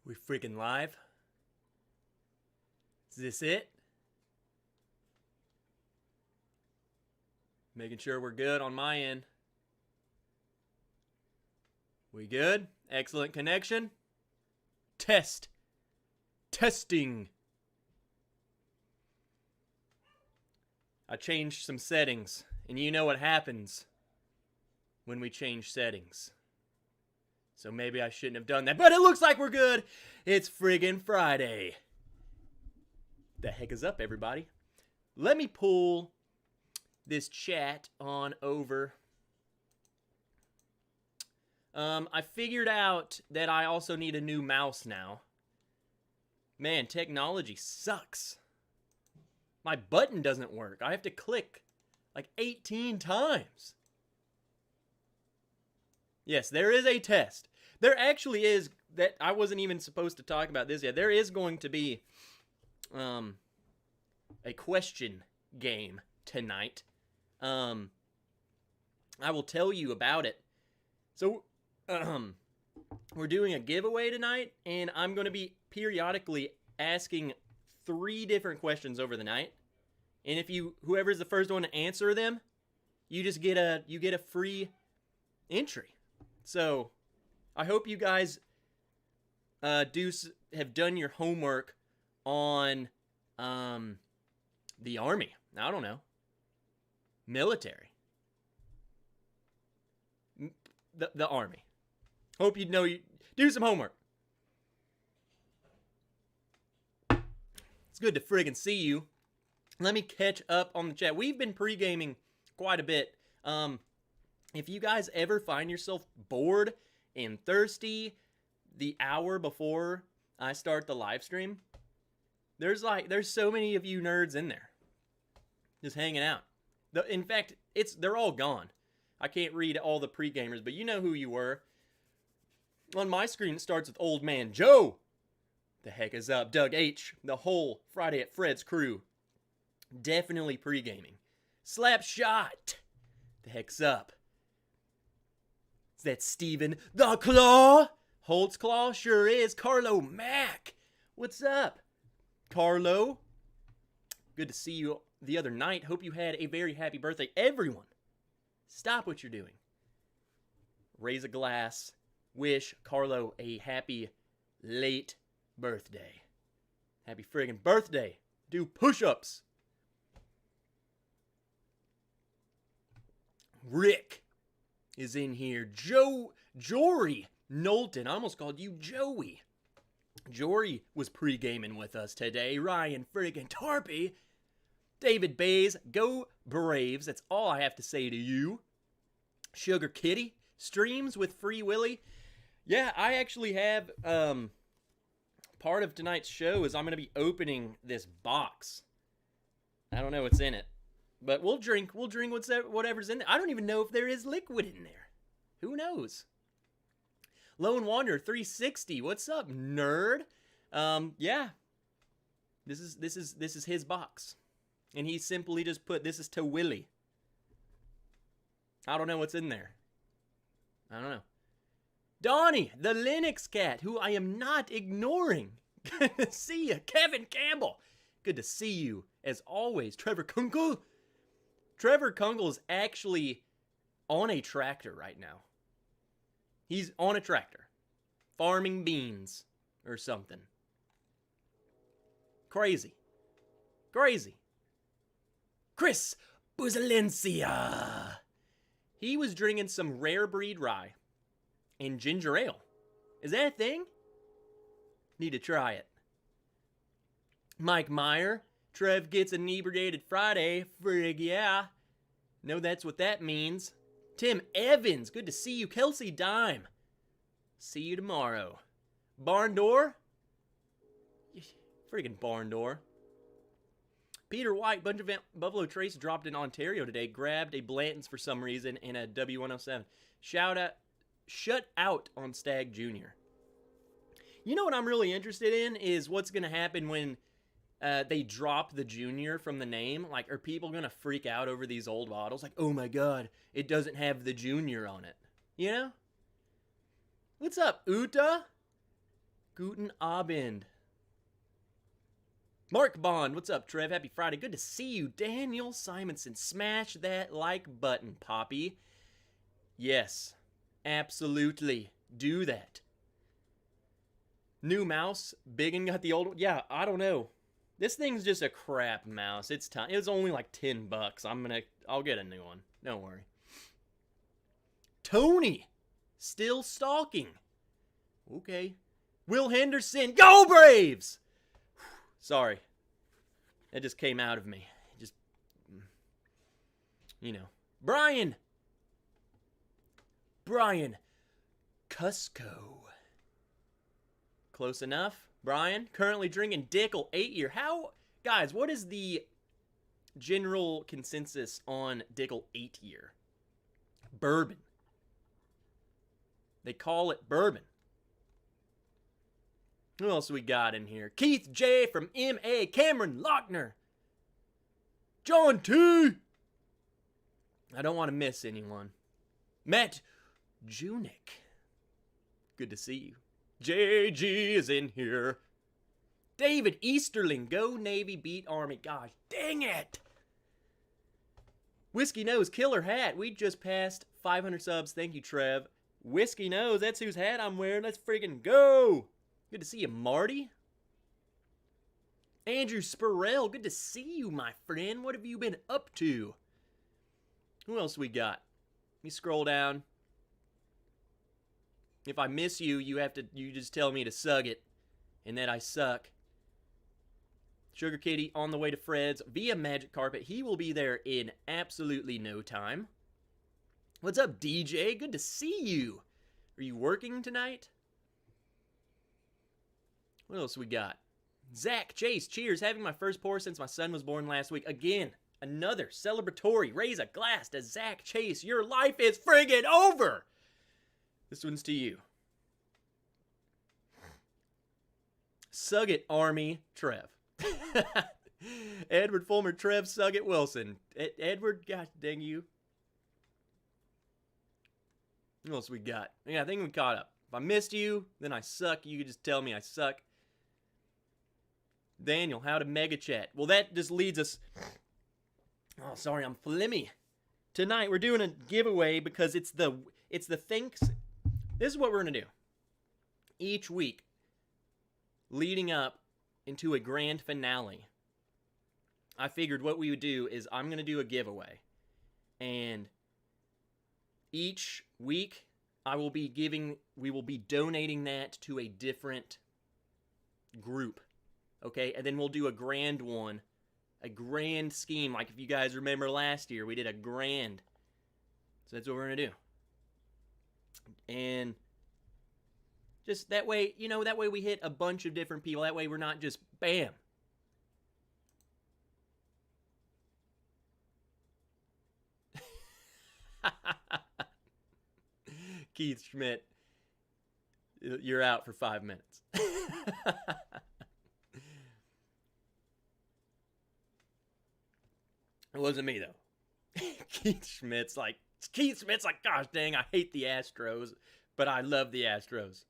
We freaking live? Is this it? Making sure we're good on my end. We good? Excellent connection. Test. Testing. I changed some settings, and you know what happens when we change settings. So maybe I shouldn't have done that, but it looks like we're good. It's friggin' Friday. The heck is up, everybody? Let me pull this chat on over. I figured out that I also need a new mouse now. Man, technology sucks. My button doesn't work. I have to click like 18 times. Yes, there is a test. There actually is, that I wasn't even supposed to talk about this yet. There is going to be a question game tonight. I will tell you about it. So, we're doing a giveaway tonight, and I'm going to be periodically asking 3 different questions over the night. And if whoever's the first one to answer them, you just get a free entry. So, I hope you guys have done your homework on the Army. I don't know. Military. The Army. Hope you do some homework. It's good to friggin' see you. Let me catch up on the chat. We've been pre-gaming quite a bit. If you guys ever find yourself bored and thirsty the hour before I start the live stream, there's so many of you nerds in there just hanging out. In fact, they're all gone. I can't read all the pre-gamers, but you know who you were. On my screen, it starts with Old Man Joe. The heck is up? Doug H. The whole Friday at Fred's crew. Definitely pre-gaming. Slapshot. The heck's up? Is that Steven the Claw? Holtz Claw? Sure is. Carlo Mack. What's up, Carlo? Good to see you the other night. Hope you had a very happy birthday. Everyone, stop what you're doing. Raise a glass. Wish Carlo a happy late birthday. Happy friggin' birthday. Do push-ups. Rick is in here. Jory Knowlton. I almost called you Joey. Jory was pre-gaming with us today. Ryan friggin' Tarpey. David Bays. Go Braves. That's all I have to say to you. Sugar Kitty. Streams with Free Willy. Yeah, I actually have, part of tonight's show is I'm going to be opening this box. I don't know what's in it. But we'll drink whatever's in there. I don't even know if there is liquid in there. Who knows? Lone Wanderer 360. What's up, nerd? Yeah. This is his box. And he simply just put, this is to Willie. I don't know what's in there. I don't know. Donnie, the Linux cat, who I am not ignoring. Good to see you. Kevin Campbell. Good to see you, as always. Trevor Kunkel. Trevor Kunkel is actually on a tractor right now. He's on a tractor. Farming beans or something. Crazy. Crazy. Chris Buzalencia. He was drinking some rare breed rye and ginger ale. Is that a thing? Need to try it. Mike Meyer. Trev gets inebriated Friday. Frig yeah. Know that's what that means. Tim Evans. Good to see you. Kelsey Dime. See you tomorrow. Barn Door. Friggin' Barn Door. Peter White. Bunch of Buffalo Trace dropped in Ontario today. Grabbed a Blanton's for some reason and a W107. Shut out on Stag Jr. You know what I'm really interested in is what's going to happen when they drop the Junior from the name. Like, are people going to freak out over these old bottles? Like, oh my god, it doesn't have the Junior on it. You know? What's up, Uta? Guten Abend. Mark Bond, what's up, Trev? Happy Friday. Good to see you. Daniel Simonson, smash that like button, Poppy. Yes, absolutely. Do that. New mouse, big and got the old one. Yeah, I don't know. This thing's just a crap mouse. It's time. It was only like $10. I'll get a new one. Don't worry. Tony, still stalking. Okay. Will Henderson, go Braves! Sorry. That just came out of me. Just, you know. Brian Cusco. Close enough. Brian, currently drinking Dickel 8-year. How, guys, what is the general consensus on Dickel 8-year? Bourbon. They call it bourbon. Who else we got in here? Keith J. from MA. Cameron Lochner. John T. I don't want to miss anyone. Matt Junick. Good to see you. JG is in here. David Easterling. Go Navy, beat Army. Gosh, dang it. Whiskey Nose, killer hat. We just passed 500 subs. Thank you, Trev. Whiskey Nose, that's whose hat I'm wearing. Let's freaking go. Good to see you, Marty. Andrew Spurrell, good to see you, my friend. What have you been up to? Who else we got? Let me scroll down. If I miss you, you just tell me to suck it, and that I suck. Sugar Kitty on the way to Fred's via Magic Carpet. He will be there in absolutely no time. What's up, DJ? Good to see you. Are you working tonight? What else we got? Zach Chase, cheers. Having my first pour since my son was born last week. Again, another celebratory. Raise a glass to Zach Chase. Your life is friggin' over. This one's to you. Sugget Army, Trev. Edward Fulmer, Trev, Sugget Wilson. Edward, gosh dang you. What else we got? Yeah, I think we caught up. If I missed you, then I suck. You can just tell me I suck. Daniel, how to mega chat. Well, that just leads us... Oh, sorry, I'm flimmy. Tonight, we're doing a giveaway because it's the thanks... This is what we're going to do. Each week, leading up into a grand finale, I figured what we would do is I'm going to do a giveaway. And each week, we will be donating that to a different group. Okay, and then we'll do a grand one, a grand scheme. Like if you guys remember last year, we did a grand. So that's what we're going to do. And just that way, that way we hit a bunch of different people. That way we're not just bam. Keith Schmidt, you're out for 5 minutes. It wasn't me, though. Keith Schmidt's like, gosh dang, I hate the Astros, but I love the Astros.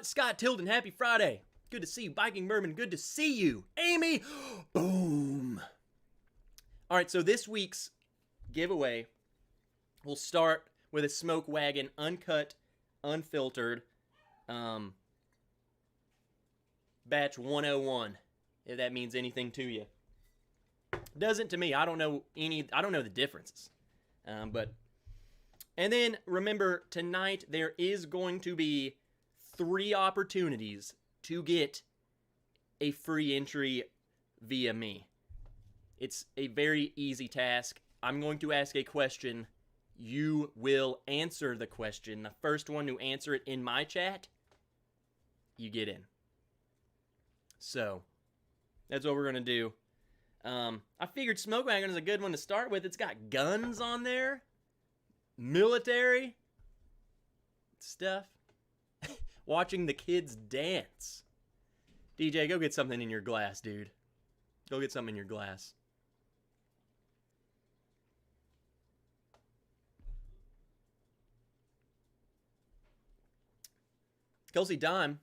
Scott Tilden, happy Friday. Good to see you. Biking Bourbon, good to see you. Amy, boom. All right, so this week's giveaway will start with a Smoke Wagon, uncut, unfiltered, batch 101, if that means anything to you. Doesn't to me. I don't know the differences. And then remember, tonight there is going to be 3 opportunities to get a free entry via me. It's a very easy task. I'm going to ask a question. You will answer the question. The first one to answer it in my chat, you get in. So, that's what we're going to do. I figured Smoke Wagon is a good one to start with. It's got guns on there. Military stuff. Watching the kids dance. DJ, go get something in your glass, dude. Go get something in your glass. Kelsey Dime.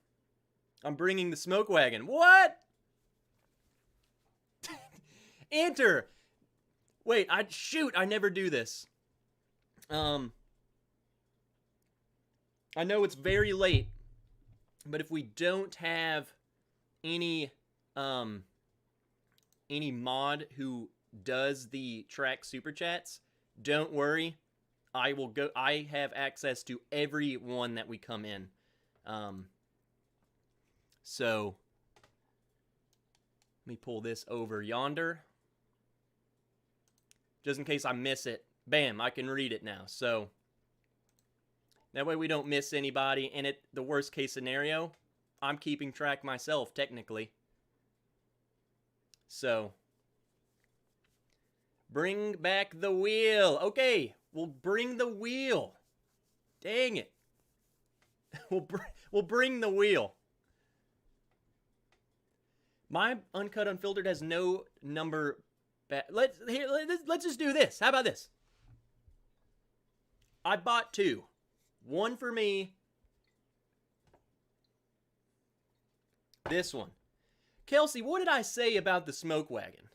I'm bringing the smoke wagon. What? Enter. Wait, I never do this. I know it's very late, but if we don't have any mod who does the track super chats, don't worry. I have access to every one that we come in. So let me pull this over yonder. Just in case I miss it. Bam, I can read it now. So that way we don't miss anybody. And the worst case scenario, I'm keeping track myself, technically. So bring back the wheel. Okay, we'll bring the wheel. Dang it. We'll bring the wheel. My Uncut Unfiltered has no number. Let's just do this. How about this? I bought 2. One for me. This one. Kelsey, what did I say about the smoke wagon?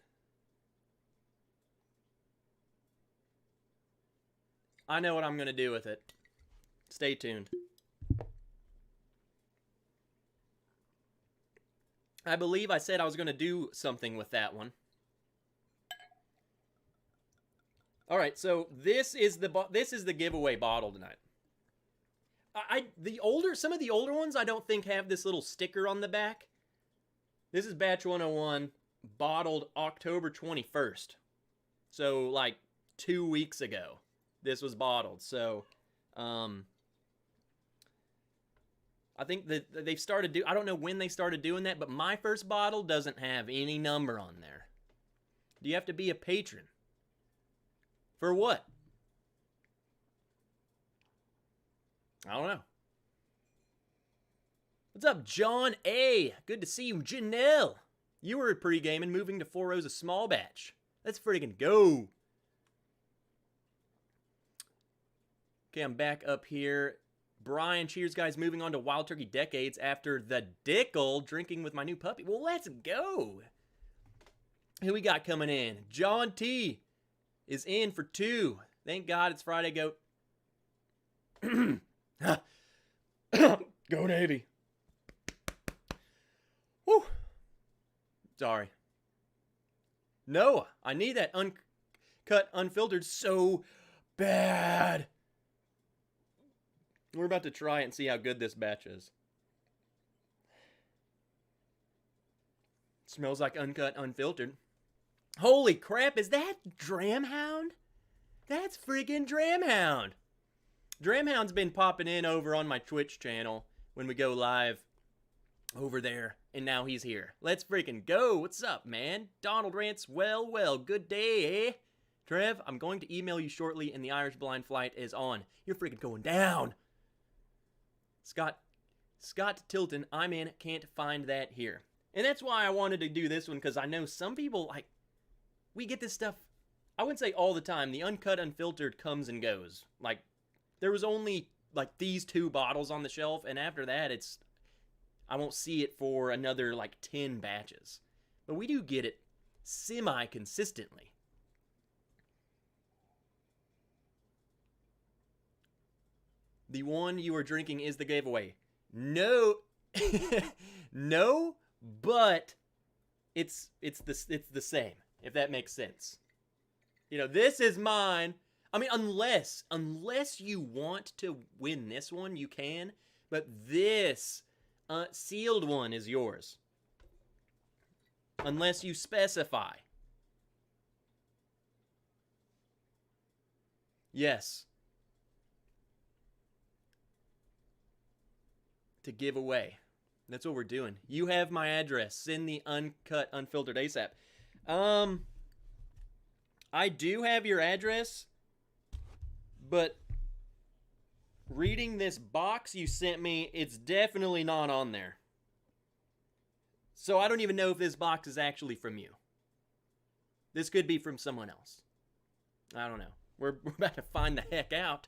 I know what I'm going to do with it. Stay tuned. I believe I said I was going to do something with that one. All right, so this is the giveaway bottle tonight. Some of the older ones I don't think have this little sticker on the back. This is batch 101, bottled October 21st. So like 2 weeks ago, this was bottled. So, I think that they've started I don't know when they started doing that, but my first bottle doesn't have any number on there. Do you have to be a patron? For what? I don't know. What's up, John A? Good to see you. Janelle. You were pre-gaming, moving to 4 rows of small batch. Let's friggin' go. Okay, I'm back up here. Brian, cheers, guys. Moving on to Wild Turkey Decades after the Dickel, drinking with my new puppy. Well, let's go. Who we got coming in? John T is in for 2. Thank God it's Friday, goat. Go Navy. Whew. Sorry. Noah, I need that uncut, unfiltered so bad. We're about to try it and see how good this batch is. Smells like uncut, unfiltered. Holy crap, is that Dramhound? That's friggin' Dramhound. Dramhound's been popping in over on my Twitch channel when we go live over there, and now he's here. Let's freaking go. What's up, man? Donald Rants, well, good day, eh? Trev, I'm going to email you shortly, and the Irish Blind Flight is on. You're freaking going down. Scott Tilton, I'm in, can't find that here. And that's why I wanted to do this one, because I know some people, like, we get this stuff, I wouldn't say all the time. The uncut, unfiltered comes and goes. Like, there was only, like, these 2 bottles on the shelf, and after that, I won't see it for another, like, 10 batches. But we do get it semi-consistently. The one you are drinking is the giveaway. No. No, but it's the same, if that makes sense. You know, this is mine. I mean, unless you want to win this one, you can. But this sealed one is yours. Unless you specify. Yes. To give away. That's what we're doing. You have my address. Send the uncut, unfiltered ASAP. I do have your address, but reading this box you sent me, it's definitely not on there. So I don't even know if this box is actually from you. This could be from someone else. I don't know. We're about to find the heck out.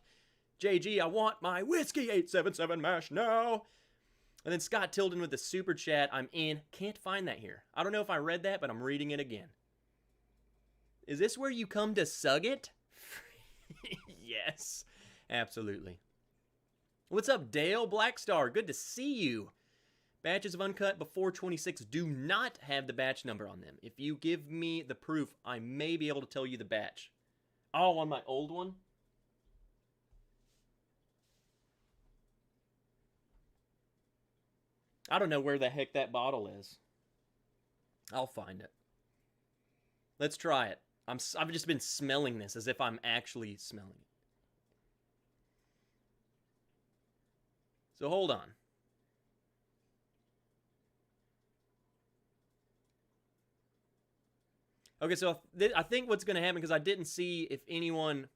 JG, I want my whiskey 877 mash now. And then Scott Tilden with the super chat. I'm in. Can't find that here. I don't know if I read that, but I'm reading it again. Is this where you come to sug it? Yes, absolutely. What's up, Dale Blackstar? Good to see you. Batches of uncut before 26 do not have the batch number on them. If you give me the proof, I may be able to tell you the batch. Oh, on my old one? I don't know where the heck that bottle is. I'll find it. Let's try it. I've just been smelling this as if I'm actually smelling it. So hold on. Okay, so I think what's going to happen, because I didn't see if anyone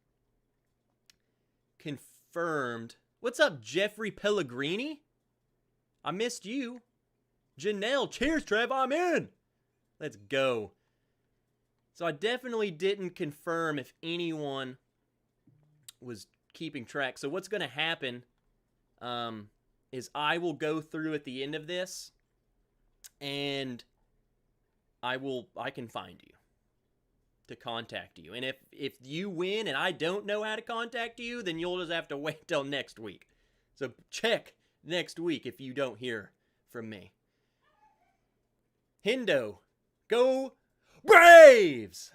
confirmed. What's up, Jeffrey Pellegrini? I missed you. Janelle, cheers, Trev, I'm in. Let's go. So I definitely didn't confirm if anyone was keeping track. So what's going to happen is I will go through at the end of this, and I can find you to contact you. And if you win and I don't know how to contact you, then you'll just have to wait till next week. So check next week if you don't hear from me. Hindo, go Braves!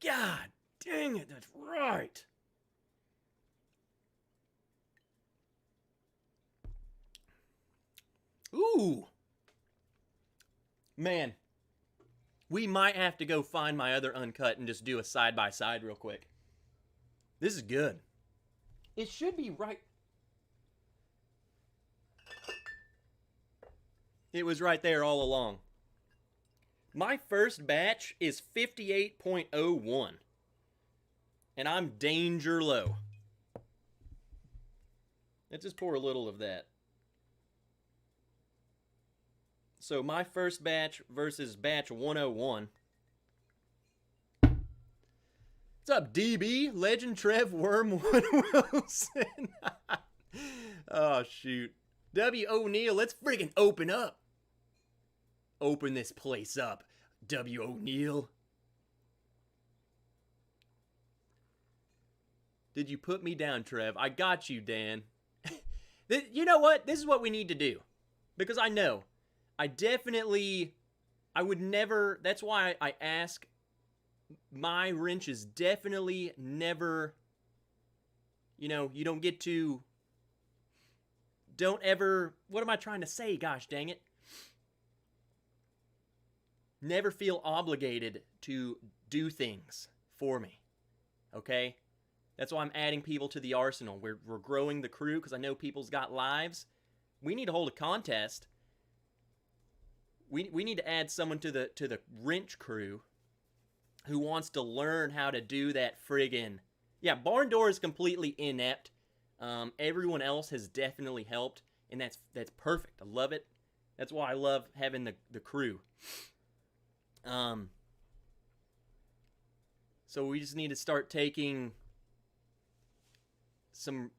God dang it, that's right. Ooh. Man, we might have to go find my other uncut and just do a side-by-side real quick. This is good. It should be right. It was right there all along. My first batch is 58.01. And I'm danger low. Let's just pour a little of that. So my first batch versus batch 101. What's up, DB? Legend Trev Wormwood Wilson. Oh, shoot. W. O'Neal, let's freaking open up. Open this place up, W. O'Neal. Did you put me down, Trev? I got you, Dan. You know what? This is what we need to do. Because I know. I would never, that's why I ask, my wrench is definitely never, you don't get to, don't ever, what am I trying to say, gosh dang it? Never feel obligated to do things for me, okay? That's why I'm adding people to the arsenal. We're growing the crew because I know people's got lives. We need to hold a contest. We need to add someone to the wrench crew who wants to learn how to do that friggin'. Yeah, Barn Door is completely inept. Everyone else has definitely helped, and that's perfect. I love it. That's why I love having the crew. So we just need to start taking some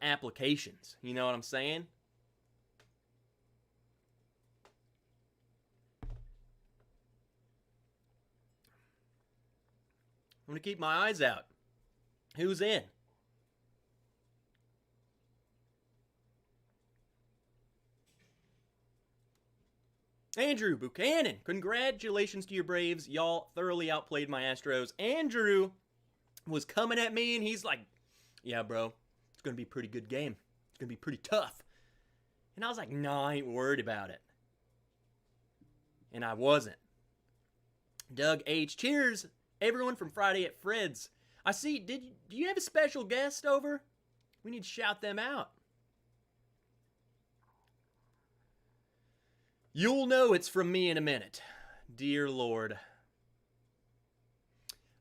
applications. You know what I'm saying? I'm going to keep my eyes out. Who's in? Andrew Buchanan. Congratulations to your Braves. Y'all thoroughly outplayed my Astros. Andrew was coming at me, and he's like, yeah, bro, it's going to be a pretty good game. It's going to be pretty tough. And I was like, nah, I ain't worried about it. And I wasn't. Doug H. Cheers, everyone from Friday at Fred's. I see, do you have a special guest over? We need to shout them out. You'll know it's from me in a minute. Dear Lord.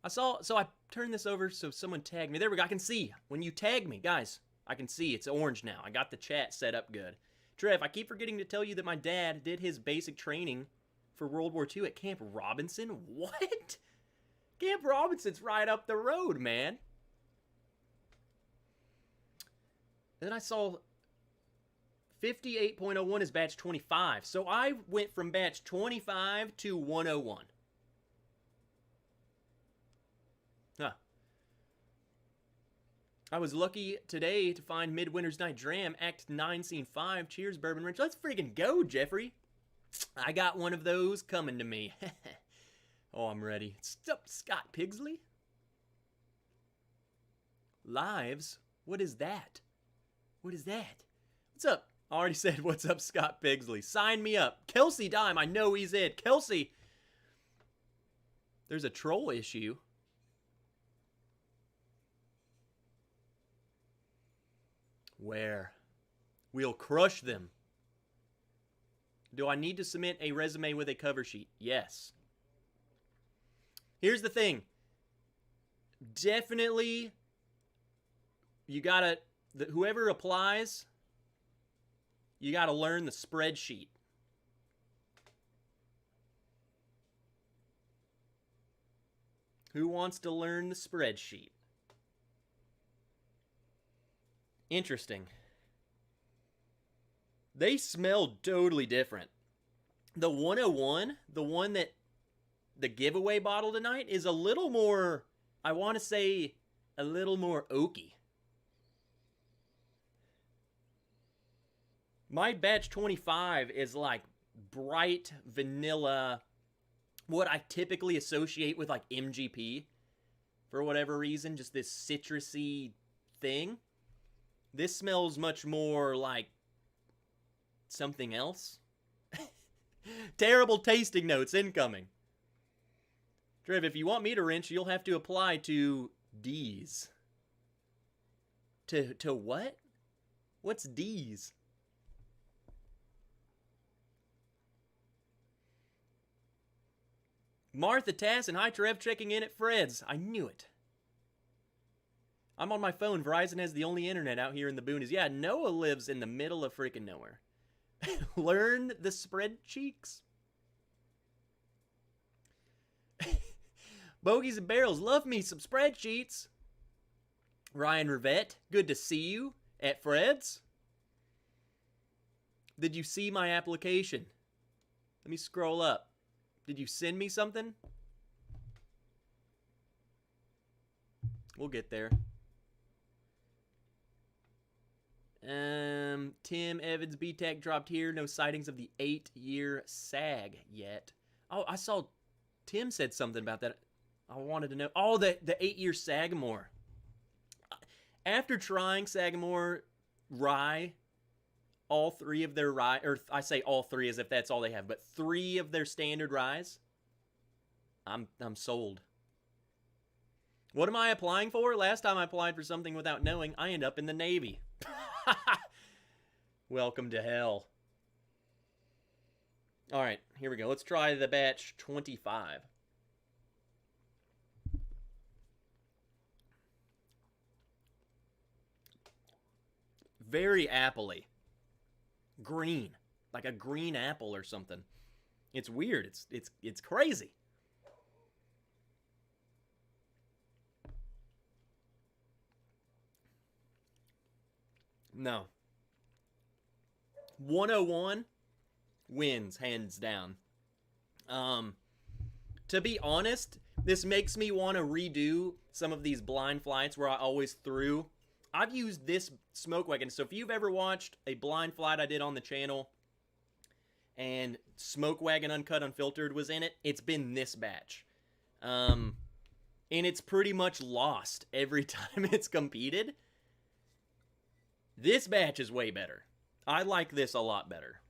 So I turned this over so someone tagged me. There we go, I can see. When you tag me, guys, I can see. It's orange now. I got the chat set up good. Trev, I keep forgetting to tell you that my dad did his basic training for World War II at Camp Robinson. What? Camp Robinson's right up the road, man. And then I saw 58.01 is batch 25. So I went from batch 25 to 101. Huh. I was lucky today to find Midwinter's Night Dram, Act 9, Scene 5. Cheers, Bourbon Ranch. Let's freaking go, Jeffrey. I got one of those coming to me. Oh, I'm ready. Sup, Scott Pigsley? Lives? What is that? What is that? What's up? I already said, what's up, Scott Pigsley? Sign me up. Kelsey Dime, I know he's in. Kelsey! There's a troll issue. Where? We'll crush them. Do I need to submit a resume with a cover sheet? Yes. Here's the thing. Definitely, you gotta, whoever applies, you gotta learn the spreadsheet. Who wants to learn the spreadsheet? Interesting. They smell totally different. The 101, the one that the giveaway bottle tonight, is a little more, I want to say, a little more oaky. My batch 25 is like bright vanilla, what I typically associate with like MGP for whatever reason, just this citrusy thing. This smells much more like something else. Terrible tasting notes incoming. Trev, if you want me to wrench, you'll have to apply to D's. To what? What's D's? Martha Tassin, hi Trev, checking in at Fred's. I knew it. I'm on my phone. Verizon has the only internet out here in the boonies. Yeah, Noah lives in the middle of freaking nowhere. Learn the spread cheeks. Bogies and Barrels, love me some spreadsheets. Ryan Rivette, good to see you at Fred's. Did you see my application? Let me scroll up. Did you send me something? We'll get there. Tim Evans, B-Tech dropped here. No sightings of the 8-year SAG yet. Oh, I saw Tim said something about that. I wanted to know. Oh, the 8-year Sagamore. After trying Sagamore rye, all three of their rye, or I say all three as if that's all they have, but 3 of their standard ryes, I'm sold. What am I applying for? Last time I applied for something without knowing, I end up in the Navy. Welcome to hell. All right, here we go. Let's try the batch 25. Very appley. Green. Like a green apple or something. It's weird. It's crazy. No. 101 wins, hands down. To be honest, this makes me want to redo some of these blind flights where I always threw. I've used this smoke wagon. So if you've ever watched a blind flight I did on the channel and Smoke Wagon Uncut Unfiltered was in it, it's been this batch. And it's pretty much lost every time it's competed. This batch is way better. I like this a lot better.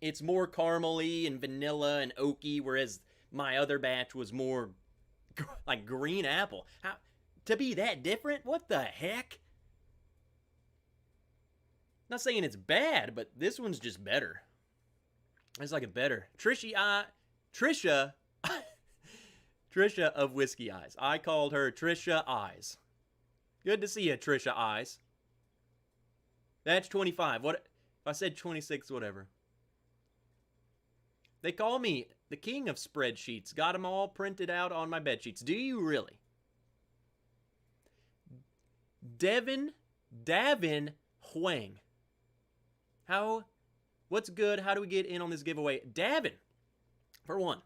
It's more caramely and vanilla and oaky, whereas my other batch was more like green apple. How to be that different? What the heck? Not saying it's bad, but this one's just better. It's like a better. Trisha of Whiskey Eyes. I called her Trisha Eyes. Good to see you, Trisha Eyes. That's 25. What if I said 26, whatever. They call me the king of spreadsheets. Got them all printed out on my bed sheets. Do you really? Davin Huang. What's good? How do we get in on this giveaway? Davin, for one,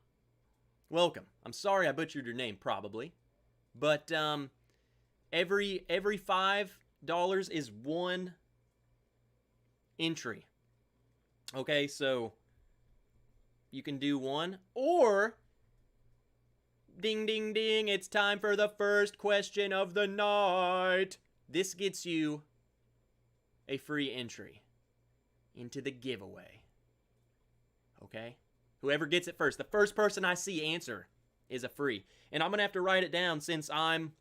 welcome. I'm sorry I butchered your name, probably. But every $5 is one entry. Okay, so you can do one, or ding ding ding, it's time for the first question of the night. This gets you a free entry into the giveaway. Okay? Whoever gets it first, the first person I see answer is a free. And I'm going to have to write it down since I'm,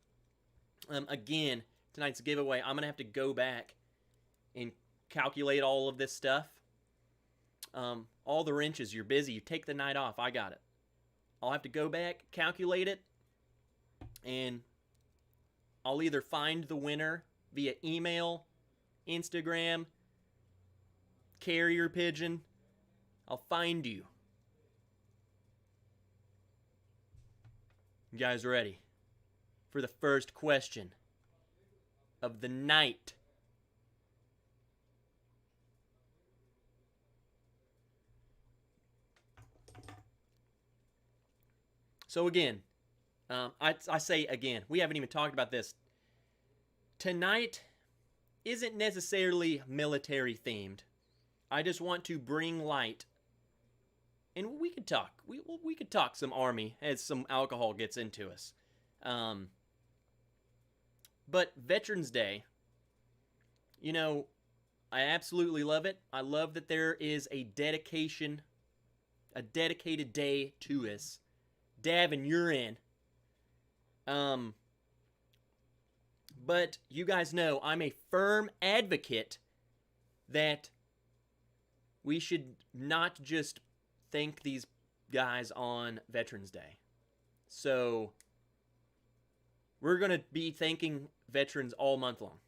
again, tonight's giveaway, I'm going to have to go back and calculate all of this stuff. All the wrenches, you're busy, you take the night off, I got it. I'll have to go back, calculate it, and I'll either find the winner via email, Instagram, carrier pigeon. I'll find you. You guys ready for the first question of the night? So again, I say again, we haven't even talked about this. Tonight isn't necessarily military themed. I just want to bring light, and we could talk. We could talk some Army as some alcohol gets into us. But Veterans Day, you know, I absolutely love it. I love that there is a dedicated day to us. Davin, you're in. But you guys know I'm a firm advocate that we should not just thank these guys on Veterans Day. So we're going to be thanking veterans all month long.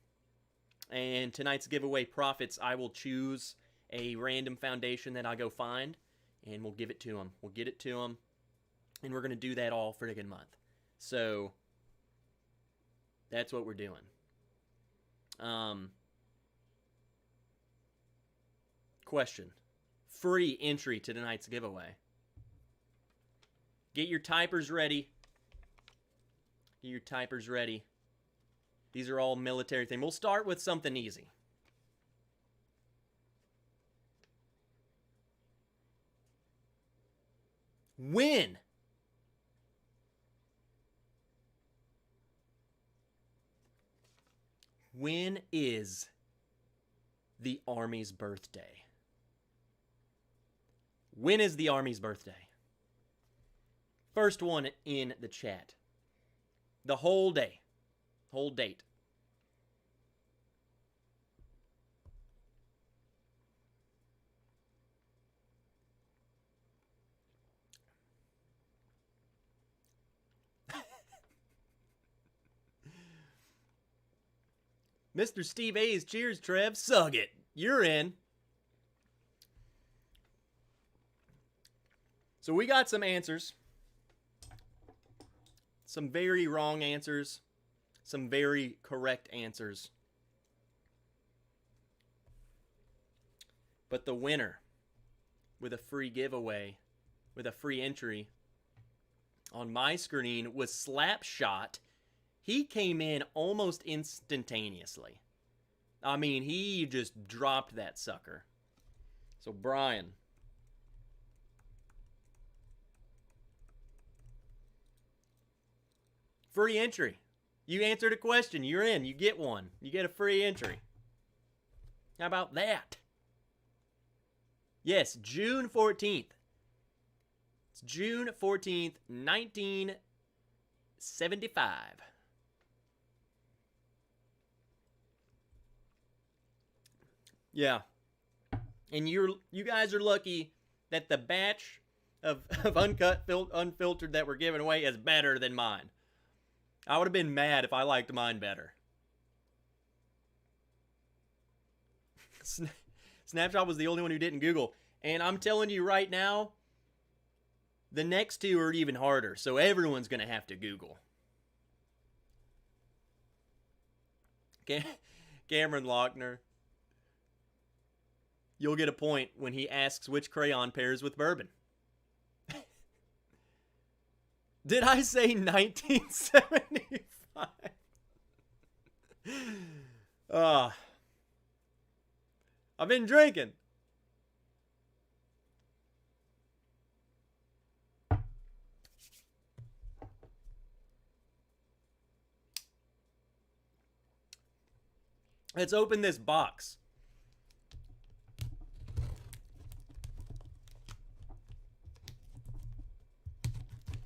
And tonight's giveaway profits, I will choose a random foundation that I go find, and we'll give it to them. We'll get it to them. And we're going to do that all friggin' month. So that's what we're doing. Question. Free entry to tonight's giveaway. Get your typers ready. Get your typers ready. These are all military things. We'll start with something easy. When is the Army's birthday? When is the Army's birthday? First one in the chat. The whole day. Whole date. Mr. Steve A's, cheers, Trev. Sug it. You're in. So we got some answers. Some very wrong answers. Some very correct answers. But the winner with a free giveaway, with a free entry on my screen was Slapshot. He came in almost instantaneously. I mean, he just dropped that sucker. So, Brian. Free entry. You answered a question. You're in. You get one. You get a free entry. How about that? Yes, June 14th. It's June 14th, 1975. Yeah. And you guys are lucky that the batch of unfiltered that we're giving away is better than mine. I would have been mad if I liked mine better. Snapshot was the only one who didn't Google. And I'm telling you right now, the next two are even harder. So everyone's going to have to Google. Cameron Lochner. you'll get a point when he asks which crayon pairs with bourbon. Did I say 1975? I've been drinking. Let's open this box.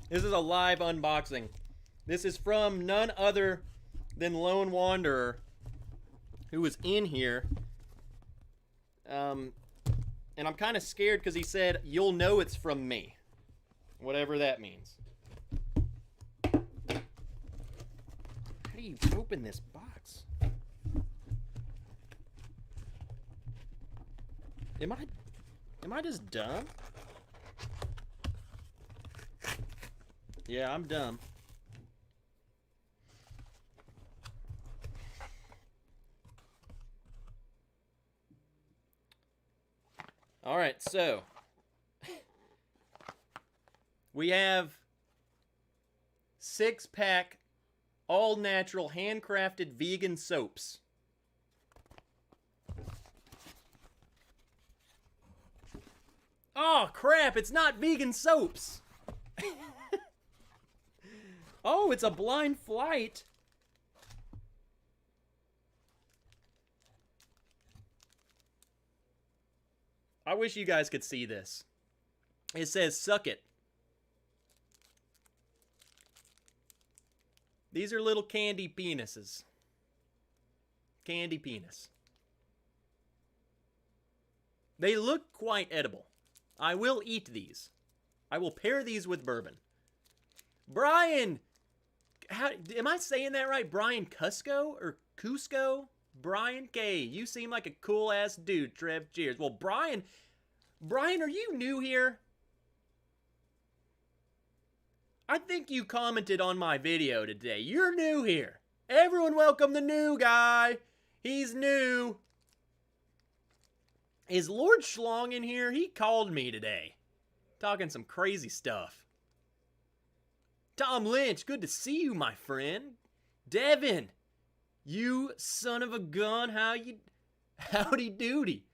This is a live unboxing. This is from none other than Lone Wanderer, who was in here. And I'm kind of scared because he said, "You'll know it's from me." Whatever that means. How do you open this box? Am I just dumb? Yeah, I'm dumb. All right, so we have 6-pack all-natural handcrafted vegan soaps. Oh, crap, it's not vegan soaps. Oh, it's a blind flight. I wish you guys could see this. It says, "Suck it." These are little candy penises. Candy penis. They look quite edible. I will eat these. I will pair these with bourbon. Brian! Am I saying that right? Brian Cusco? Or Cusco? Brian K. You seem like a cool-ass dude, Trev. Cheers. Well, Brian, are you new here? I think you commented on my video today. You're new here. Everyone welcome the new guy. He's new. Is Lord Schlong in here? He called me today. Talking some crazy stuff. Tom Lynch, good to see you, my friend. Devin, you son of a gun, howdy doody.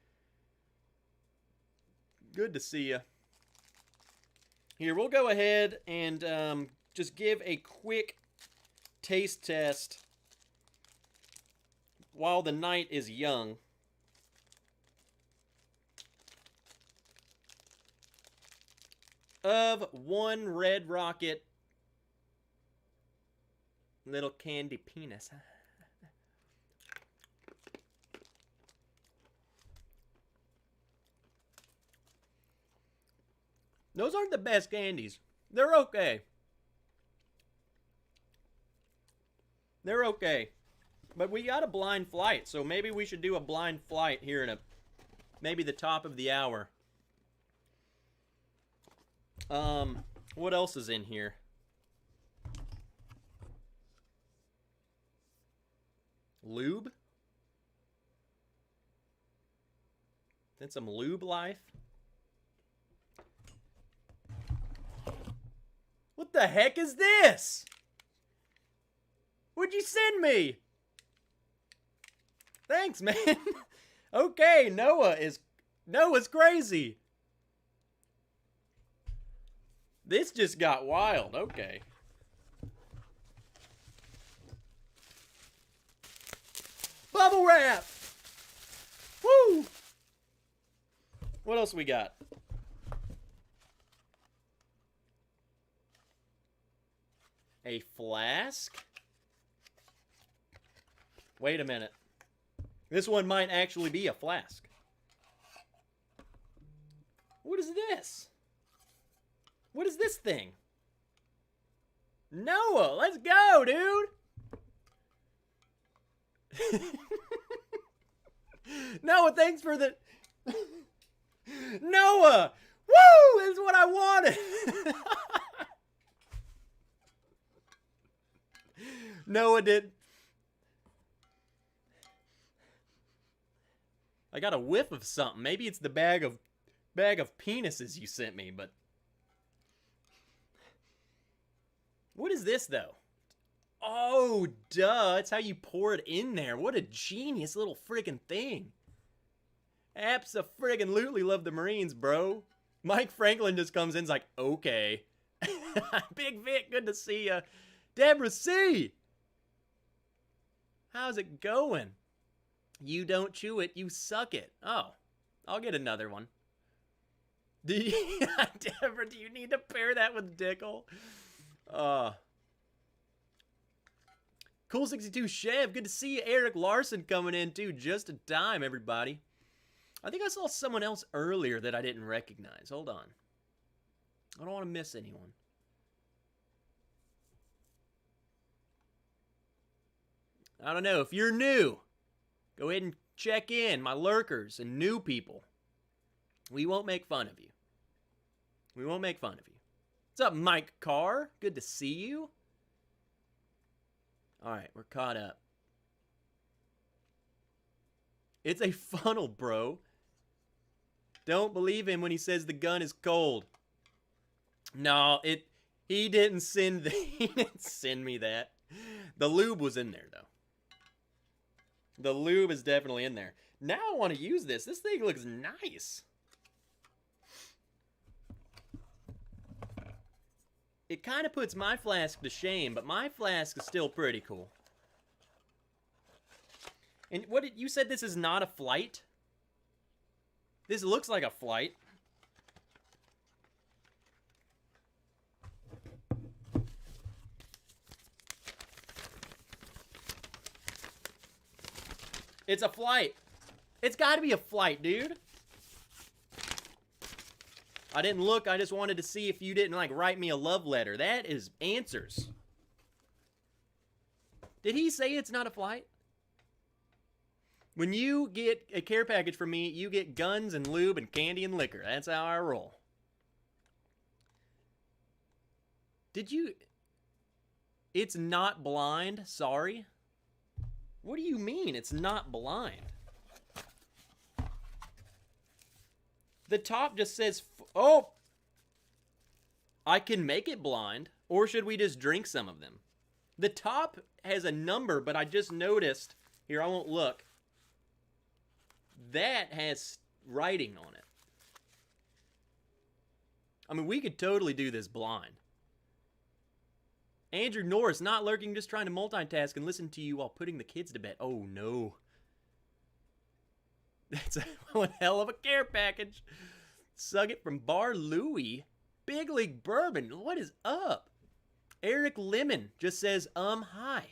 Good to see you. Here, we'll go ahead and just give a quick taste test while the night is young. Of one Red Rocket little candy penis. Those aren't the best candies. They're okay. They're okay. But we got a blind flight, so maybe we should do a blind flight here in maybe the top of the hour. What else is in here? Lube? Then some lube life? What the heck is this? What'd you send me? Thanks, man. Okay, Noah's crazy. This just got wild. Okay. Bubble wrap. Woo! What else we got? A flask? Wait a minute. This one might actually be a flask. What is this? What is this thing? Noah, let's go, dude! Noah, thanks for the... Noah! Woo! This is what I wanted! Noah did... I got a whiff of something. Maybe it's the bag of penises you sent me, but what is this though? Oh, duh. It's how you pour it in there. What a genius little friggin' thing. Abso-friggin-lutely love the Marines, bro. Mike Franklin just comes in and is like, okay. Big Vic, good to see ya. Deborah C. How's it going? You don't chew it, you suck it. Oh, I'll get another one. Deborah, do you need to pair that with Dickel? Cool 62 Chev, good to see you. Eric Larson coming in too, just a dime, everybody. I think I saw someone else earlier that I didn't recognize. Hold on. I don't want to miss anyone. I don't know. If you're new, go ahead and check in, my lurkers and new people. We won't make fun of you. We won't make fun of you. What's up, Mike Carr? Good to see you. All right, we're caught up. It's a funnel, bro. Don't believe him when he says the gun is cold. No, he didn't send me that. The lube was in there though. The lube is definitely in there. Now I want to use this. This thing looks nice. It kind of puts my flask to shame, but my flask is still pretty cool. And what did you said this is not a flight? This looks like a flight. It's a flight. It's got to be a flight, dude. I didn't look. I just wanted to see if you didn't like write me a love letter. That is answers. Did he say it's not a flight? When you get a care package from me, you get guns and lube and candy and liquor. That's how I roll. Did you... It's not blind? Sorry. What do you mean it's not blind? The top just says... Oh! I can make it blind. Or should we just drink some of them? The top has a number, but I just noticed... Here, I won't look. That has writing on it. I mean, we could totally do this blind. Andrew Norris, not lurking, just trying to multitask and listen to you while putting the kids to bed. Oh, no. That's one hell of a care package. Sug it from Bar Louie. Big League Bourbon. What is up? Eric Lemon just says, hi.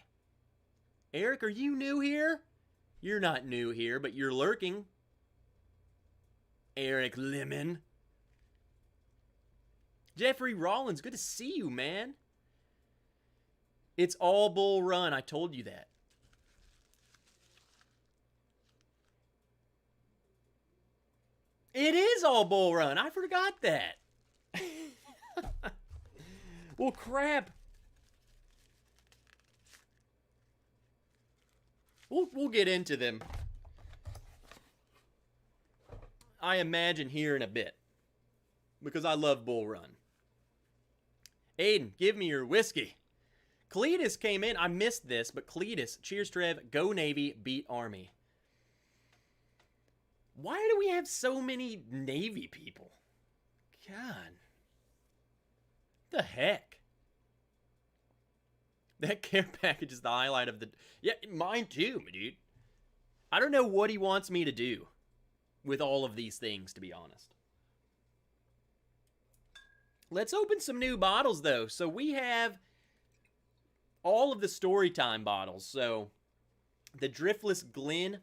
Eric, are you new here? You're not new here, but you're lurking. Eric Lemon. Jeffrey Rollins, good to see you, man. It's all Bull Run. I told you that. It is all Bull Run. I forgot that. Well, crap. We'll get into them. I imagine here in a bit. Because I love Bull Run. Aiden, give me your whiskey. Cletus came in. I missed this, but Cletus, cheers Trev, go Navy, beat Army. Why do we have so many Navy people? God. The heck? That care package is the highlight of the... Yeah, mine too, dude. I don't know what he wants me to do with all of these things, to be honest. Let's open some new bottles, though. So we have all of the Storytime bottles. So the Driftless Glen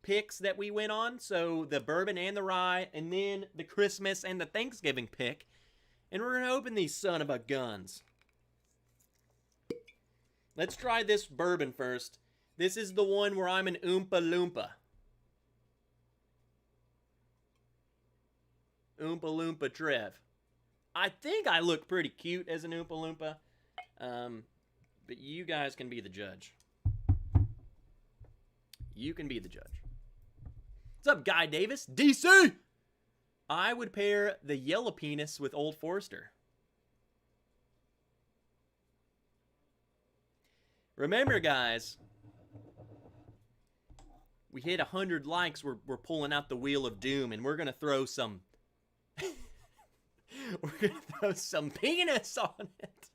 picks that we went on. So the bourbon and the rye, and then the Christmas and the Thanksgiving pick. And we're going to open these son of a guns. Let's try this bourbon first. This is the one where I'm an Oompa Loompa. Oompa Loompa Trev. I think I look pretty cute as an Oompa Loompa. But you guys can be the judge. You can be the judge. What's up, Guy Davis? DC! I would pair the Yellow Penis with Old Forester. Remember, guys, we hit 100 likes, we're pulling out the Wheel of Doom, and we're going to throw some... we're going to throw some penis on it.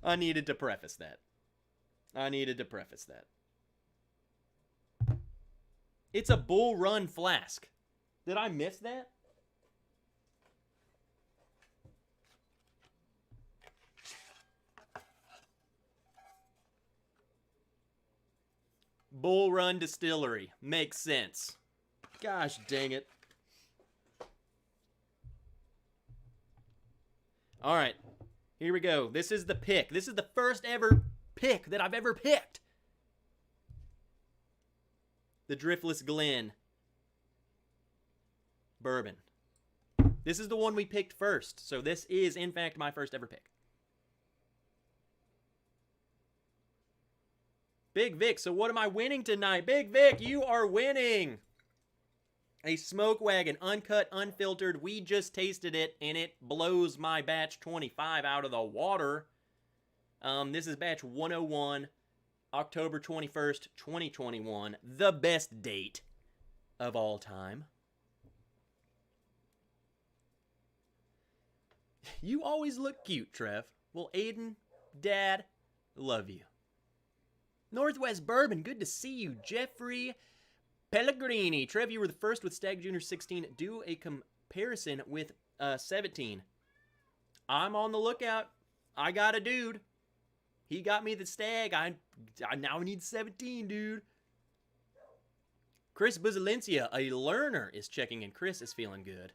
I needed to preface that. It's a Bull Run flask. Did I miss that? Bull Run Distillery. Makes sense. Gosh dang it. All right. Here we go. This is the pick. This is the first ever pick that I've ever picked. The Driftless Glen Bourbon. This is the one we picked first. So this is, in fact, my first ever pick. Big Vic, so what am I winning tonight? Big Vic, you are winning a Smoke Wagon, uncut, unfiltered. We just tasted it, and it blows my batch 25 out of the water. This is batch 101, October 21st, 2021. The best date of all time. You always look cute, Trev. Well, Aiden, Dad, love you. Northwest Bourbon, good to see you. Jeffrey Pellegrini. Trev, you were the first with Stag Junior 16. Do a comparison with 17. I'm on the lookout. I got a dude. He got me the Stag. I now need 17, dude. Chris Buzalencia, a learner, is checking in. Chris is feeling good.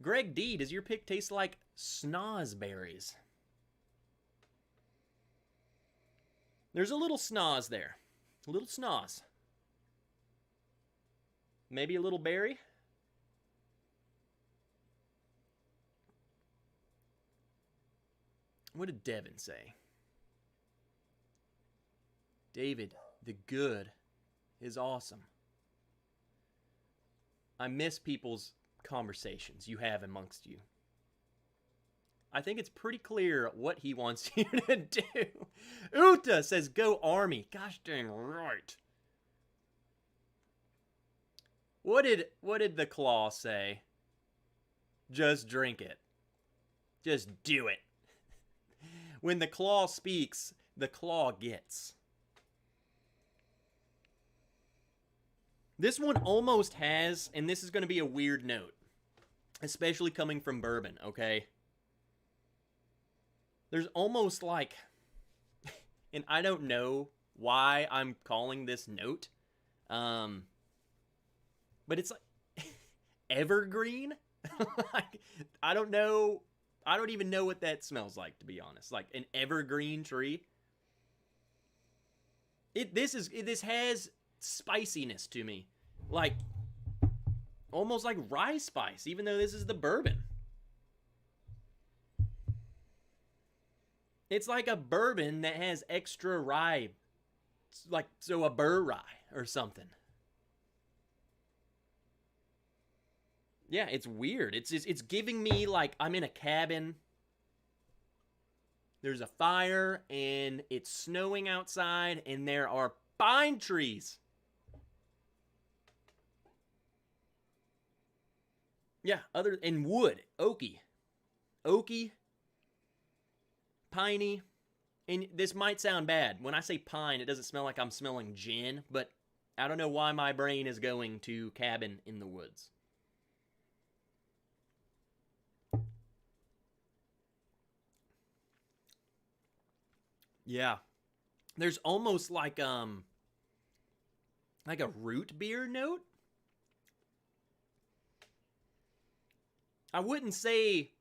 Greg D, does your pick taste like snozberries? There's a little snoz there. A little snoz. Maybe a little berry. What did Devin say? David, the good is awesome. I miss people's conversations you have amongst you. I think it's pretty clear what he wants you to do. Uta says, go Army. Gosh dang right. What did the Claw say? Just drink it. Just do it. When the Claw speaks, the Claw gets. This one almost has, and this is going to be a weird note, especially coming from bourbon, okay? There's almost like, and I don't know why I'm calling this note, but it's like evergreen. Like, I don't know. I don't even know what that smells like, to be honest. Like an evergreen tree. This has spiciness to me, like almost like rye spice, even though this is the bourbon. It's like a bourbon that has extra rye, like, so a burr rye or something. Yeah, it's weird. It's giving me like I'm in a cabin. There's a fire and it's snowing outside and there are pine trees. Yeah, and wood, oaky, piney, and this might sound bad. When I say pine, it doesn't smell like I'm smelling gin, but I don't know why my brain is going to cabin in the woods. Yeah, there's almost like a root beer note. I wouldn't say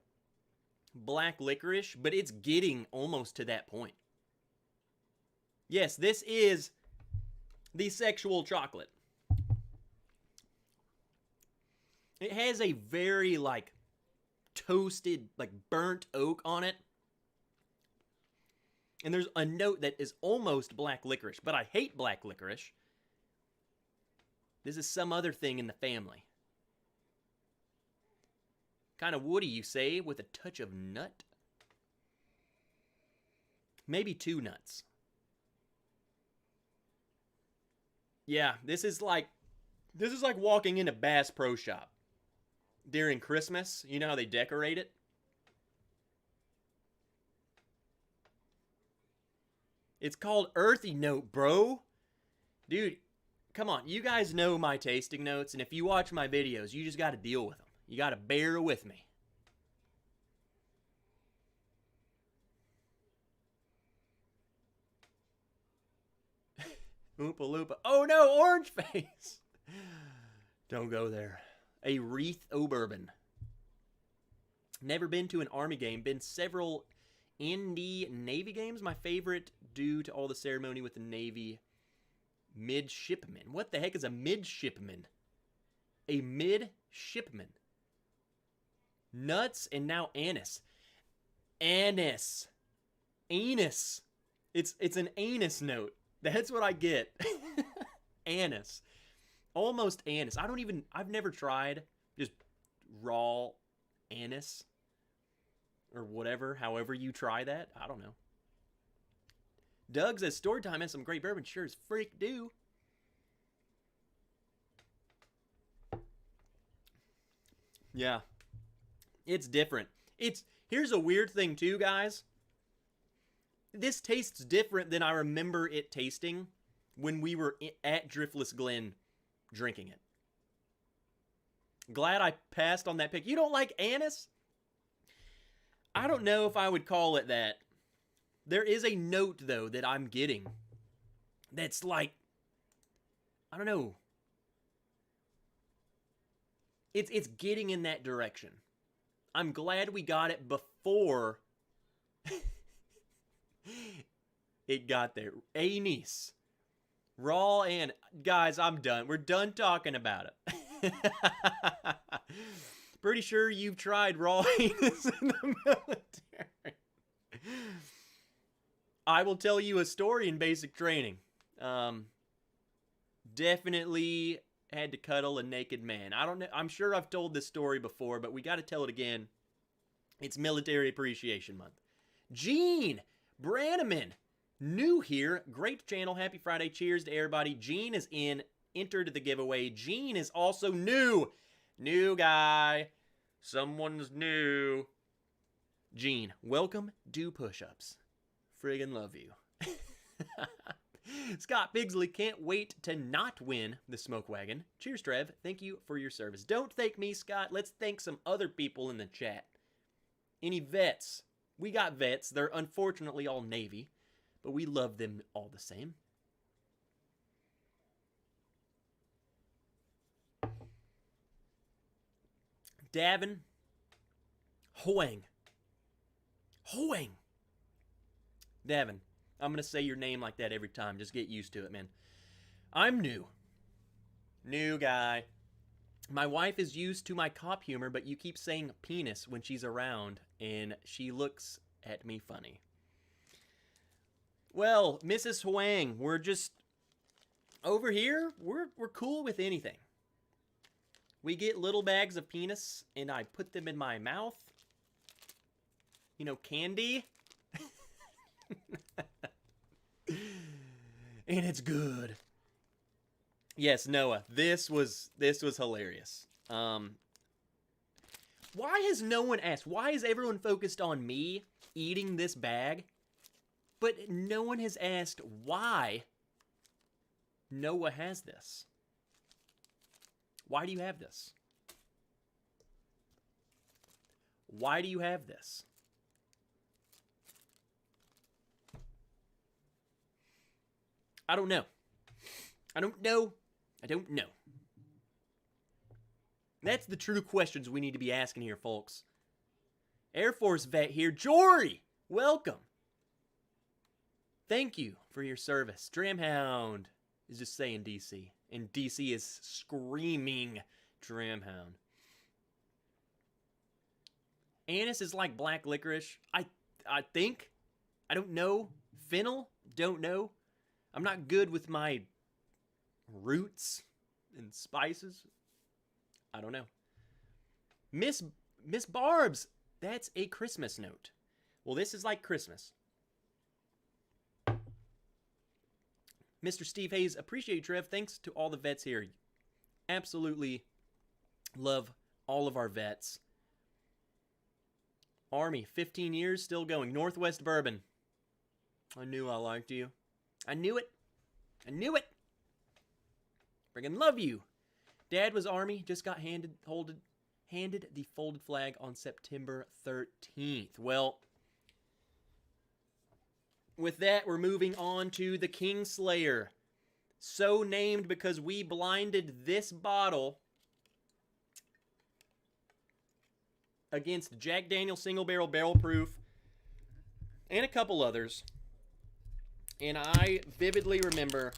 black licorice, but it's getting almost to that point. Yes, this is the sexual chocolate. It has a very, like, toasted, like, burnt oak on it. And there's a note that is almost black licorice, but I hate black licorice. This is some other thing in the family. Kind of woody, you say, with a touch of nut? Maybe 2 nuts. Yeah, this is like walking into Bass Pro Shop during Christmas. You know how they decorate it? It's called Earthy Note, bro. Dude, come on. You guys know my tasting notes, and if you watch my videos, you just got to deal with them. You got to bear with me. Oompa Loompa. Oh no, orange face. Don't go there. A wreath o' bourbon. Never been to an Army game. Been several Indy Navy games. My favorite due to all the ceremony with the Navy midshipman. What the heck is a midshipman? A midshipman. Nuts and now anise. Anise. Anus. It's an anus note. That's what I get. Anise. Almost anise. I've never tried just raw anise. Or whatever, however you try that. I don't know. Doug says, Storytime has some great bourbon. Sure as freak do. Yeah. It's different. Here's a weird thing too, guys. This tastes different than I remember it tasting when we were at Driftless Glen drinking it. Glad I passed on that pick. You don't like anise? I don't know if I would call it that. There is a note, though, that I'm getting that's like, I don't know. It's getting in that direction. I'm glad we got it before it got there. Anise. Raw and... Guys, I'm done. We're done talking about it. Pretty sure you've tried raw anus in the military. I will tell you a story in basic training. Definitely had to cuddle a naked man. I don't know. I'm sure I've told this story before, but we got to tell it again. It's Military Appreciation Month. Gene Branneman, new here. Great channel. Happy Friday. Cheers to everybody. Gene is in. Entered the giveaway. Gene is also new. New guy. Someone's new. Gene, welcome. Do push-ups. Friggin' love you. Scott Bigsley can't wait to not win the Smoke Wagon. Cheers, Trev. Thank you for your service. Don't thank me, Scott. Let's thank some other people in the chat. Any vets? We got vets. They're unfortunately all Navy, but we love them all the same. Davin Hoang. Hoang. Davin, I'm going to say your name like that every time. Just get used to it, man. I'm new. New guy. My wife is used to my cop humor, but you keep saying penis when she's around, and she looks at me funny. Well, Mrs. Huang, we're just... Over here, we're cool with anything. We get little bags of penis, and I put them in my mouth. You know, candy. And it's good. Yes, Noah, this was hilarious. Why has no one asked? Why is everyone focused on me eating this bag? But no one has asked why Noah has this. Why do you have this? Why do you have this? I don't know. I don't know. I don't know. That's the true questions we need to be asking here, folks. Air Force vet here. Jory, welcome. Thank you for your service. Dramhound is just saying DC. And DC is screaming Dramhound. Anise is like black licorice. I think. I don't know. Fennel? Don't know. I'm not good with my roots. and spices. I don't know. Miss Barb's, that's a Christmas note. Well, this is like Christmas. Mr. Steve Hayes, appreciate you, Trev. Thanks to all the vets here. Absolutely love all of our vets. Army, 15 years, still going. Northwest Bourbon. I knew I liked you. I knew it. I knew it. Friggin' love you. Dad was Army, just got handed the folded flag on September 13th. Well, with that, we're moving on to the Kingslayer. So named because we blinded this bottle against Jack Daniel's Single Barrel Barrel Proof and a couple others. And I vividly remember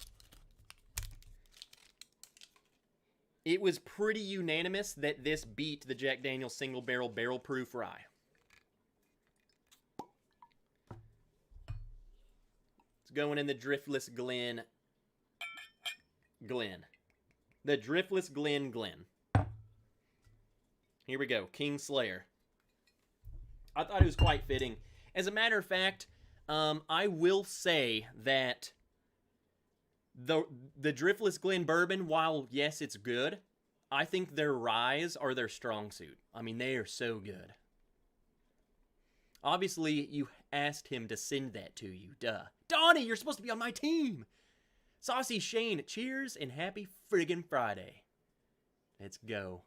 it was pretty unanimous that this beat the Jack Daniel's Single Barrel Barrel Proof Rye. It's going in the Driftless Glen. The Driftless Glen. Here we go. Kingslayer. I thought it was quite fitting. As a matter of fact, I will say that the Driftless Glen Bourbon, while yes, it's good, I think their ryes are their strong suit. I mean, they are so good. Obviously, you asked him to send that to you. Duh. Donnie, you're supposed to be on my team. Saucy Shane, cheers and happy friggin' Friday. Let's go.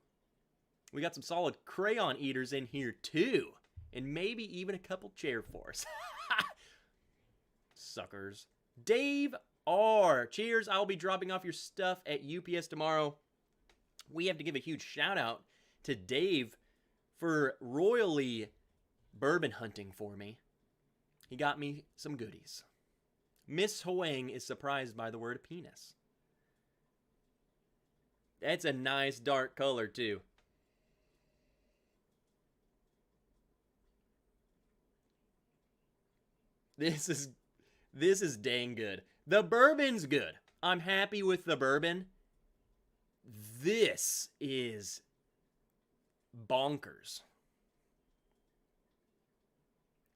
We got some solid crayon eaters in here, too. And maybe even a couple chair force. Suckers. Dave R. Cheers. I'll be dropping off your stuff at UPS tomorrow. We have to give a huge shout out to Dave for royally bourbon hunting for me. He got me some goodies. Miss Hoang is surprised by the word penis. That's a nice dark color, too. This is dang good. The bourbon's good. I'm happy with the bourbon. This is bonkers.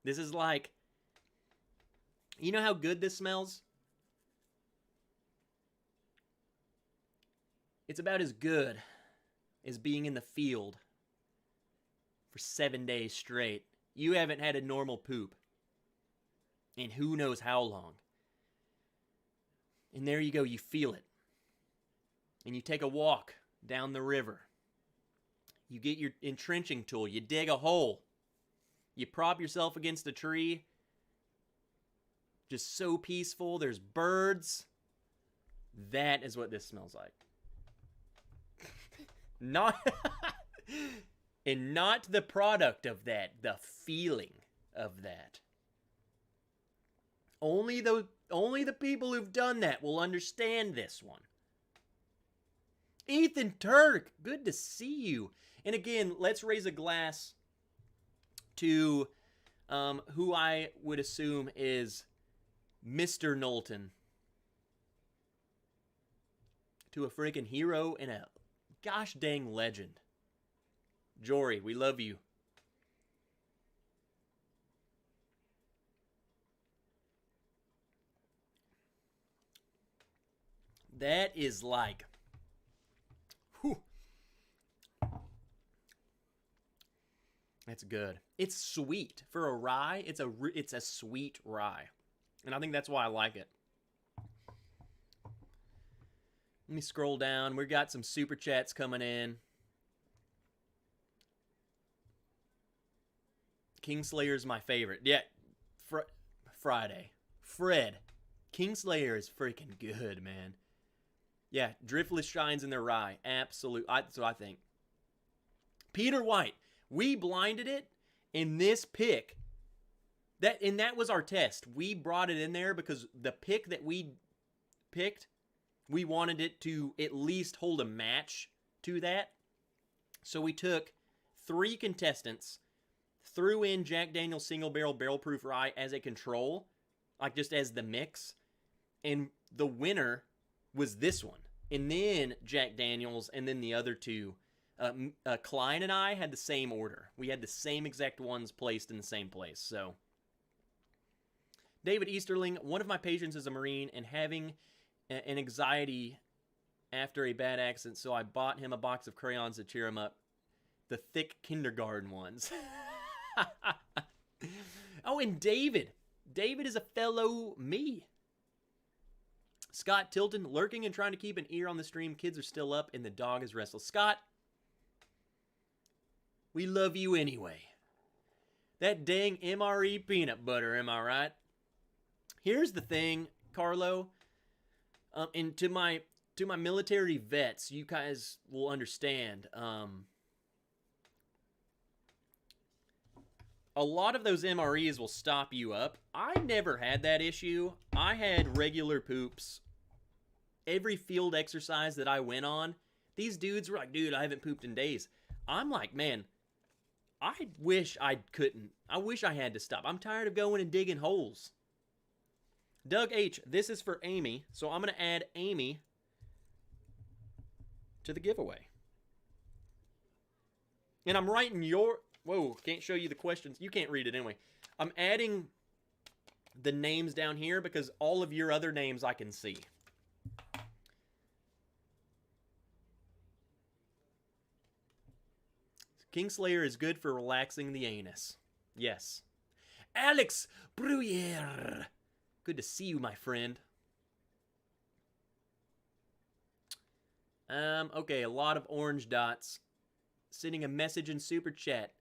This is like, you know how good this smells? It's about as good as being in the field for 7 days straight. You haven't had a normal poop in who knows how long. And there you go, you feel it. And you take a walk down the river. You get your entrenching tool, you dig a hole. You prop yourself against a tree. Just so peaceful, there's birds. That is what this smells like. Not and not the product of that, the feeling of that. Only the people who've done that will understand this one. Ethan Turk, good to see you. And again, let's raise a glass to who I would assume is Mr. Knowlton. To a freaking hero and a gosh dang legend. Jory, we love you. That is like, whew. That's good. It's sweet for a rye. It's a sweet rye, and I think that's why I like it. Let me scroll down. We got some super chats coming in. Kingslayer's my favorite. Yeah, Friday. Fred. Kingslayer is freaking good, man. Yeah, Driftless shines in their rye. Absolute. That's what I think. Peter White. We blinded it in this pick. That was our test. We brought it in there because the pick that we picked, we wanted it to at least hold a match to that. So we took 3 contestants, threw in Jack Daniel's Single Barrel Barrel Proof Rye as a control, like just as the mix, and the winner was this one. and then Jack Daniels, and then the other two. Klein and I had the same order. We had the same exact ones placed in the same place. So, David Easterling, one of my patrons is a Marine and having an anxiety after a bad accident, so I bought him a box of crayons to cheer him up. The thick kindergarten ones. Oh, and David. David is a fellow me. Scott Tilton, lurking and trying to keep an ear on the stream. Kids are still up and the dog is restless. Scott, we love you anyway. That dang MRE peanut butter, am I right? Here's the thing, Carlo. And to my military vets, you guys will understand. A lot of those MREs will stop you up. I never had that issue. I had regular poops. Every field exercise that I went on, these dudes were like, dude, I haven't pooped in days. I'm like, man, I wish I couldn't. I wish I had to stop. I'm tired of going and digging holes. Doug H., this is for Amy, so I'm going to add Amy to the giveaway. And I'm writing your... Whoa, can't show you the questions. You can't read it anyway. I'm adding the names down here because all of your other names I can see. Kingslayer is good for relaxing the anus. Yes. Alex Bruyere. Good to see you, my friend. Okay, a lot of orange dots. Sending a message in Super Chat.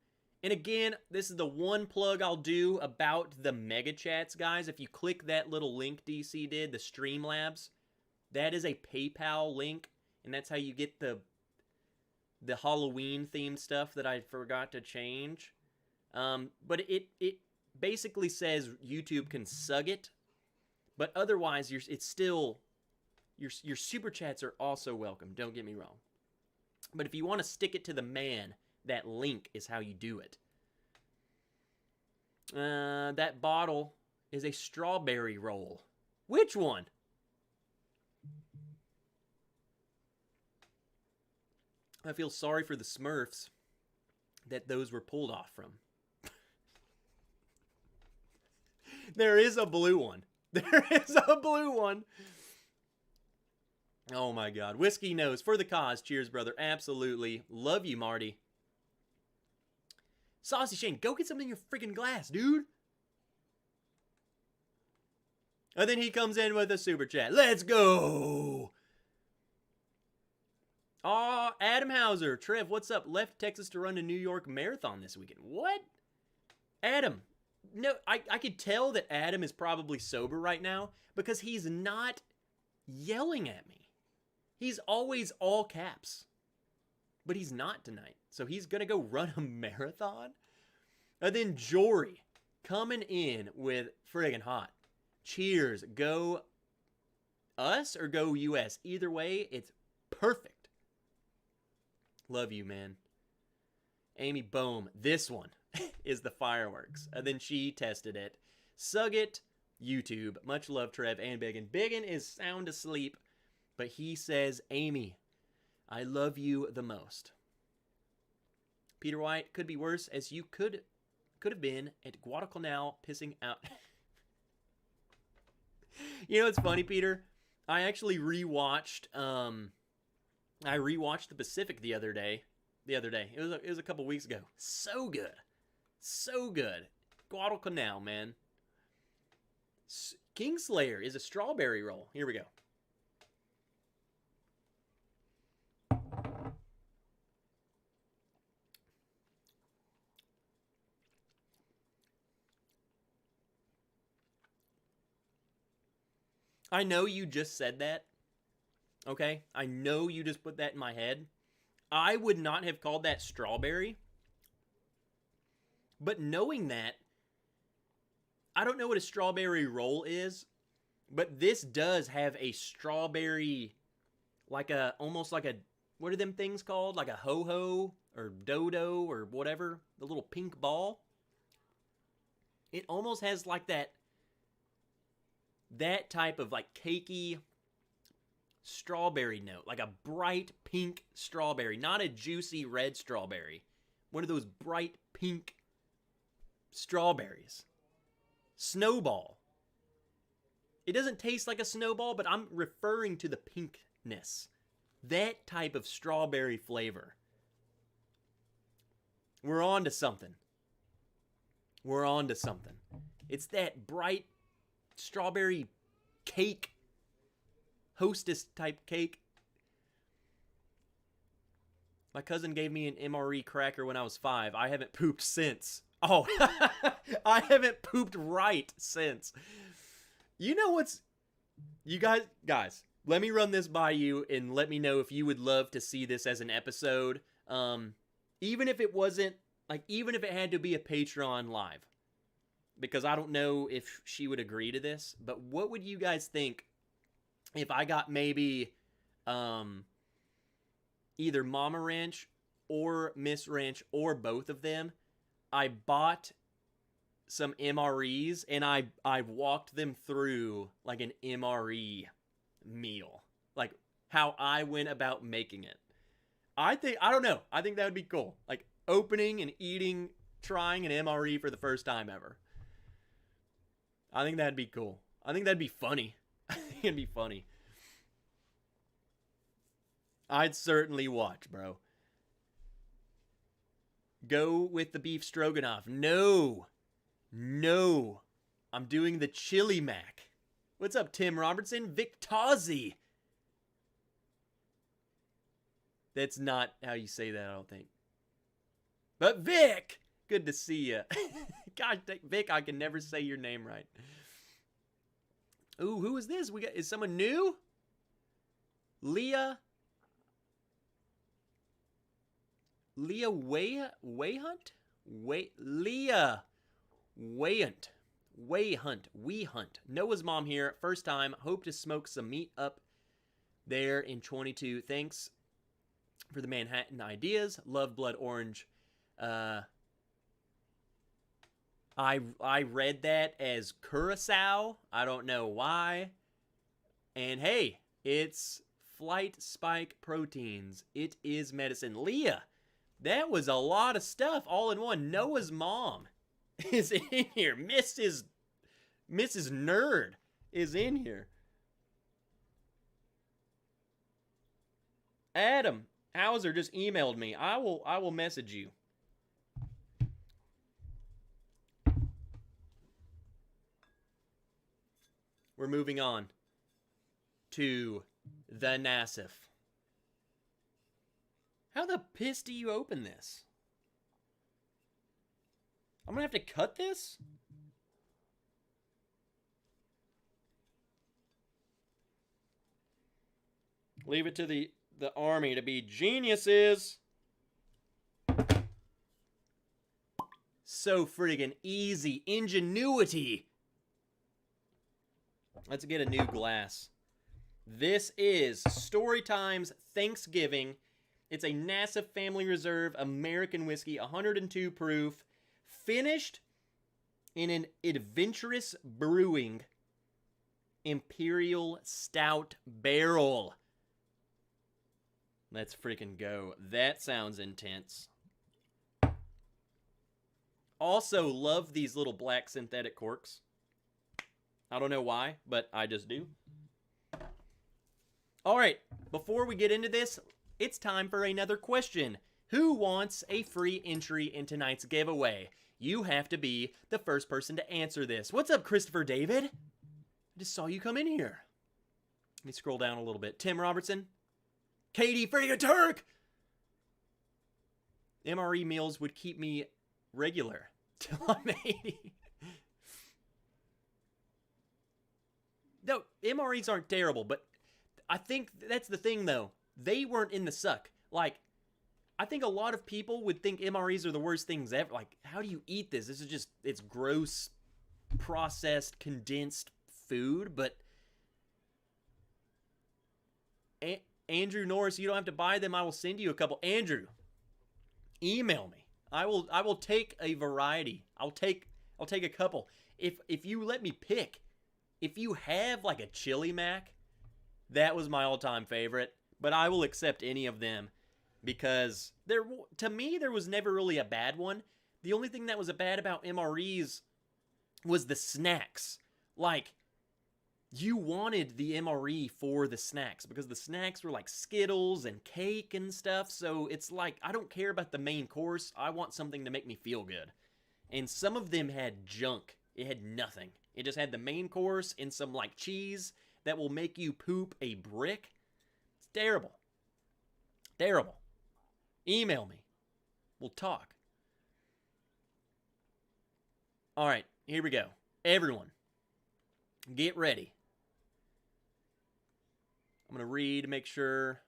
And again, this is the one plug I'll do about the Mega Chats, guys. If you click that little link DC did, the Streamlabs, that is a PayPal link, and that's how you get the Halloween-themed stuff that I forgot to change. But it basically says YouTube can sug it, but otherwise, it's still... Your Super Chats are also welcome, don't get me wrong. But if you want to stick it to the man, that link is how you do it. That bottle is a strawberry roll. Which one? I feel sorry for the Smurfs that those were pulled off from. There is a blue one. There is a blue one. Oh my God. Whiskey knows. For the cause. Cheers, brother. Absolutely. Love you, Marty. Saucy Shane, go get something in your freaking glass, dude. And then he comes in with a super chat. Let's go. Aw, Adam Hauser. Trev, what's up? Left Texas to run a New York marathon this weekend. What? Adam. No, I could tell that Adam is probably sober right now because he's not yelling at me. He's always all caps. But he's not tonight. So he's going to go run a marathon? And then Jory coming in with friggin' hot. Cheers. Go us or go US. Either way, it's perfect. Love you, man. Amy Bohm. This one is the fireworks. And then she tested it. Sug it. YouTube. Much love, Trev and Biggin. Biggin is sound asleep. But he says, Amy, I love you the most. Peter White, could be worse, as you could have been at Guadalcanal pissing out. You know what's funny, Peter? I actually rewatched the Pacific the other day. It was a couple weeks ago. So good. So good. Guadalcanal, man. Kingslayer is a strawberry roll. Here we go. I know you just said that, okay? I know you just put that in my head. I would not have called that strawberry. But knowing that, I don't know what a strawberry roll is, but this does have a strawberry, almost like a, what are them things called? Like a ho-ho or dodo or whatever, the little pink ball. It almost has like that type of like cakey strawberry note, like a bright pink strawberry, not a juicy red strawberry. One of those bright pink strawberries. Snowball. It doesn't taste like a snowball, but I'm referring to the pinkness. That type of strawberry flavor. We're on to something. We're on to something. It's that bright strawberry cake. Hostess type cake. My cousin gave me an MRE cracker when I was 5. I haven't pooped since. Oh, I haven't pooped right since. You know what's... You guys, let me run this by you and let me know if you would love to see this as an episode. Even if it wasn't, like, even if it had to be a Patreon live. Because I don't know if she would agree to this. But what would you guys think if I got maybe either Mama Ranch or Miss Ranch or both of them? I bought some MREs and I walked them through like an MRE meal. Like how I went about making it. I don't know. I think that would be cool. Like opening and eating, trying an MRE for the first time ever. I think that'd be cool. I think that'd be funny. I think it'd be funny. I'd certainly watch, bro. Go with the beef stroganoff. No. I'm doing the chili mac. What's up, Tim Robertson? Vic Tozzi. That's not how you say that, I don't think. But Vic, good to see you. God, Vic, I can never say your name right. Ooh, who is this? Is someone new? Leah Wayhunt? Leah Wayhunt. Noah's mom here. First time. Hope to smoke some meat up there in 22. Thanks for the Manhattan ideas. Love Blood Orange. I read that as Curacao. I don't know why. And hey, it's Flight Spike Proteins. It is medicine. Leah, that was a lot of stuff all in one. Noah's mom is in here. Mrs. Nerd is in here. Adam Hauser just emailed me. I will message you. We're moving on to the Nassif. How the piss do you open this? I'm gonna have to cut this? Leave it to the army to be geniuses. So friggin' easy. Ingenuity. Let's get a new glass. This is Storytime's Thanksgiving. It's a Nassif Family Reserve American whiskey, 102 proof, finished in an Adventurous Brewing Imperial Stout barrel. Let's freaking go. That sounds intense. Also love these little black synthetic corks. I don't know why, but I just do. All right, before we get into this, it's time for another question. Who wants a free entry in tonight's giveaway? You have to be the first person to answer this. What's up, Christopher David? I just saw you come in here. Let me scroll down a little bit. Tim Robertson. Katie Friggin' Turk! MRE meals would keep me regular till I'm 80. No, MREs aren't terrible, but I think that's the thing, though. They weren't in the suck. Like, I think a lot of people would think MREs are the worst things ever. Like, how do you eat this? This is just, it's gross, processed, condensed food, but... Andrew Norris, you don't have to buy them. I will send you a couple. Andrew, email me. I will take a variety. I'll take a couple. If you let me pick, if you have like a chili mac That was my all-time favorite, but I will accept any of them because to me there was never really a bad one. The only thing that was a bad about MREs was the snacks. Like, you wanted the MRE for the snacks because the snacks were like Skittles and cake and stuff. So it's like, I don't care about the main course. I want something to make me feel good. And some of them had junk. It had nothing. It just had the main course and some like cheese that will make you poop a brick. It's terrible. Terrible. Email me. We'll talk. All right, here we go. Everyone, get ready. I'm going to read to make sure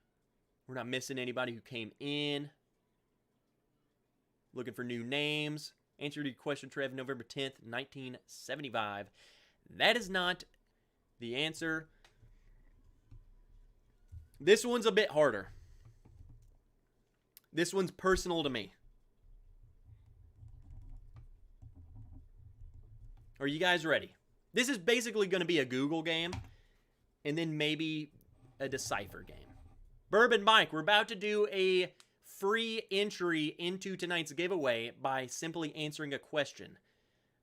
we're not missing anybody who came in. Looking for new names. Answer to your question, Trev, November 10th, 1975. That is not the answer. This one's a bit harder. This one's personal to me. Are you guys ready? This is basically going to be a Google game, and then maybe a Decipher game. Bourbon Mike, we're about to do a free entry into tonight's giveaway by simply answering a question.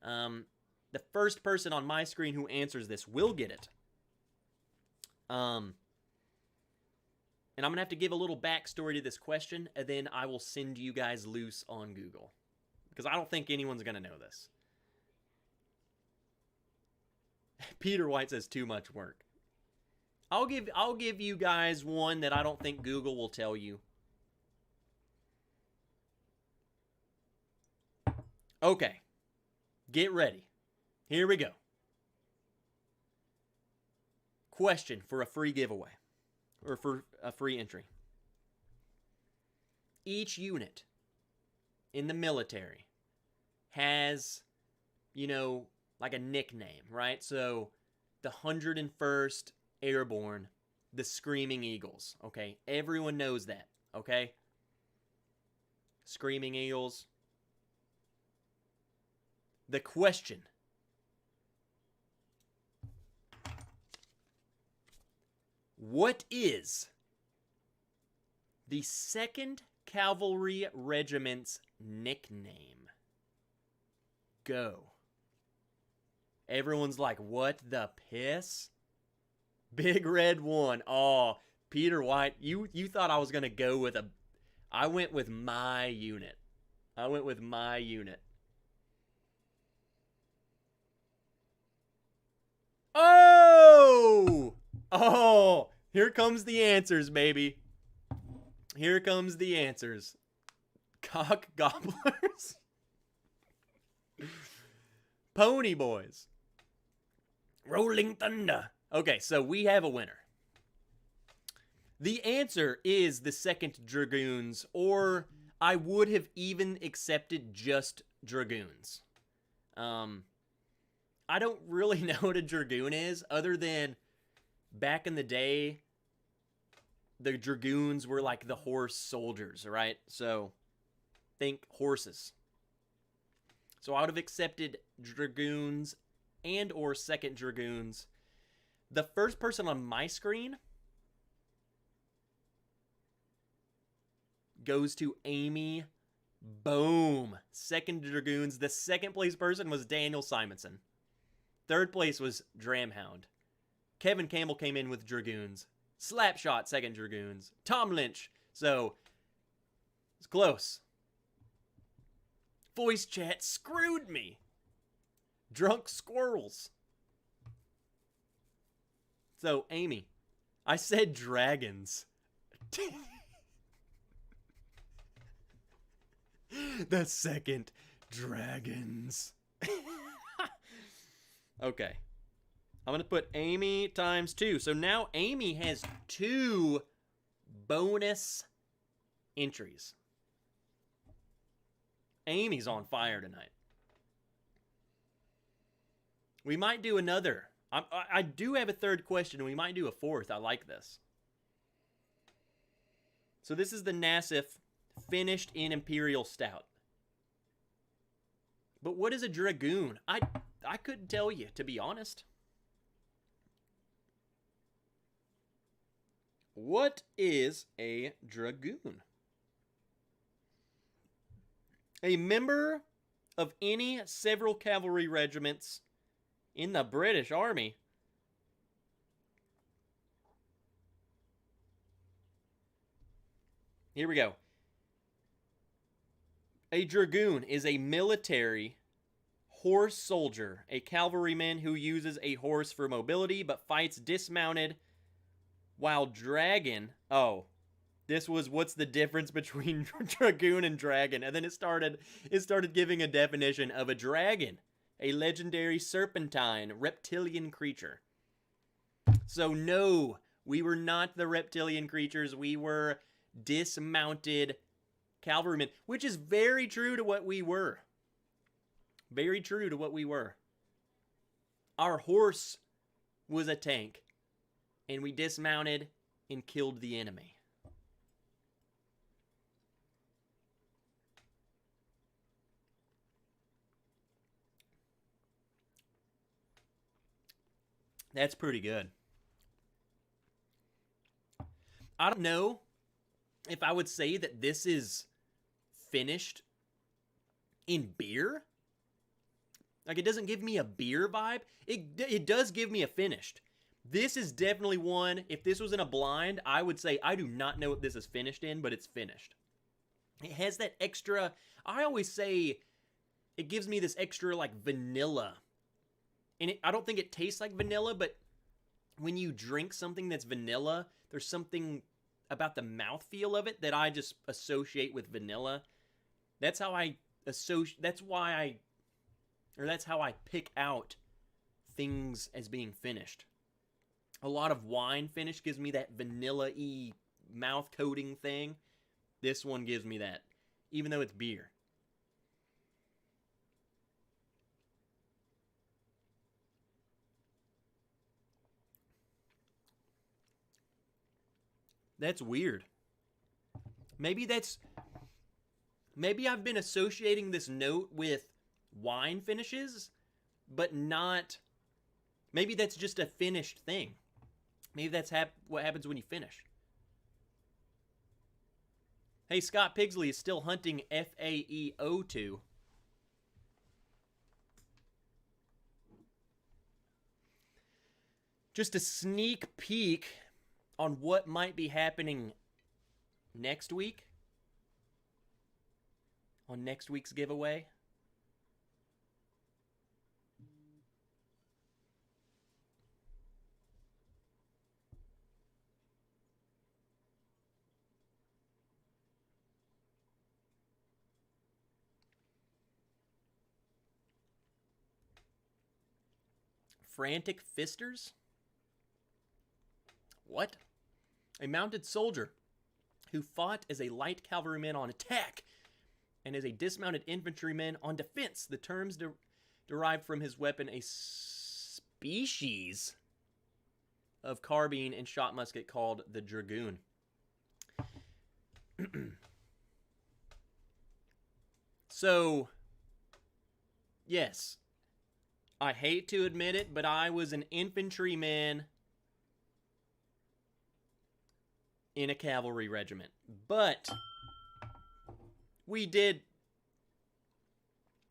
The first person on my screen who answers this will get it. And I'm going to have to give a little backstory to this question, and then I will send you guys loose on Google. Because I don't think anyone's going to know this. Peter White says too much work. I'll give you guys one that I don't think Google will tell you. Okay. Get ready. Here we go. Question for a free giveaway. Or for a free entry. Each unit in the military has, you know, like a nickname, right? So, the 101st Airborne, the Screaming Eagles, okay? Everyone knows that, okay? Screaming Eagles. The question. What is the 2nd Cavalry Regiment's nickname? Go. Everyone's like, what the piss? Big Red 1. Oh, Peter White, you thought I was going to go with a... I went with my unit. Oh! Oh! Here comes the answers, baby. Here comes the answers. Cock Gobblers. Pony Boys. Rolling Thunder. Okay, so we have a winner. The answer is the 2nd Dragoons, or I would have even accepted just Dragoons. I don't really know what a Dragoon is, other than back in the day, the Dragoons were like the horse soldiers, right? So, think horses. So I would have accepted Dragoons and or 2nd Dragoons. The first person on my screen goes to Amy. Boom. 2nd Dragoons. The 2nd place person was Daniel Simonson. 3rd place was Dramhound. Kevin Campbell came in with Dragoons. Slapshot, 2nd Dragoons. Tom Lynch. So, it's close. Voice chat screwed me. Drunk squirrels. So, Amy, I said dragons. The 2nd Dragons. Okay. I'm going to put Amy times 2. So now Amy has 2 bonus entries. Amy's on fire tonight. We might do another. I do have a 3rd question, and we might do a 4th. I like this. So this is the Nassif finished in Imperial Stout. But what is a Dragoon? I couldn't tell you, to be honest. What is a dragoon? A member of any several cavalry regiments in the British Army. Here we go. A dragoon is a military horse soldier, a cavalryman who uses a horse for mobility but fights dismounted, while dragon. Oh, this was what's the difference between dragoon and dragon, and then it started giving a definition of a dragon, a legendary serpentine reptilian creature. So no, we were not the reptilian creatures. We were dismounted cavalrymen, which is very true to what we were. Very true to what we were. Our horse was a tank, and we dismounted and killed the enemy. That's pretty good. I don't know if I would say that this is finished in beer. Like, it doesn't give me a beer vibe. It does give me a finished. This is definitely one, if this was in a blind, I would say I do not know what this is finished in, but it's finished. It has that extra, I always say, it gives me this extra, like, vanilla. And I don't think it tastes like vanilla, but when you drink something that's vanilla, there's something about the mouthfeel of it that I just associate with vanilla. That's how I associate, that's how I pick out things as being finished. A lot of wine finish gives me that vanilla-y mouth coating thing. This one gives me that, even though it's beer. That's weird. Maybe I've been associating this note with wine finishes, but not... Maybe that's just a finished thing. Maybe that's what happens when you finish. Hey, Scott Pigsley is still hunting FAEO2. Just a sneak peek on what might be happening next week. On next week's giveaway. Frantic Fisters? What? A mounted soldier who fought as a light cavalryman on attack and as a dismounted infantryman on defense. The terms derived from his weapon, a species of carbine and shot musket called the Dragoon. So, yes, I hate to admit it, but I was an infantryman in a cavalry regiment. But we did,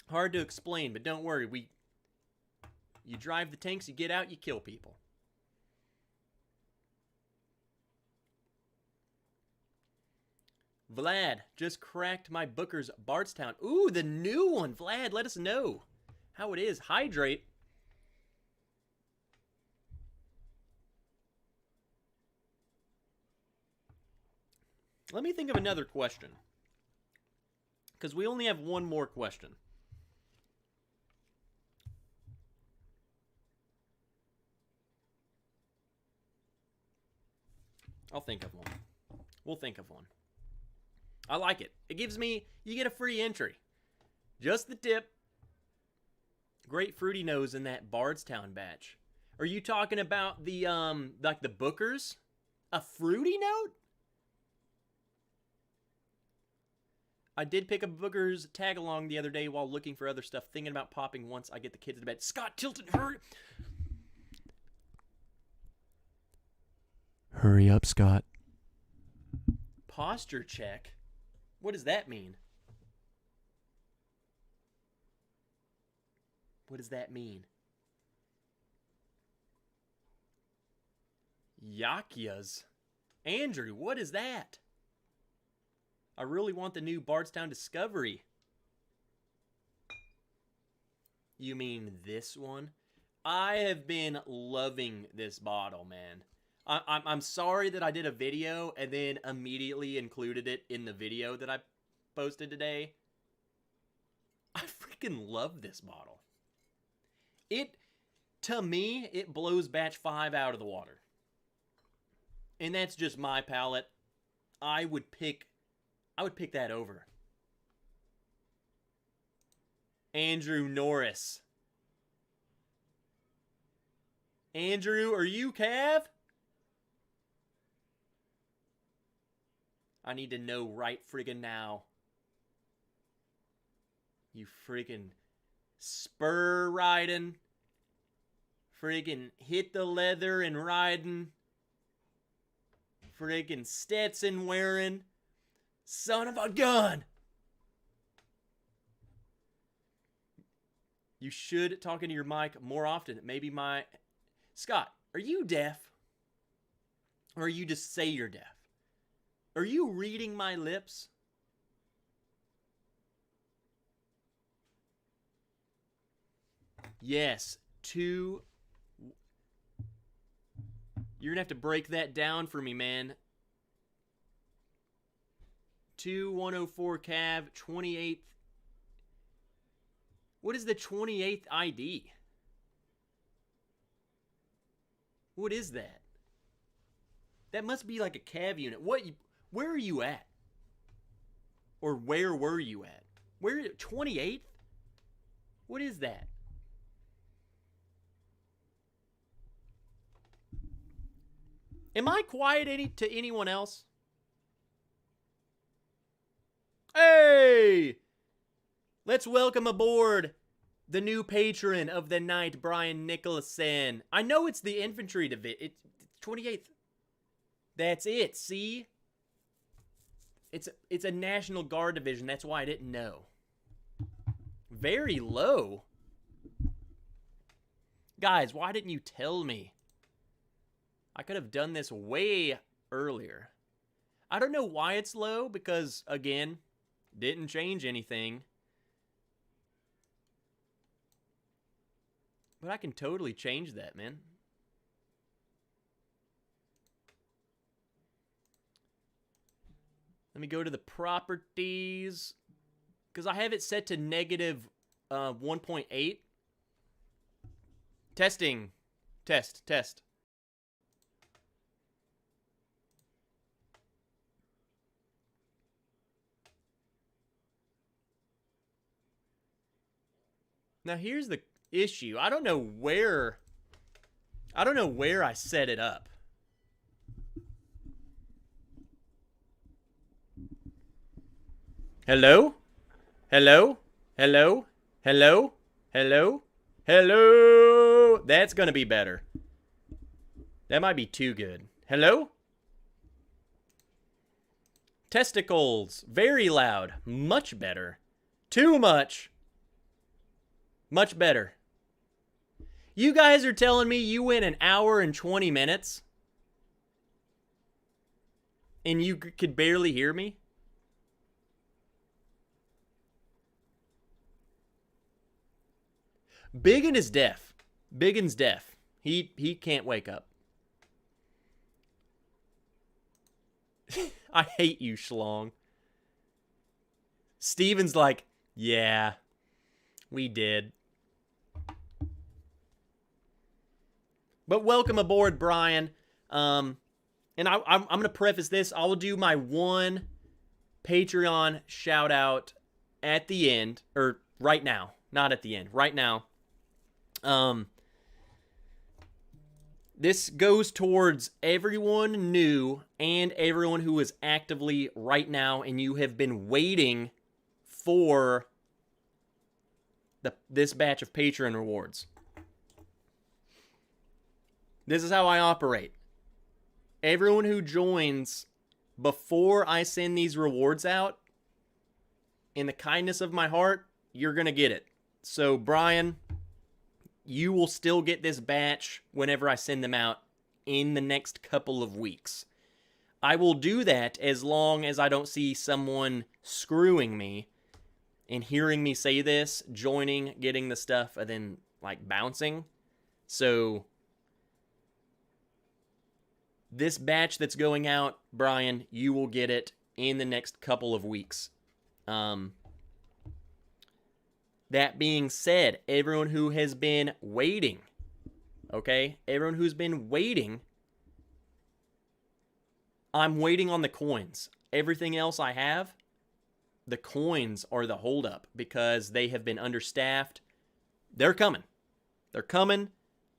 hard to explain, but don't worry, you drive the tanks, you get out, you kill people. Vlad just cracked my Booker's Bardstown. Ooh, the new one. Vlad, let us know how it is. Hydrate. Let me think of another question, because we only have one more question. I'll think of one. We'll think of one. I like it. It gives me, you get a free entry. Just the tip. Great fruity nose in that Bardstown batch. Are you talking about the, like the Bookers? A fruity note? I did pick up Booker's tag along the other day while looking for other stuff, thinking about popping once I get the kids to bed. Scott Tilton, hurry! Hurry up, Scott. posture check? What does that mean? What does that mean? Yakyas. Andrew, what is that? I really want the new Bardstown Discovery. You mean this one? I have been loving this bottle, man. I'm sorry that I did a video and then immediately included it in the video that I posted today. I freaking love this bottle. To me, it blows batch 5 out of the water. And that's just my palate. I would pick that over. Andrew Norris. Andrew, are you Cav? I need to know right friggin' now. You friggin' spur riding. Friggin' hit the leather and riding. Friggin' Stetson wearing. Son of a gun! You should talk into your mic more often. Maybe my... Scott, are you deaf? Or you just say you're deaf? Are you reading my lips? Yes, 2... You're going to have to break that down for me, man. 2104 Cav, 28th. What is the 28th ID? What is that? That must be like a Cav unit. Where are you at? Or where were you at? 28th? What is that? Am I quiet to anyone else? Hey! Let's welcome aboard the new patron of the night, Brian Nicholson. I know it's the infantry division. It's 28th. That's it, see? It's a National Guard division. That's why I didn't know. Very low. Guys, why didn't you tell me? I could have done this way earlier. I don't know why it's low because, again, didn't change anything. But I can totally change that, man. Let me go to the properties. Because I have it set to negative 1.8. Testing. Test. Now here's the issue. I don't know where I set it up. Hello? Hello? Hello? Hello? Hello? Hello? That's gonna be better. That might be too good. Hello? Testicles. Very loud. Much better. Too much. Much better. You guys are telling me you went an hour and 20 minutes? And you could barely hear me? Biggin is deaf. Biggin's deaf. He can't wake up. I hate you, Schlong. Steven's like, yeah, we did. But welcome aboard, Brian. And I'm going to preface this. I will do my one Patreon shout out at the end, or right now. Not at the end. Right now. This goes towards everyone new and everyone who is actively right now and you have been waiting for this batch of Patreon rewards. This is how I operate. Everyone who joins before I send these rewards out, in the kindness of my heart, you're going to get it. So, Brian, you will still get this batch whenever I send them out in the next couple of weeks. I will do that as long as I don't see someone screwing me and hearing me say this, joining, getting the stuff, and then, like, bouncing. So, this batch that's going out, Brian, you will get it in the next couple of weeks. That being said, everyone who has been waiting, okay? Everyone who's been waiting, I'm waiting on the coins. Everything else I have, the coins are the holdup because they have been understaffed. They're coming. They're coming,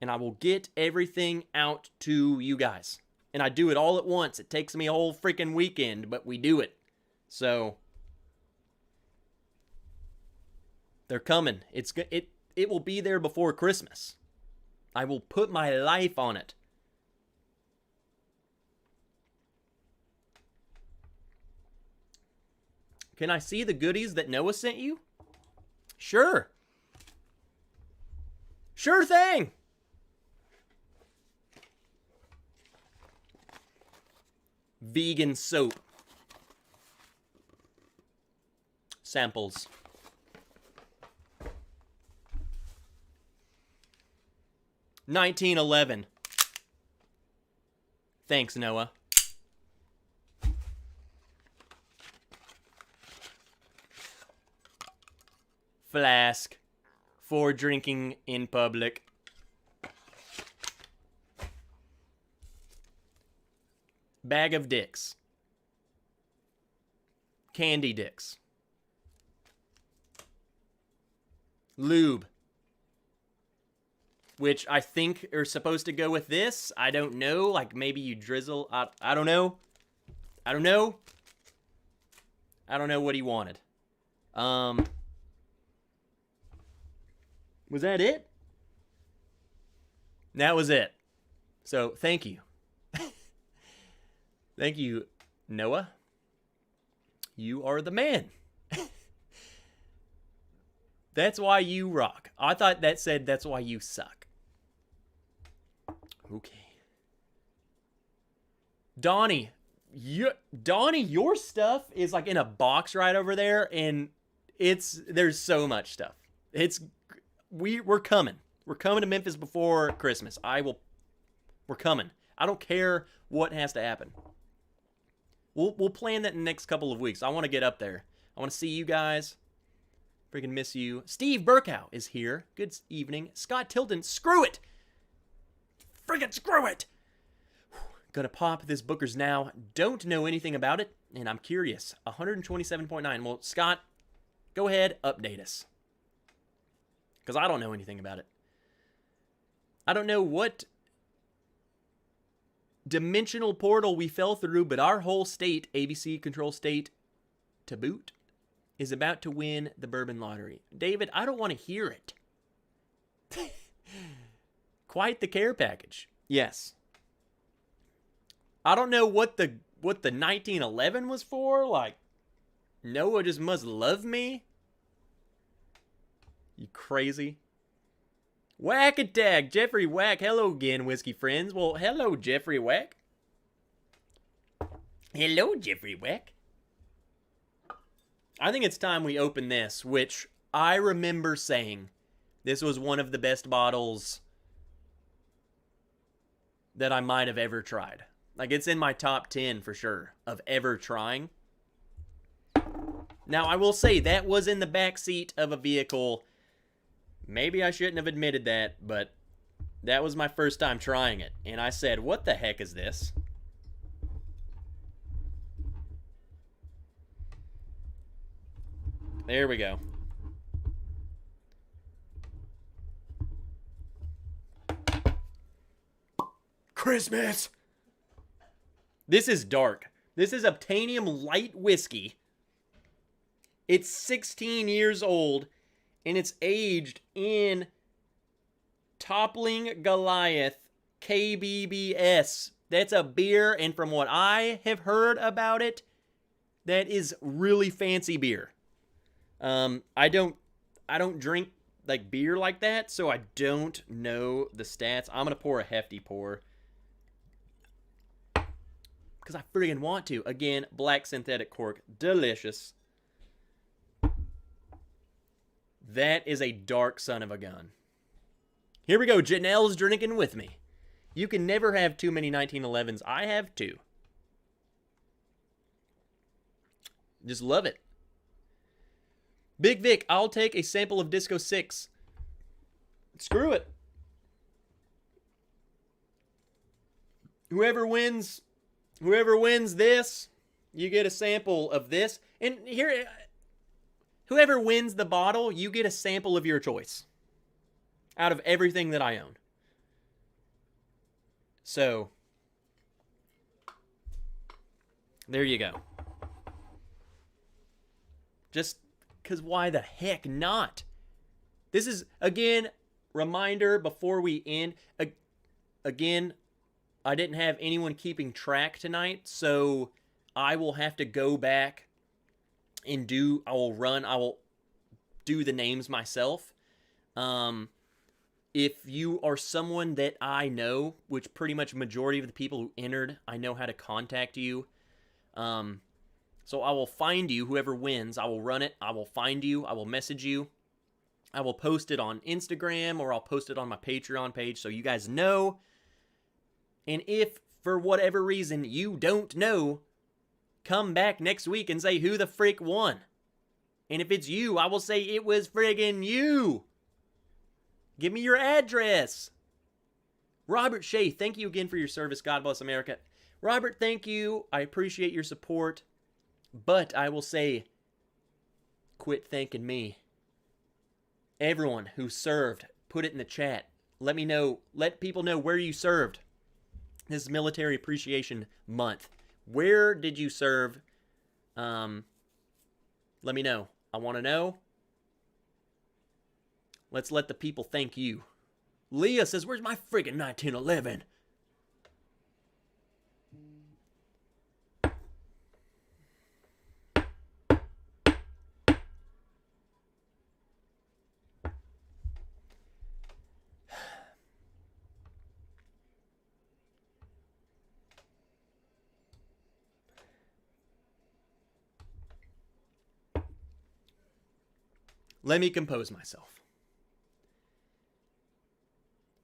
and I will get everything out to you guys. And I do it all at once. It takes me a whole freaking weekend, but we do it. So, they're coming. It will be there before Christmas. I will put my life on it. Can I see the goodies that Noah sent you? Sure. Sure thing. Vegan soap. Samples. $19.11. Thanks, Noah. Flask for drinking in public. Bag of dicks. Candy dicks. Lube. Which I think are supposed to go with this. I don't know. Like maybe you drizzle. I don't know. I don't know. I don't know what he wanted. Was that it? That was it. So thank you. Thank you, Noah. You are the man. That's why you rock. I thought that said that's why you suck. Okay. Donnie, your stuff is like in a box right over there, and there's so much stuff. We're coming. We're coming to Memphis before Christmas. We're coming. I don't care what has to happen. We'll plan that in the next couple of weeks. I want to get up there. I want to see you guys. Freaking miss you. Steve Burkow is here. Good evening. Scott Tilton, screw it. Friggin' screw it. Gonna pop this Booker's now. Don't know anything about it, and I'm curious. 127.9. Well, Scott, go ahead, update us. Because I don't know anything about it. I don't know what dimensional portal we fell through, but our whole state, ABC control state to boot, is about to win the Bourbon lottery. David, I don't want to hear it. Quite the care package. Yes. I don't know what the 1911 was for. Like, Noah just must love me. You crazy. Whack attack, Jeffrey Whack. Hello again, whiskey friends. Well, hello, Jeffrey Whack. Hello, Jeffrey Whack. I think it's time we open this, which I remember saying this was one of the best bottles that I might have ever tried. Like, it's in my top 10 for sure of ever trying. Now, I will say that was in the back seat of a vehicle. Maybe I shouldn't have admitted that, but that was my first time trying it. And I said, what the heck is this? There we go. Christmas! This is dark. This is Obtainium light whiskey. It's 16 years old, and it's aged in Toppling Goliath KBBS That's a beer, and from what I have heard about it, that is really fancy beer. I don't drink like beer like that, so I don't know the stats. I'm gonna pour a hefty pour because I friggin' want to. Again, black synthetic cork, delicious. That is a dark son of a gun. Here we go. Janelle's drinking with me. You can never have too many 1911s. I have two. Just love it. Big Vic, I'll take a sample of Disco 6. Screw it. Whoever wins this, you get a sample of this. And here, whoever wins the bottle, you get a sample of your choice. Out of everything that I own. So, there you go. Just because why the heck not? This is, again, reminder before we end. Again, I didn't have anyone keeping track tonight, so I will have to go back and I will do the names myself. If you are someone that I know, which pretty much majority of the people who entered, I know how to contact you. So I will find you, whoever wins, I will run it, I will find you, I will message you, I will post it on Instagram, or I'll post it on my Patreon page so you guys know. And if, for whatever reason, you don't know, come back next week and say who the frick won. And if it's you, I will say it was friggin' you. Give me your address. Robert Shea, thank you again for your service. God bless America. Robert, thank you. I appreciate your support. But I will say, quit thanking me. Everyone who served, put it in the chat. Let me know. Let people know where you served. This is Military Appreciation Month. Where did you serve? Let me know. I want to know. Let's let the people thank you. Leah says, where's my friggin' 1911? Let me compose myself.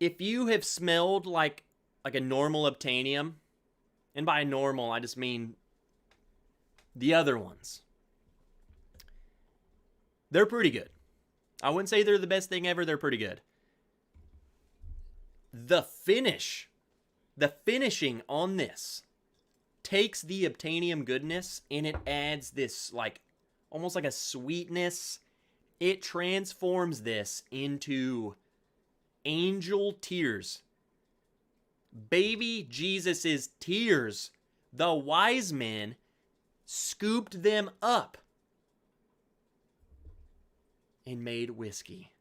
If you have smelled like a normal Obtainium, and by normal, I just mean the other ones, they're pretty good. I wouldn't say they're the best thing ever, they're pretty good. The finishing on this takes the Obtainium goodness and it adds this almost like a sweetness. It transforms this into angel tears. Baby Jesus' tears. The wise men scooped them up and made whiskey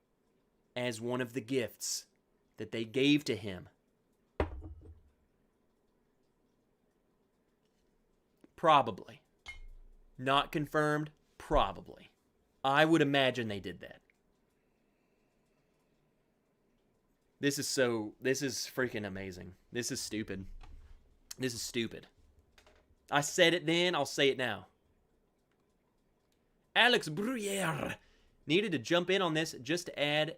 as one of the gifts that they gave to him. Probably. Not confirmed, probably. I would imagine they did that. This is freaking amazing. This is stupid. This is stupid. I said it then, I'll say it now. Alex Bruyere needed to jump in on this just to add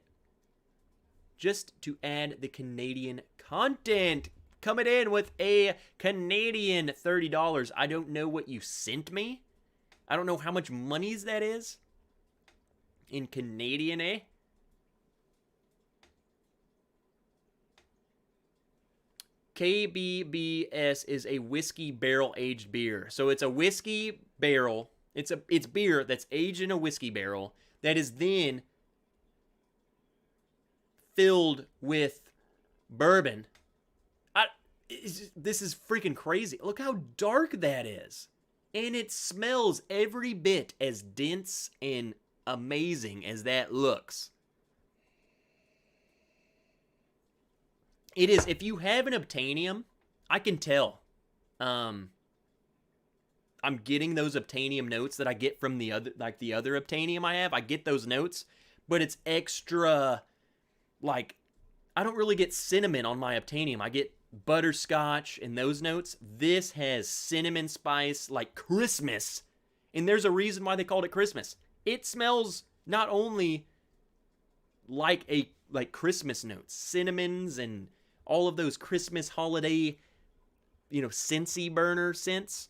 the Canadian content. Coming in with a Canadian $30. I don't know what you sent me. I don't know how much monies that is. In Canadian, eh? KBBS is a whiskey barrel aged beer. So it's a whiskey barrel. It's beer that's aged in a whiskey barrel that is then filled with bourbon. This is freaking crazy. Look how dark that is. And it smells every bit as dense and amazing as that looks. It is, if you have an Obtainium, I can tell. I'm getting those Obtainium notes that I get from the other Obtainium I have. I get those notes, but it's extra, like, I don't really get cinnamon on my Obtainium. I get butterscotch and those notes. This has cinnamon spice, like Christmas. And there's a reason why they called it Christmas. It smells not only like Christmas notes, cinnamons and all of those Christmas holiday, scentsy burner scents.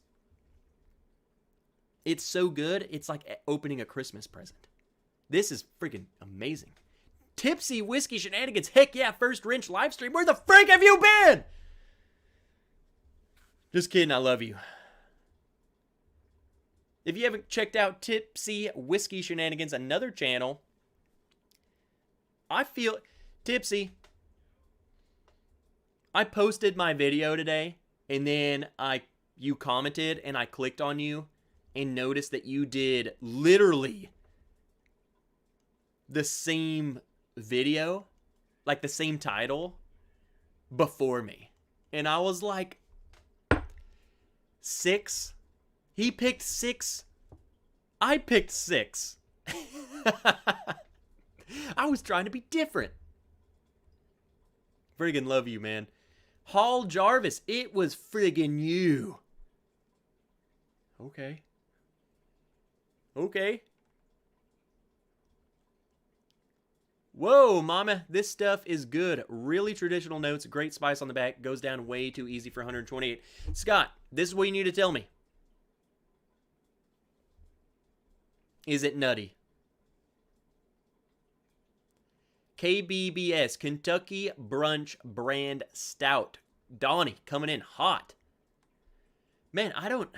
It's so good, it's like opening a Christmas present. This is freaking amazing. Tipsy Whiskey Shenanigans, heck yeah, first wrench live stream. Where the frick have you been? Just kidding, I love you. If you haven't checked out Tipsy Whiskey Shenanigans, another channel, I feel... Tipsy, I posted my video today, and then you commented, and I clicked on you, and noticed that you did literally the same video, like the same title, before me. And I was like, 6? He picked 6. I picked 6. I was trying to be different. Friggin' love you, man. Hall Jarvis, it was friggin' you. Okay. Okay. Whoa, mama, this stuff is good. Really traditional notes, great spice on the back, goes down way too easy for 128. Scott, this is what you need to tell me. Is it nutty? KBBS, Kentucky Brunch Brand Stout. Donnie, coming in hot. Man, I don't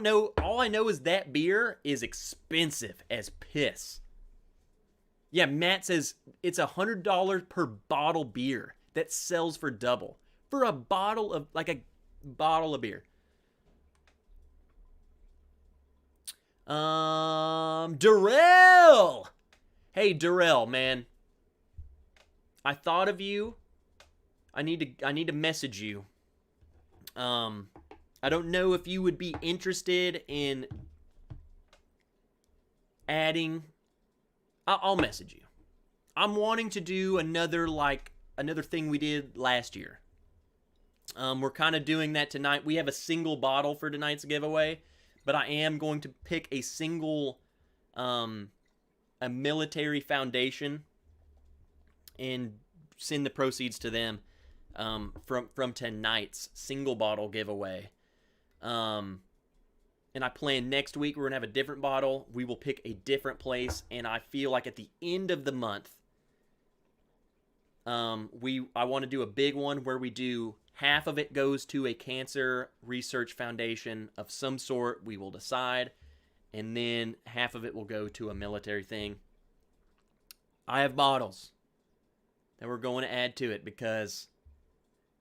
know. All I know is that beer is expensive as piss. Yeah, Matt says it's $100 per bottle beer that sells for double. For a bottle of, beer. Darrell! Hey, Darrell, man. I thought of you. I need to message you. I don't know if you would be interested in adding... I'll message you. I'm wanting to do another thing we did last year. We're kind of doing that tonight. We have a single bottle for tonight's giveaway, but I am going to pick a single, a military foundation and send the proceeds to them from tonight's single bottle giveaway. And I plan next week we're going to have a different bottle. We will pick a different place. And I feel like at the end of the month, I want to do a big one where we do half of it goes to a cancer research foundation of some sort. We will decide. And then half of it will go to a military thing. I have bottles that we're going to add to it because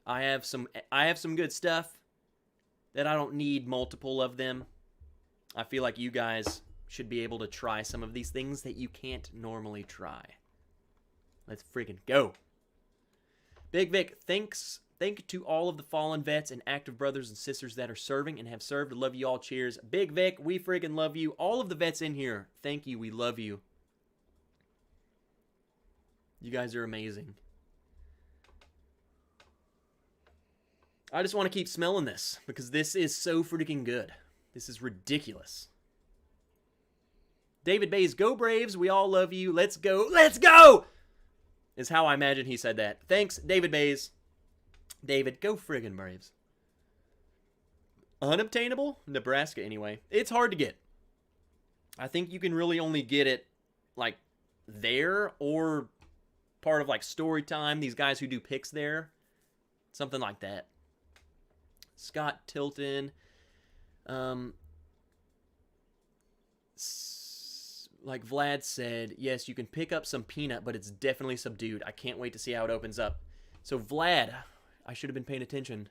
I have some good stuff that I don't need multiple of them. I feel like you guys should be able to try some of these things that you can't normally try. Let's freaking go. Big Vic, thank to all of the fallen vets and active brothers and sisters that are serving and have served. I love you all. Cheers. Big Vic, we freaking love you. All of the vets in here, thank you. We love you. You guys are amazing. I just want to keep smelling this because this is so freaking good. This is ridiculous. David Bays, go Braves. We all love you. Let's go. Let's go! Is how I imagine he said that. Thanks, David Bays. David, go friggin' Braves. Unobtainable? Nebraska, anyway. It's hard to get. I think you can really only get it, there or part of, Story Time. These guys who do picks there. Something like that. Scott Tilton. Like Vlad said, yes, you can pick up some peanut, but it's definitely subdued. I can't wait to see how it opens up. So Vlad, I should have been paying attention.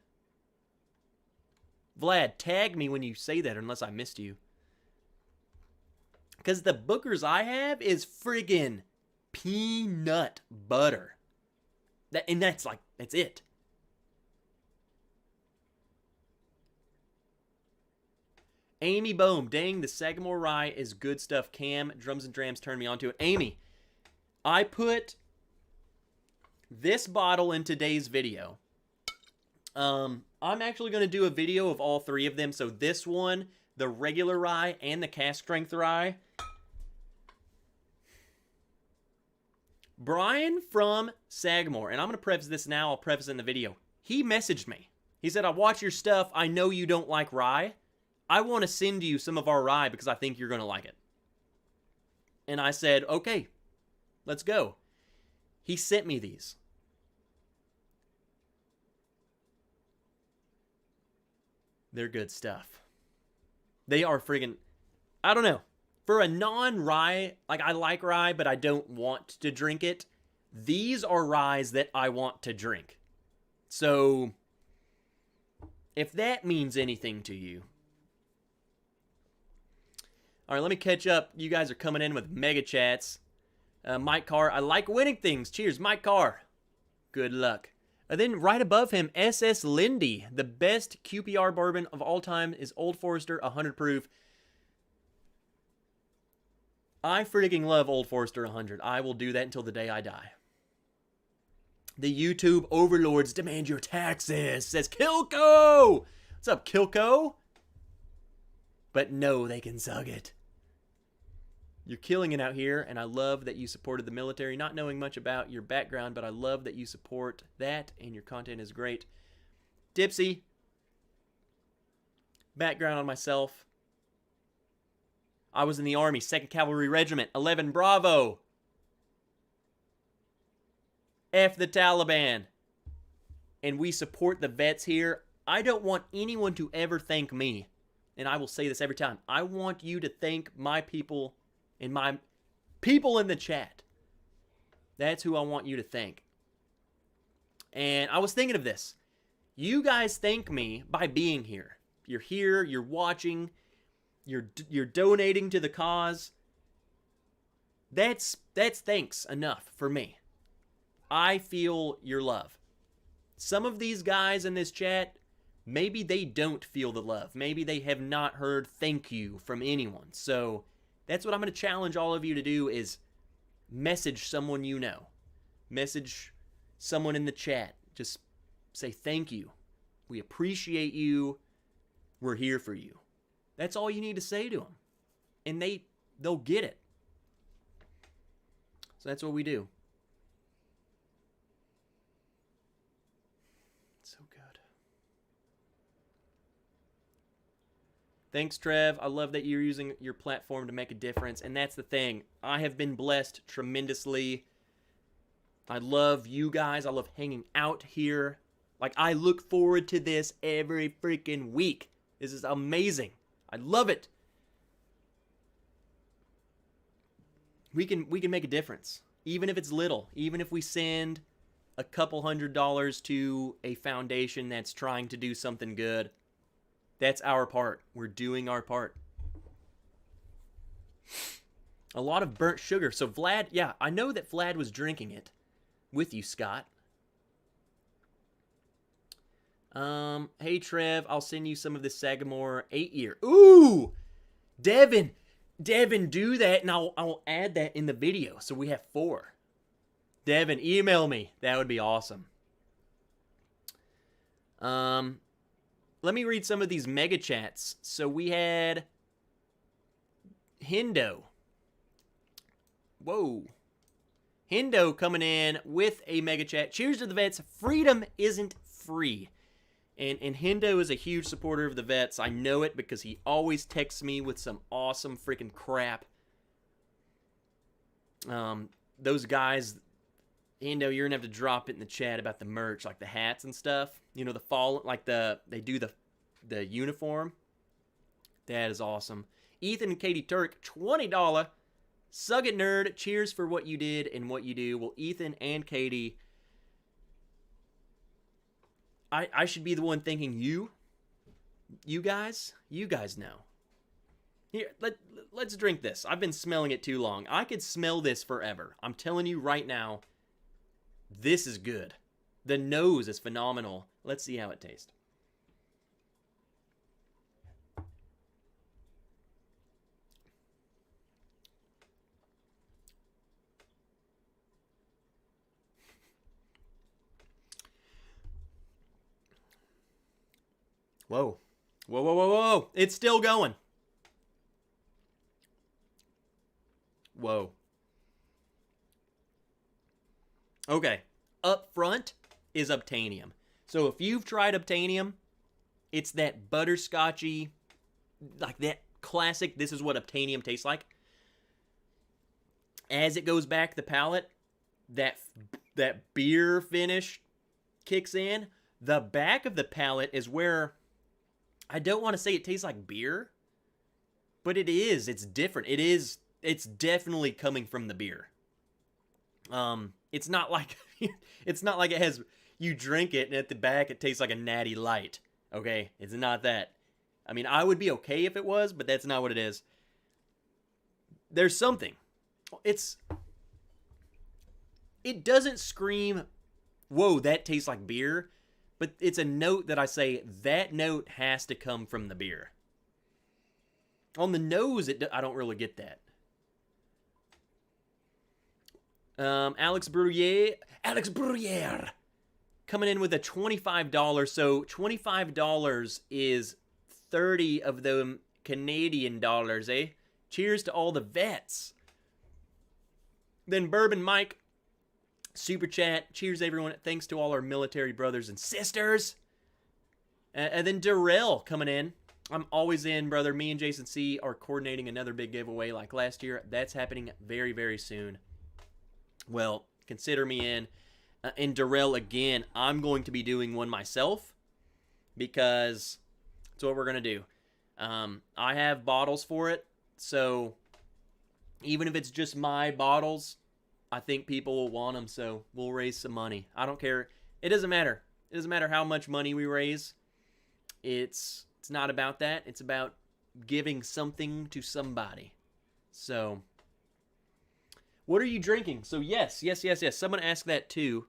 Vlad, tag me when you say that unless I missed you. Because the Booker's I have is friggin' peanut butter. That's it. Amy Bohm. Dang, the Sagamore Rye is good stuff. Cam, Drums and Drams turned me onto it. Amy, I put this bottle in today's video. I'm actually going to do a video of all three of them. So this one, the regular rye, and the cask strength rye. Brian from Sagamore, and I'm going to preface this now, I'll preface it in the video. He messaged me. He said, I watch your stuff. I know you don't like rye. I want to send you some of our rye because I think you're going to like it. And I said, okay, let's go. He sent me these. They're good stuff. They are friggin', I don't know. For a non-rye, like I like rye, but I don't want to drink it. These are ryes that I want to drink. So, if that means anything to you. All right, let me catch up. You guys are coming in with mega chats. Mike Carr, I like winning things. Cheers, Mike Carr. Good luck. And then right above him, SS Lindy. The best QPR bourbon of all time is Old Forester 100 proof. I freaking love Old Forester 100. I will do that until the day I die. The YouTube overlords demand your taxes, says Kilko. What's up, Kilko? But no, they can suck it. You're killing it out here, and I love that you supported the military, not knowing much about your background, but I love that you support that, and your content is great. Dipsy. Background on myself. I was in the Army, 2nd Cavalry Regiment, 11 Bravo. F the Taliban. And we support the vets here. I don't want anyone to ever thank me. And I will say this every time. I want you to thank my people and my people in the chat. That's who I want you to thank. And I was thinking of this. You guys thank me by being here. You're here, you're watching, you're donating to the cause. That's thanks enough for me. I feel your love. Some of these guys in this chat, maybe they don't feel the love. Maybe they have not heard thank you from anyone. So that's what I'm going to challenge all of you to do is message someone you know. Message someone in the chat. Just say thank you. We appreciate you. We're here for you. That's all you need to say to them. And they'll get it. So that's what we do. So good. Thanks, Trev. I love that you're using your platform to make a difference. And that's the thing. I have been blessed tremendously. I love you guys. I love hanging out here. Like, I look forward to this every freaking week. This is amazing. I love it. We can make a difference. Even if it's little. Even if we send a couple $100 to a foundation that's trying to do something good. That's our part. We're doing our part. A lot of burnt sugar. So Vlad, yeah, I know that Vlad was drinking it with you, Scott. Hey, Trev, I'll send you some of the Sagamore 8-year. Ooh! Devin, do that, and I'll add that in the video, so we have 4. Devin, email me. That would be awesome. Let me read some of these mega chats. So we had Hendo. Whoa. Hendo coming in with a mega chat. Cheers to the vets. Freedom isn't free. And Hendo is a huge supporter of the vets. I know it because he always texts me with some awesome freaking crap. Those guys, Hendo, you're gonna have to drop it in the chat about the merch, like the hats and stuff. You know, the fall, like they do the uniform. That is awesome. Ethan and Katie Turk, $20. Sug it, nerd. Cheers for what you did and what you do. Well, Ethan and Katie, I should be the one thanking you. You guys know. Here, let's drink this. I've been smelling it too long. I could smell this forever. I'm telling you right now, this is good. The nose is phenomenal. Let's see how it tastes. Whoa. Whoa, whoa, whoa, whoa. It's still going. Whoa. Okay. Up front is Obtainium. So if you've tried Obtainium, it's that butterscotchy, like that classic, this is what Obtainium tastes like. As it goes back the palate, that beer finish kicks in. The back of the palate is where, I don't want to say it tastes like beer, but it is. It's different. It's definitely coming from the beer. It's not like it has, you drink it and at the back it tastes like a Natty Light. Okay, it's not that. I mean, I would be okay if it was, but that's not what it is. There's something. It doesn't scream, whoa, that tastes like beer, but it's a note that I say, that note has to come from the beer. On the nose, I don't really get that. Alex Bruyere coming in with a $25. So $25 is 30 of them Canadian dollars, eh? Cheers to all the vets. Then Bourbon Mike, super chat. Cheers, everyone. Thanks to all our military brothers and sisters. And then Darrell coming in. I'm always in, brother. Me and Jason C are coordinating another big giveaway like last year. That's happening very, very soon. Well, consider me in. And Darrell, again, I'm going to be doing one myself because that's what we're going to do. I have bottles for it, so even if it's just my bottles, I think people will want them, so we'll raise some money. I don't care. It doesn't matter. It doesn't matter how much money we raise. It's not about that. It's about giving something to somebody. So, what are you drinking? So, yes. Someone asked that too.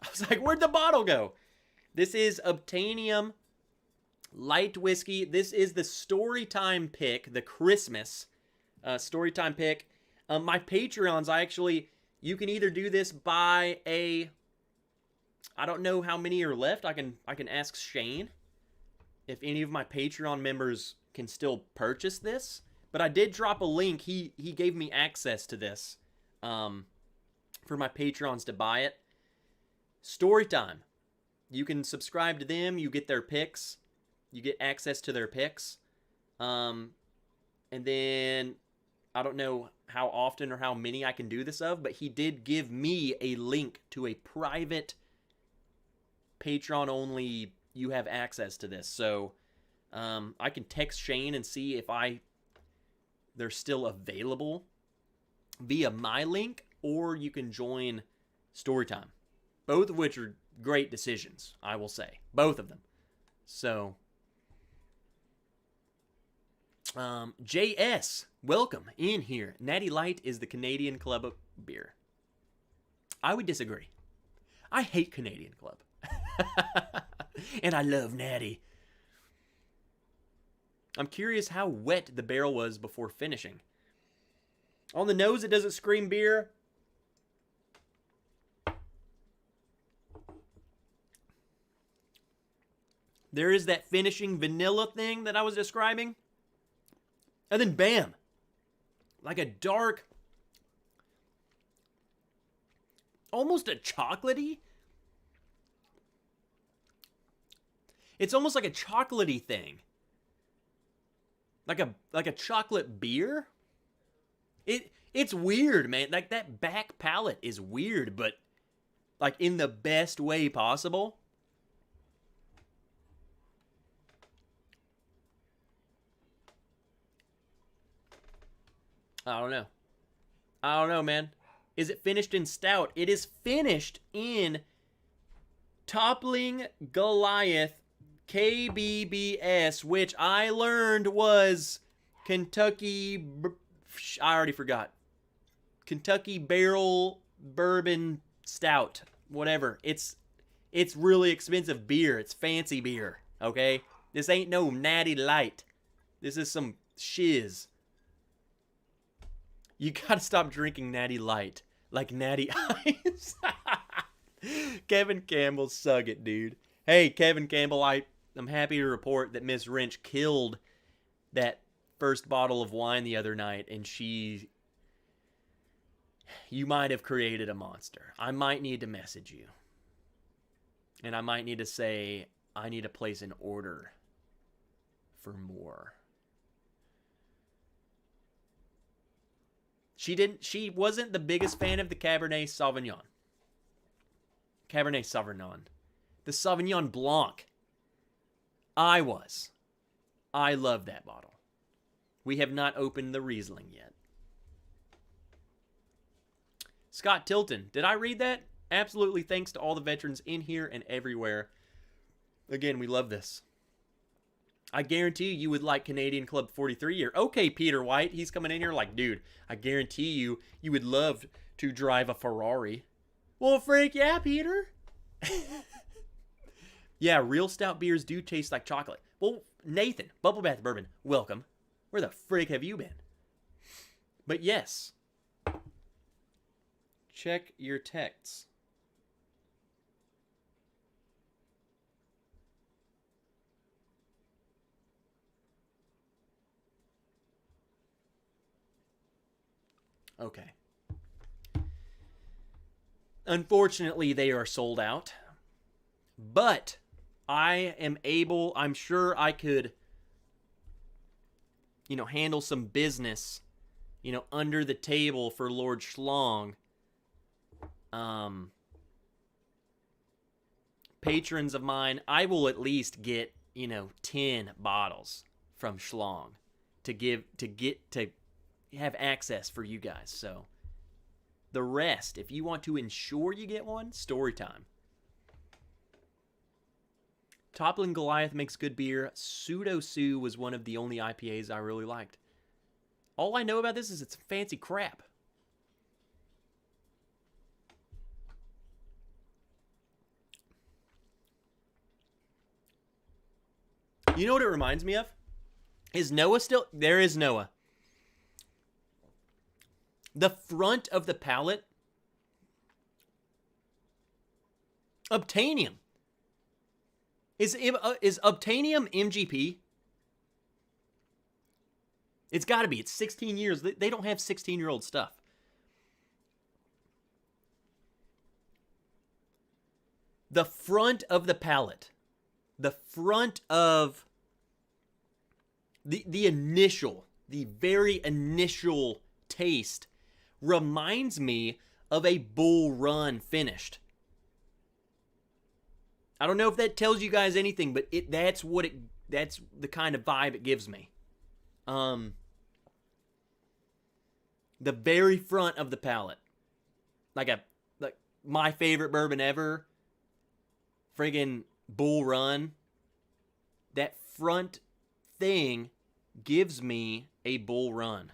I was like, where'd the bottle go? This is Obtainium Light Whiskey. This is the Storytime pick, the Christmas Storytime pick. My Patreons, you can either do this by I don't know how many are left. I can ask Shane if any of my Patreon members can still purchase this. But I did drop a link. He gave me access to this for my Patrons to buy it. Storytime. You can subscribe to them. You get their picks. You get access to their picks. And then I don't know how often or how many I can do this of, but he did give me a link to a private Patreon only. You have access to this. So I can text Shane and see if they're still available via my link, or you can join Storytime. Both of which are great decisions, I will say. Both of them. So, JS, welcome in here. Natty Light is the Canadian Club of beer. I would disagree. I hate Canadian Club. And I love Natty. I'm curious how wet the barrel was before finishing. On the nose, it doesn't scream beer. There is that finishing vanilla thing that I was describing. And then bam. Like a dark, almost a chocolatey. It's almost like a chocolatey thing. Like a chocolate beer. It's weird, man. Like that back palate is weird, but like in the best way possible. I don't know, man. Is it finished in stout? It is finished in Toppling Goliath KBBS, which I learned was Kentucky. I already forgot. Kentucky Barrel Bourbon Stout. Whatever. It's really expensive beer. It's fancy beer. Okay? This ain't no Natty Light. This is some shiz. You gotta stop drinking Natty Light like Natty Ice. Kevin Campbell, suck it, dude. Hey, Kevin Campbell, I'm happy to report that Miss Wrench killed that first bottle of wine the other night, and you might have created a monster. I might need to message you. And I might need to say, I need to place an order for more. She wasn't the biggest fan of the Cabernet Sauvignon. Cabernet Sauvignon. The Sauvignon Blanc. I was. I love that bottle. We have not opened the Riesling yet. Scott Tilton. Did I read that? Absolutely, thanks to all the veterans in here and everywhere. Again, we love this. I guarantee you would like Canadian Club 43 here. Okay, Peter White. He's coming in here like, dude, I guarantee you would love to drive a Ferrari. Well, freak, yeah, Peter. Yeah, real stout beers do taste like chocolate. Well, Nathan, Bubble Bath Bourbon, welcome. Where the frick have you been? But yes. Check your texts. Okay. Unfortunately, they are sold out. But I'm sure I could, handle some business, under the table for Lord Schlong. Patrons of mine, I will at least get, 10 bottles from Schlong to have access for you guys. So the rest, if you want to ensure you get one, story time. Toppling Goliath makes good beer. Pseudo Sue was one of the only IPAs I really liked. All I know about this is it's fancy crap. You know what it reminds me of? Is Noah still... There is Noah. The front of the palate. Obtainium. Is Obtainium MGP? It's got to be. It's 16 years. They don't have 16-year-old stuff. The front of the palate. The front of the very initial taste reminds me of a Bull Run finished. I don't know if that tells you guys anything, but that's the kind of vibe it gives me. The very front of the palate. Like my favorite bourbon ever. Friggin' Bull Run. That front thing gives me a Bull Run.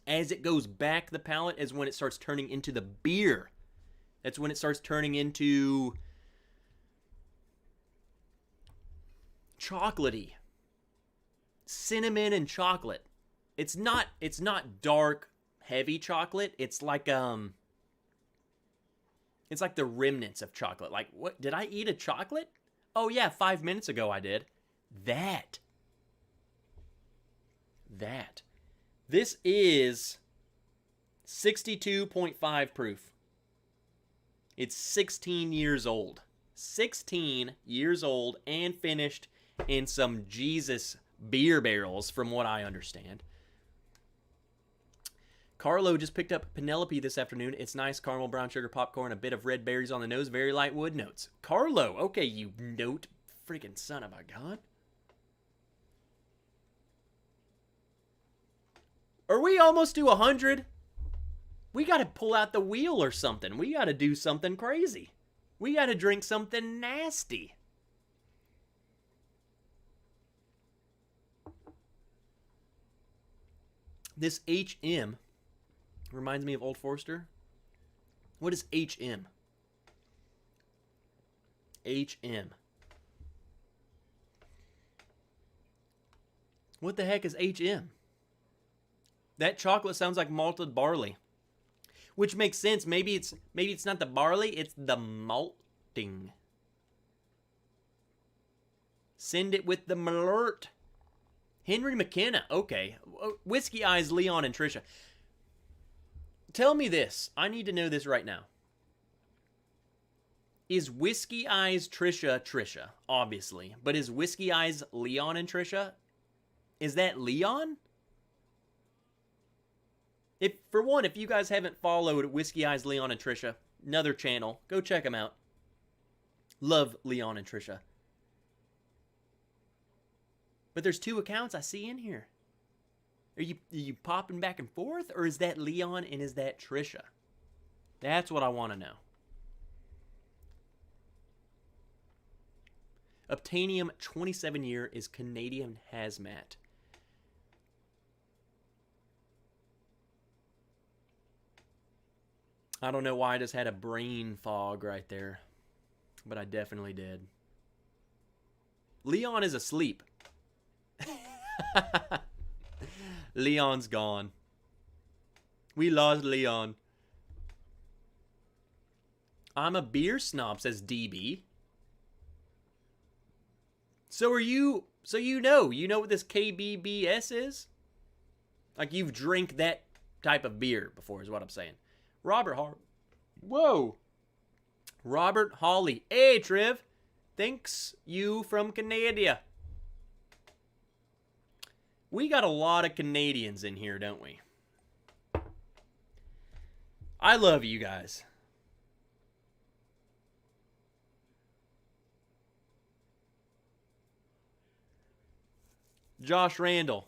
As it goes back the palate is when it starts turning into the beer. That's when it starts turning into chocolatey. Cinnamon and chocolate. It's not dark, heavy chocolate. It's like the remnants of chocolate. Like, what? Did I eat a chocolate? Oh yeah, 5 minutes ago I did. That. This is 62.5 proof. It's 16 years old. 16 years old and finished in some Jesus beer barrels, from what I understand. Carlo just picked up Penelope this afternoon. It's nice caramel, brown sugar, popcorn, a bit of red berries on the nose, very light wood notes. Carlo, okay, you note freaking son of a gun. Are we almost to 100? We got to pull out the wheel or something. We got to do something crazy. We got to drink something nasty. This HM reminds me of Old Forester. What is HM? HM. What the heck is HM? That chocolate sounds like malted barley. Which makes sense. Maybe it's not the barley, it's the malting. Send it with the malert. Henry McKenna. Okay. Whiskey Eyes, Leon, and Trisha. Tell me this. I need to know this right now. Is Whiskey Eyes Trisha? Obviously. But is Whiskey Eyes Leon and Trisha? Is that Leon? If you guys haven't followed Whiskey Eyes, Leon, and Trisha, another channel, go check them out. Love Leon and Trisha. But there's 2 accounts I see in here. Are you popping back and forth? Or is that Leon and is that Trisha? That's what I want to know. Obtainium 27 year is Canadian Hazmat. I don't know why I just had a brain fog right there. But I definitely did. Leon is asleep. Leon's gone. We lost Leon. I'm a beer snob, says DB. So are you. So you know what this KBBS is? Like you've drank that type of beer before is what I'm saying. Robert Hawley. Hey, Triv. Thanks you from Canada. We got a lot of Canadians in here, don't we? I love you guys. Josh Randall.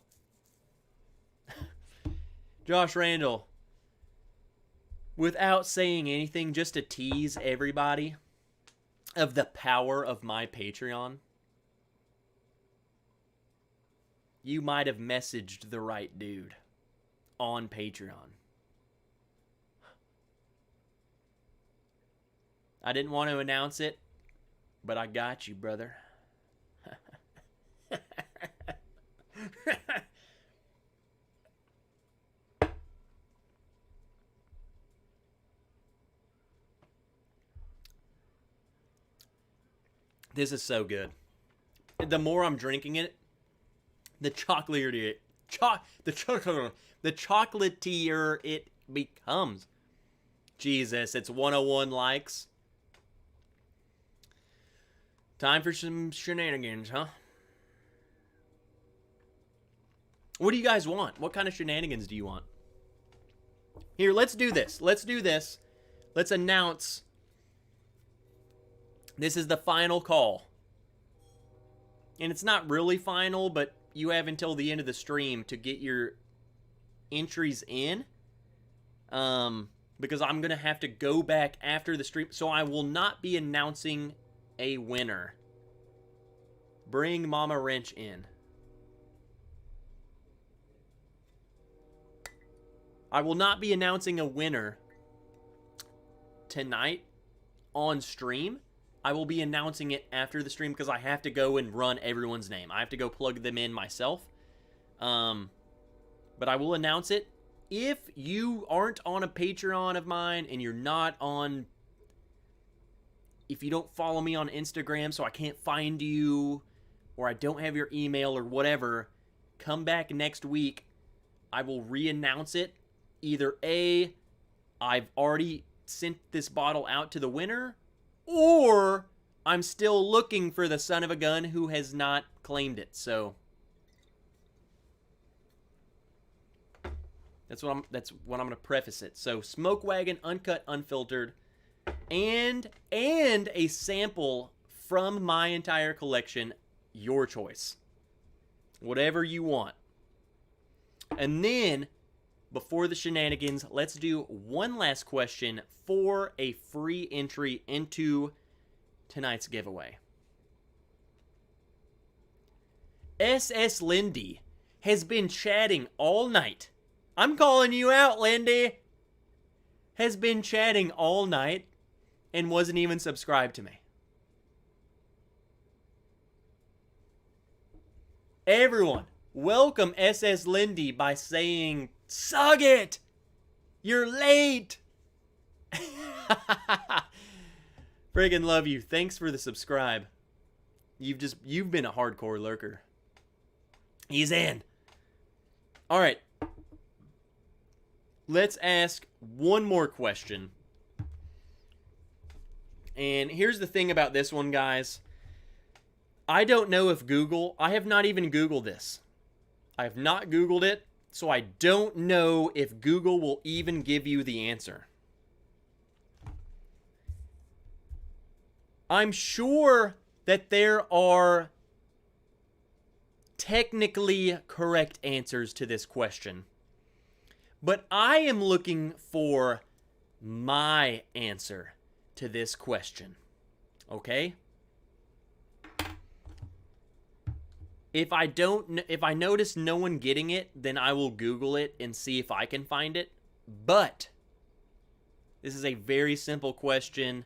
Without saying anything, just to tease everybody of the power of my Patreon, you might have messaged the right dude on Patreon. I didn't want to announce it, but I got you, brother. This is so good. The more I'm drinking it, the chocolatier it becomes. Jesus, it's 101 likes. Time for some shenanigans, huh? What do you guys want? What kind of shenanigans do you want? Here, let's do this. Let's announce. This is the final call. And it's not really final, but you have until the end of the stream to get your entries in. Because I'm going to have to go back after the stream. So I will not be announcing a winner. Bring Mama Wrench in. I will not be announcing a winner tonight on stream. I will be announcing it after the stream because I have to go and run everyone's name. I have to go plug them in myself. But I will announce it. If you aren't on a Patreon of mine and you're not on... If you don't follow me on Instagram so I can't find you, or I don't have your email or whatever, come back next week. I will re-announce it. Either A, I've already sent this bottle out to the winner, or I'm still looking for the son of a gun who has not claimed it. So that's what I'm going to preface it. So Smoke Wagon, uncut, unfiltered, and a sample from my entire collection, your choice. Whatever you want. And then before the shenanigans, let's do one last question for a free entry into tonight's giveaway. SS Lindy has been chatting all night. I'm calling you out, Lindy. Has been chatting all night and wasn't even subscribed to me. Everyone, welcome SS Lindy by saying, "Sug it! You're late!" Friggin' love you. Thanks for the subscribe. You've been a hardcore lurker. He's in. All right. Let's ask one more question. And here's the thing about this one, guys. I don't know if I have not even Googled this. I have not Googled it, so I don't know if Google will even give you the answer. I'm sure that there are technically correct answers to this question, but I am looking for my answer to this question. Okay? If I notice no one getting it, then I will Google it and see if I can find it. But this is a very simple question.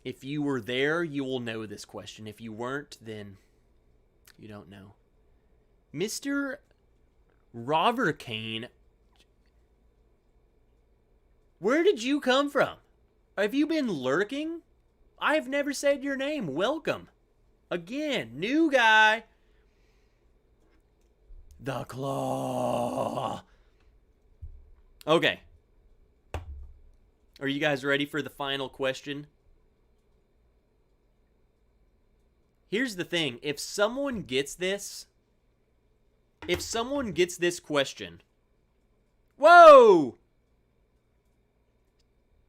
If you were there, you will know this question. If you weren't, then you don't know. Mr. Rovercane, where did you come from? Have you been lurking? I have never said your name. Welcome. Again, new guy. The Claw. Okay. Are you guys ready for the final question? Here's the thing. If someone gets this question. Whoa!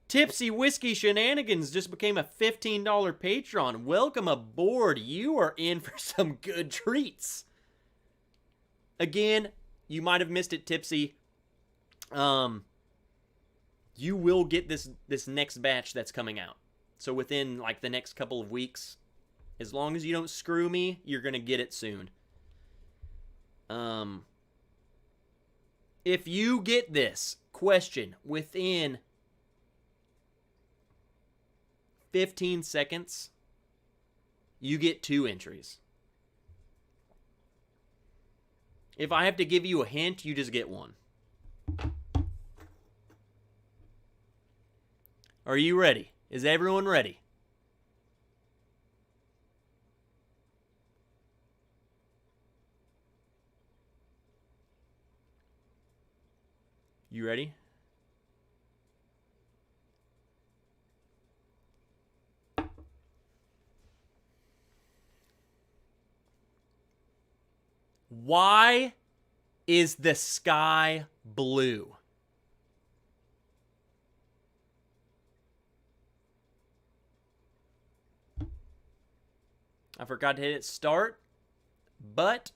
Tipsy Whiskey Shenanigans just became a $15 patron. Welcome aboard. You are in for some good treats. Again, you might have missed it, Tipsy. You will get this next batch that's coming out. So within like the next couple of weeks, as long as you don't screw me, you're going to get it soon. If you get this question within 15 seconds, you get 2 entries. If I have to give you a hint, you just get 1. Are you ready? Is everyone ready? You ready? Why is the sky blue? I forgot to hit start, but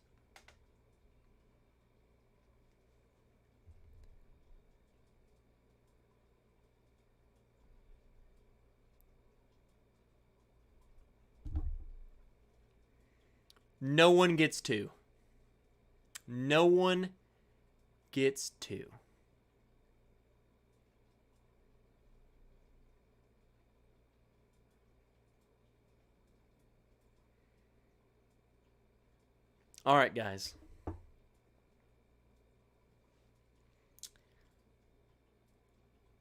no one gets 2. No one gets 2. All right, guys.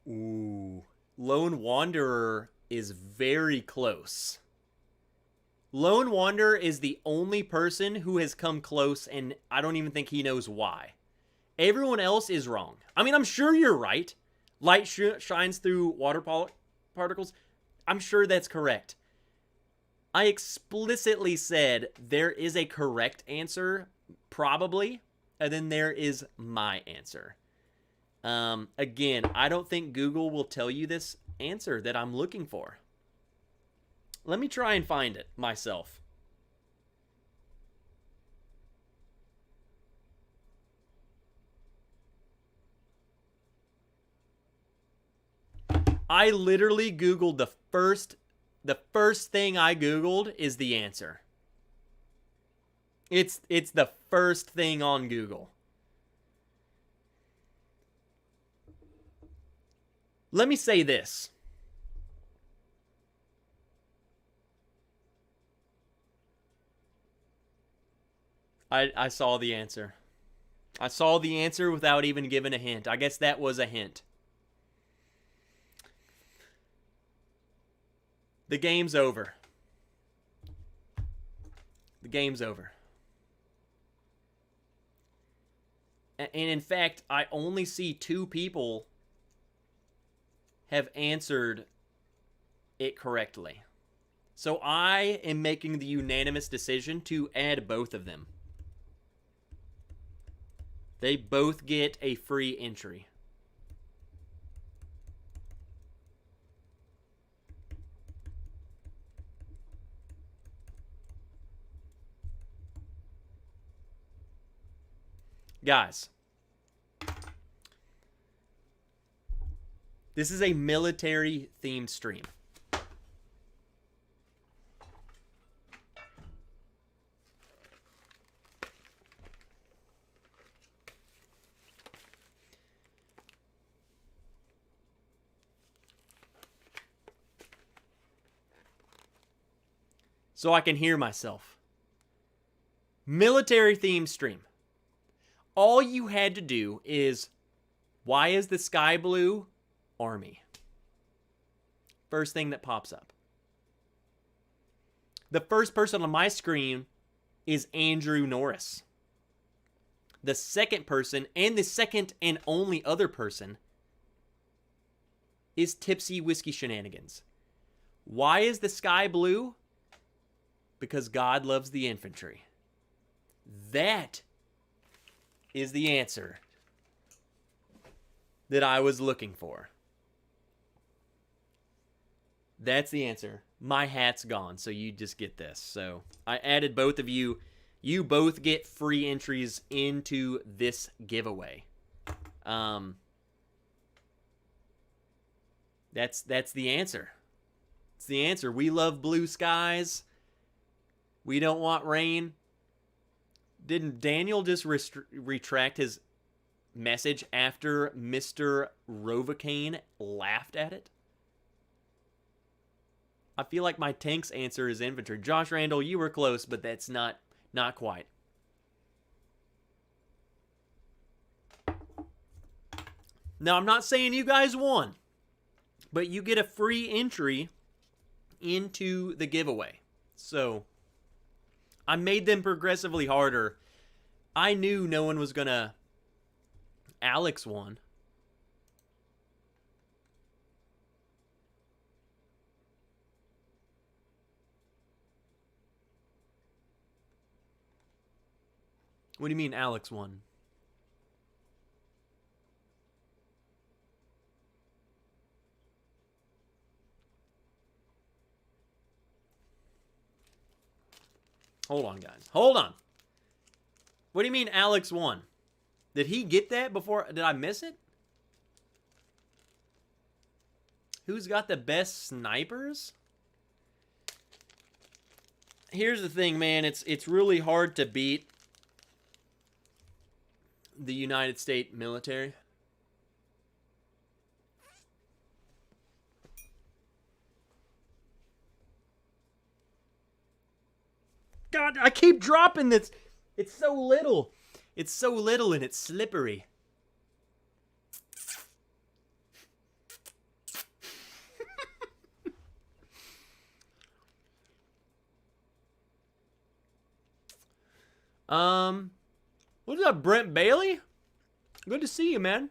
Ooh. Lone Wanderer is very close. Lone Wanderer is the only person who has come close, and I don't even think he knows why. Everyone else is wrong. I mean, I'm sure you're right. Light shines through water particles. I'm sure that's correct. I explicitly said there is a correct answer, probably, and then there is my answer. Again, I don't think Google will tell you this answer that I'm looking for. Let me try and find it myself. I literally Googled the first thing I Googled is the answer. It's the first thing on Google. Let me say this. I saw the answer. I saw the answer without even giving a hint. I guess that was a hint. The game's over. The game's over. And in fact, I only see 2 people have answered it correctly. So I am making the unanimous decision to add both of them. They both get a free entry. Guys, this is a military-themed stream. So I can hear myself. Military-themed stream. All you had to do is, why is the sky blue? Army. First thing that pops up. The first person on my screen is Andrew Norris. The second person, and the second and only other person, is Tipsy Whiskey Shenanigans. Why is the sky blue? Because God loves the infantry. That is the answer that I was looking for. That's the answer. My hat's gone, so you just get this. So I added both of you. You both get free entries into this giveaway. That's the answer. It's the answer. We love blue skies. We don't want rain. Didn't Daniel just retract his message after Mr. Rovacaine laughed at it? I feel like my tank's answer is infantry. Josh Randall, you were close, but that's not quite. Now, I'm not saying you guys won, but you get a free entry into the giveaway. So I made them progressively harder. I knew no one was gonna... Alex won. What do you mean Alex won? Hold on, guys. Hold on. What do you mean Alex won? Did he get that before? Did I miss it? Who's got the best snipers? Here's the thing, man. It's really hard to beat the United States military. God, I keep dropping this. It's so little. It's so little and it's slippery. What's up, Brent Bailey? Good to see you, man.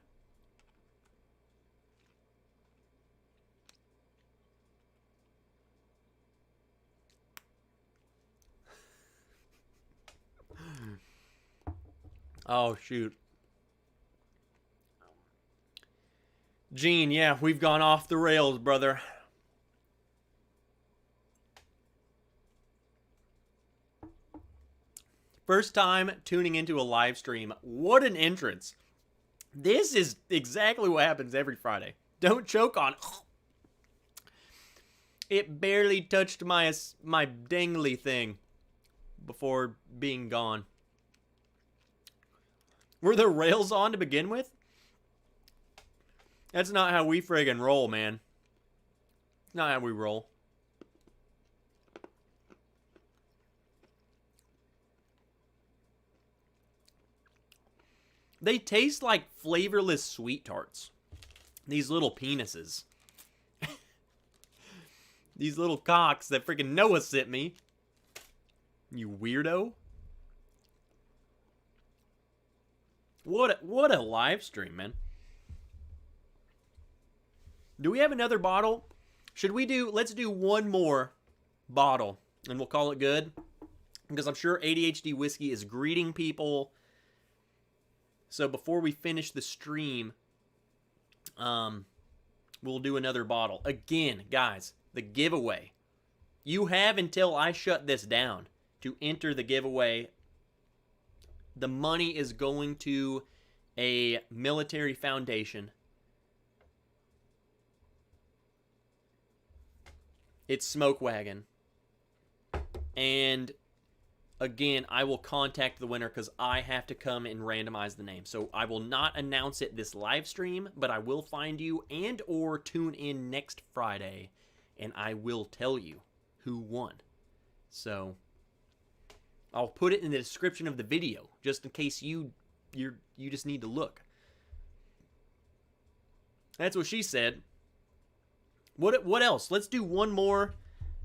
Oh, shoot. Gene, yeah, we've gone off the rails, brother. First time tuning into a live stream. What an entrance. This is exactly what happens every Friday. Don't choke on. It barely touched my dangly thing before being gone. Were the rails on to begin with? That's not how we friggin' roll, man. Not how we roll. They taste like flavorless sweet tarts. These little penises. These little cocks that freaking Noah sent me. You weirdo. What a live stream, man. Do we have another bottle? Let's do one more bottle and we'll call it good. Because I'm sure ADHD Whiskey is greeting people. So before we finish the stream, we'll do another bottle. Again, guys, the giveaway. You have until I shut this down to enter the giveaway. The money is going to a military foundation. It's Smoke Wagon. And again, I will contact the winner because I have to come and randomize the name. So I will not announce it this live stream, but I will find you and or tune in next Friday, and I will tell you who won. So I'll put it in the description of the video, just in case you just need to look. That's what she said. What else? Let's do one more.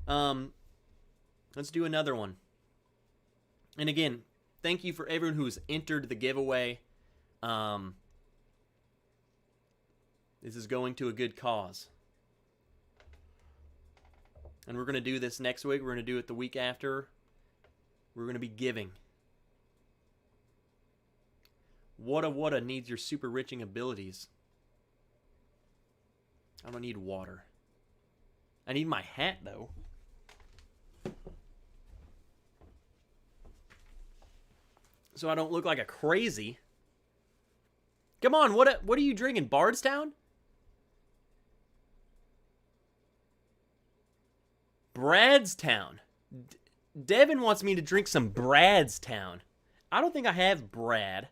Let's do another one. And again, thank you for everyone who's entered the giveaway. This is going to a good cause. And we're going to do this next week. We're going to do it the week after. We're going to be giving. Whata needs your super riching abilities. I don't need water. I need my hat, though. So I don't look like a crazy. Come on, what are you drinking? Bardstown? Bradstown. Devin wants me to drink some Bradstown. I don't think I have Brad.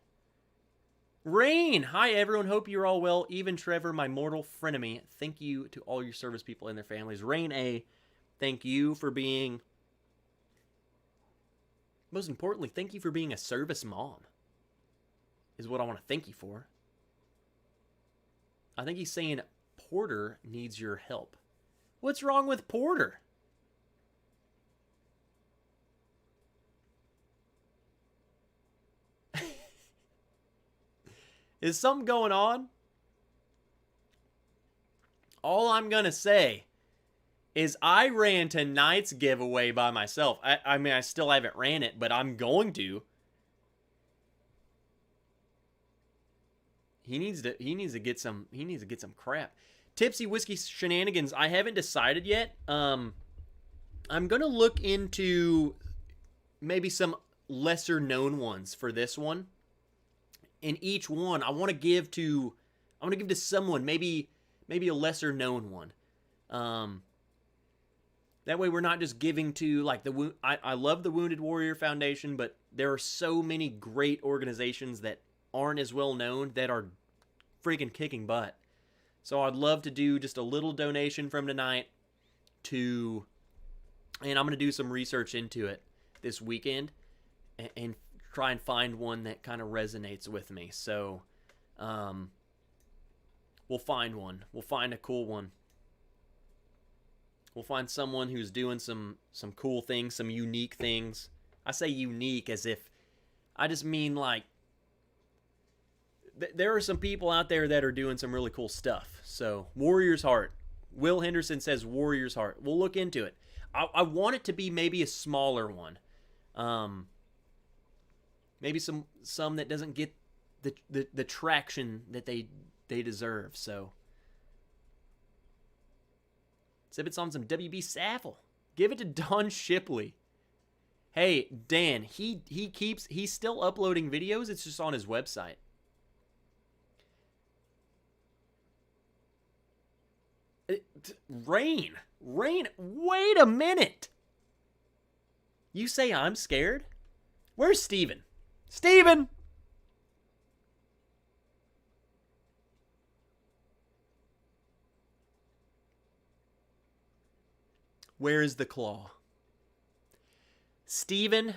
Rain. Hi, everyone. Hope you're all well. Even Trevor, my mortal frenemy. Thank you to all your service people and their families. Rain A, thank you for being... Most importantly, thank you for being a service mom. Is what I want to thank you for. I think he's saying Porter needs your help. What's wrong with Porter? Is something going on? All I'm going to say is I ran tonight's giveaway by myself. I mean, I still haven't ran it, but I'm going to. He needs to get some crap. Tipsy Whiskey Shenanigans, I haven't decided yet. I'm going to look into maybe some lesser known ones for this one. In each one, I want to give to someone, maybe a lesser known one. That way we're not just giving to like I love the Wounded Warrior Foundation, but there are so many great organizations that aren't as well known that are freaking kicking butt. So I'd love to do just a little donation from tonight and I'm going to do some research into it this weekend and try and find one that kind of resonates with me. So, we'll find one. We'll find a cool one. We'll find someone who's doing some cool things, some unique things. I say unique as if, I just mean like, there are some people out there that are doing some really cool stuff. So, Warrior's Heart. Will Henderson says Warrior's Heart. We'll look into it. I want it to be maybe a smaller one. Maybe some that doesn't get the traction that they deserve. So Sip on some WB Saffel. Give it to Don Shipley. Hey, Dan, he's still uploading videos. It's just on his website. Rain, wait a minute. You say I'm scared? Where's Steven? Steven! Where is the claw? Steven,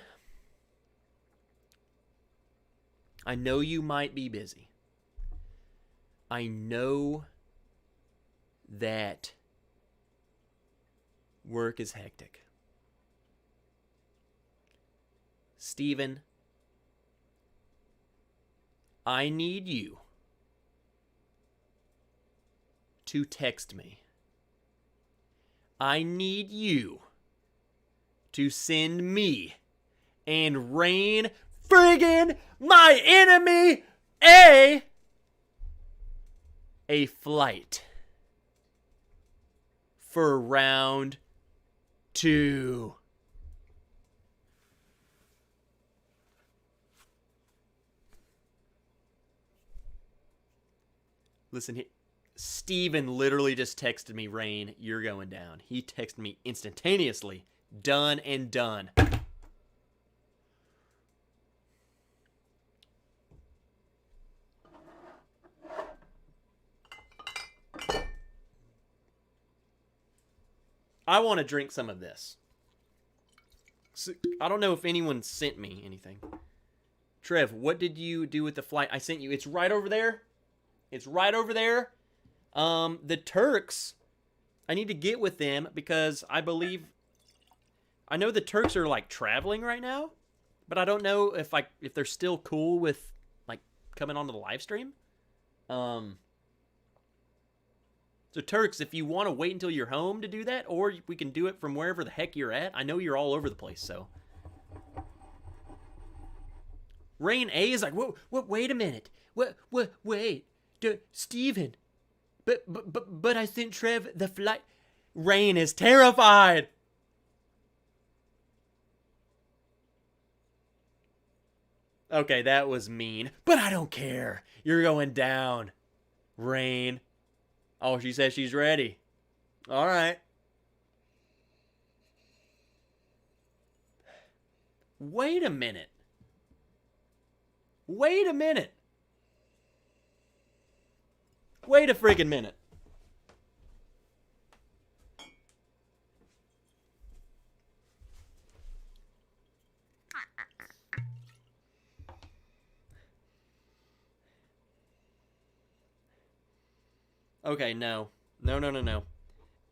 I know you might be busy. I know that work is hectic. Steven, I need you to text me. I need you to send me and Rain friggin' my enemy a flight for round 2. Listen here. Steven literally just texted me, Rain, you're going down. He texted me instantaneously. Done and done. I want to drink some of this. So, I don't know if anyone sent me anything. Trev, what did you do with the flight I sent you? It's right over there. It's right over there. The Turks, I need to get with them because I know the Turks are like traveling right now, but I don't know if they're still cool with like coming onto the live stream. So Turks, if you want to wait until you're home to do that, or we can do it from wherever the heck you're at. I know you're all over the place, so. Rain A is like, wait a minute. Wait. Steven. But I sent Trev the flight. Rain is terrified. Okay, that was mean. But I don't care. You're going down. Rain. Oh, she says she's ready. All right. Wait a minute. Wait a friggin' minute. Okay, no.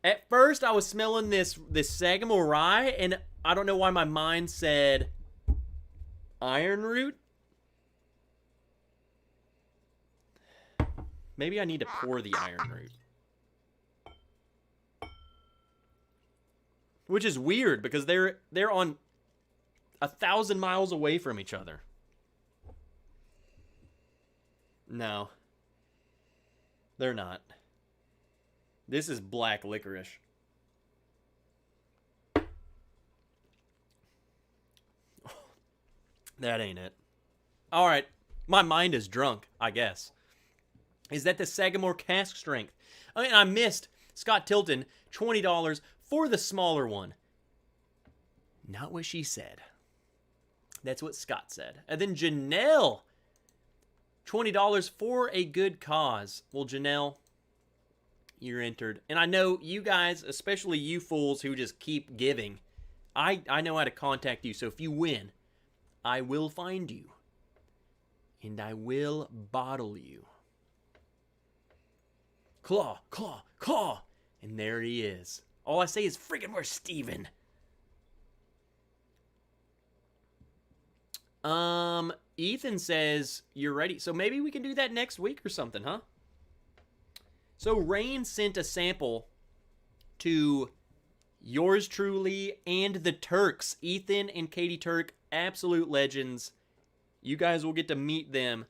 At first, I was smelling this Sagamore rye, and I don't know why my mind said iron root. Maybe I need to pour the iron root. Which is weird, because they're on 1,000 miles away from each other. No. They're not. This is black licorice. That ain't it. All right. My mind is drunk, I guess. Is that the Sagamore cask strength? I missed Scott Tilton, $20 for the smaller one. Not what she said. That's what Scott said. And then Janelle, $20 for a good cause. Well, Janelle, you're entered. And I know you guys, especially you fools who just keep giving, I know how to contact you. So if you win, I will find you. And I will bottle you. Claw. And there he is. All I say is friggin' where's Steven? Ethan says you're ready. So maybe we can do that next week or something, huh? So Rain sent a sample to yours truly and the Turks. Ethan and Katie Turk, absolute legends. You guys will get to meet them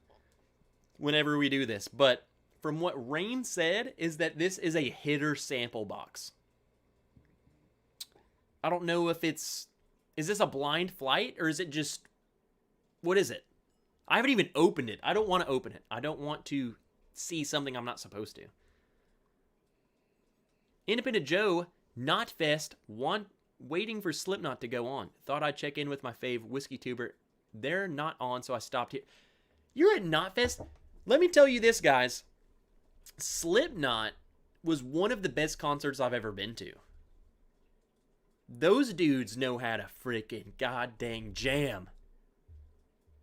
whenever we do this. But from what Rain said is that this is a hitter sample box. I don't know if is this a blind flight or is it just, what is it? I haven't even opened it. I don't want to open it. I don't want to see something I'm not supposed to. Independent Joe, Not Fest, waiting for Slipknot to go on. Thought I'd check in with my fave whiskey tuber. They're not on, so I stopped here. You're at Not Fest? Let me tell you this, guys. Slipknot was one of the best concerts I've ever been to. Those dudes know how to freaking goddamn jam.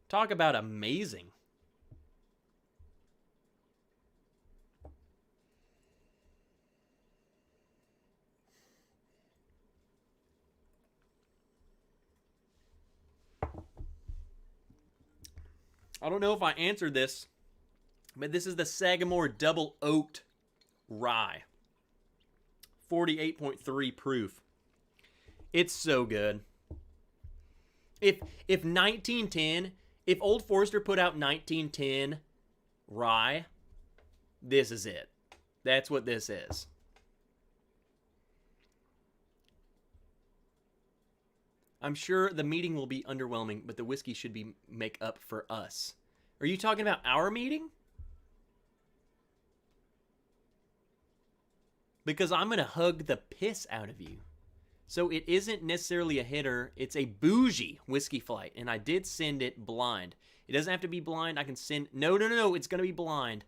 Talk about amazing. I don't know if I answered this, but this is the Sagamore Double Oaked Rye. 48.3 proof. It's so good. If 1910, if Old Forester put out 1910 rye, this is it. That's what this is. I'm sure the meeting will be underwhelming, but the whiskey should be make up for us. Are you talking about our meeting? Because I'm going to hug the piss out of you. So it isn't necessarily a hitter. It's a bougie whiskey flight. And I did send it blind. It doesn't have to be blind. I can send... No. It's going to be blind.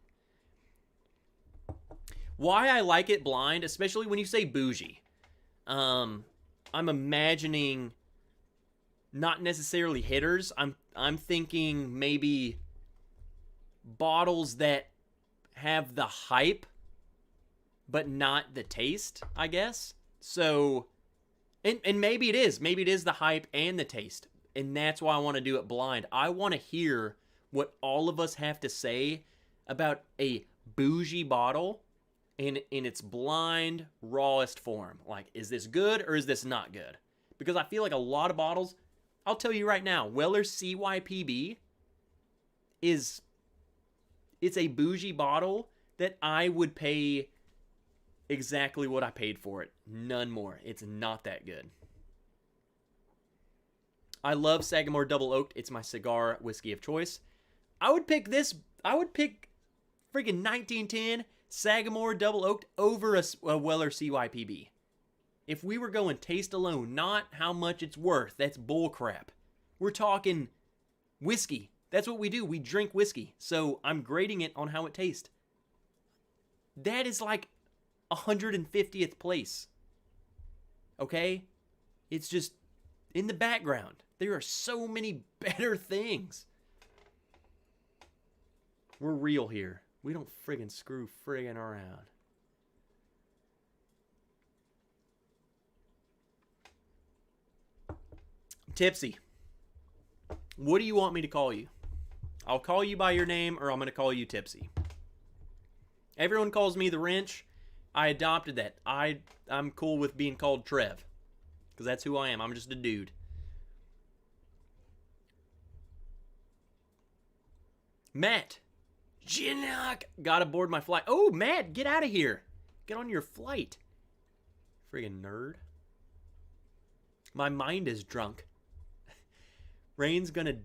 Why I like it blind, especially when you say bougie. I'm imagining not necessarily hitters. I'm thinking maybe bottles that have the hype but not the taste, I guess. So, and maybe it is. Maybe it is the hype and the taste. And that's why I want to do it blind. I want to hear what all of us have to say about a bougie bottle in its blind, rawest form. Like, is this good or is this not good? Because I feel like a lot of bottles, I'll tell you right now, Weller's CYPB it's a bougie bottle that I would pay exactly what I paid for it. None more. It's not that good. I love Sagamore Double Oaked. It's my cigar whiskey of choice. I would pick freaking 1910 Sagamore Double Oaked over a Weller CYPB. If we were going taste alone, not how much it's worth, that's bullcrap. We're talking whiskey. That's what we do. We drink whiskey. So I'm grading it on how it tastes. That is like 150th place. Okay? It's just in the background. There are so many better things. We're real here. We don't friggin' screw friggin' around. Tipsy. What do you want me to call you? I'll call you by your name or I'm going to call you Tipsy. Everyone calls me the Wrench. I adopted that. I'm cool with being called Trev. Because that's who I am. I'm just a dude. Matt. Ginnock. Gotta board my flight. Oh, Matt, get out of here. Get on your flight. Friggin' nerd. My mind is drunk. Rain's gonna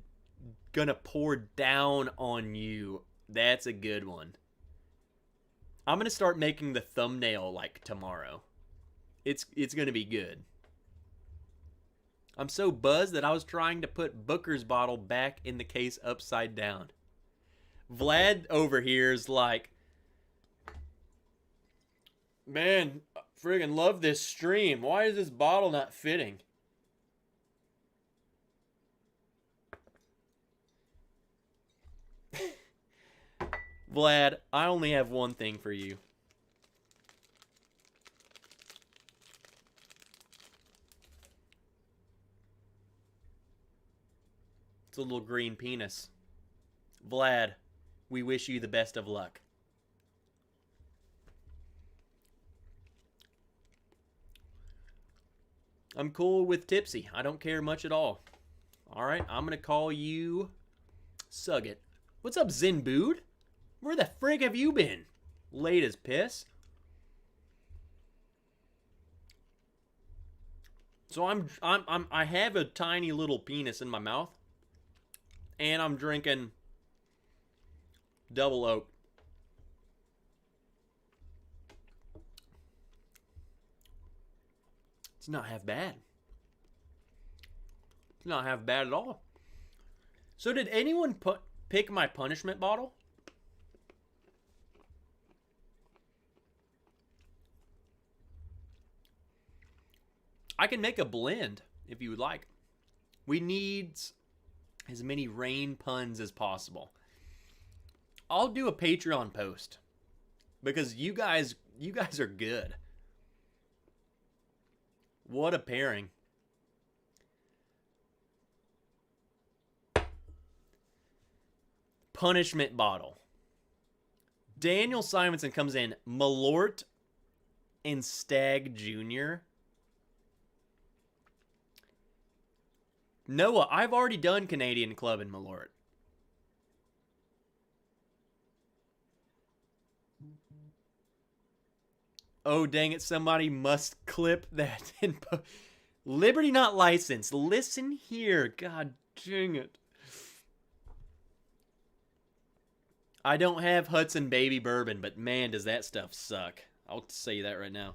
pour down on you. That's a good one. I'm gonna start making the thumbnail like tomorrow. It's gonna be good. I'm so buzzed that I was trying to put Booker's bottle back in the case upside down. Vlad over here is like, man, I friggin' love this stream. Why is this bottle not fitting? Vlad, I only have one thing for you. It's a little green penis. Vlad, we wish you the best of luck. I'm cool with Tipsy. I don't care much at all. Alright, I'm going to call you Sugget. What's up, Zinbood? Where the frig have you been? Late as piss. So I have a tiny little penis in my mouth. And I'm drinking Double Oak. It's not half bad. It's not half bad at all. So did anyone pick my punishment bottle? I can make a blend if you would like. We need as many rain puns as possible. I'll do a Patreon post because you guys are good. What a pairing. punishment bottle. Daniel Simonson comes in Malort and Stag Jr. Noah, I've already done Canadian Club and Malort. Oh, dang it. Somebody must clip that. Liberty not licensed. Listen here. God dang it. I don't have Hudson Baby Bourbon, but man, does that stuff suck. I'll say you that right now.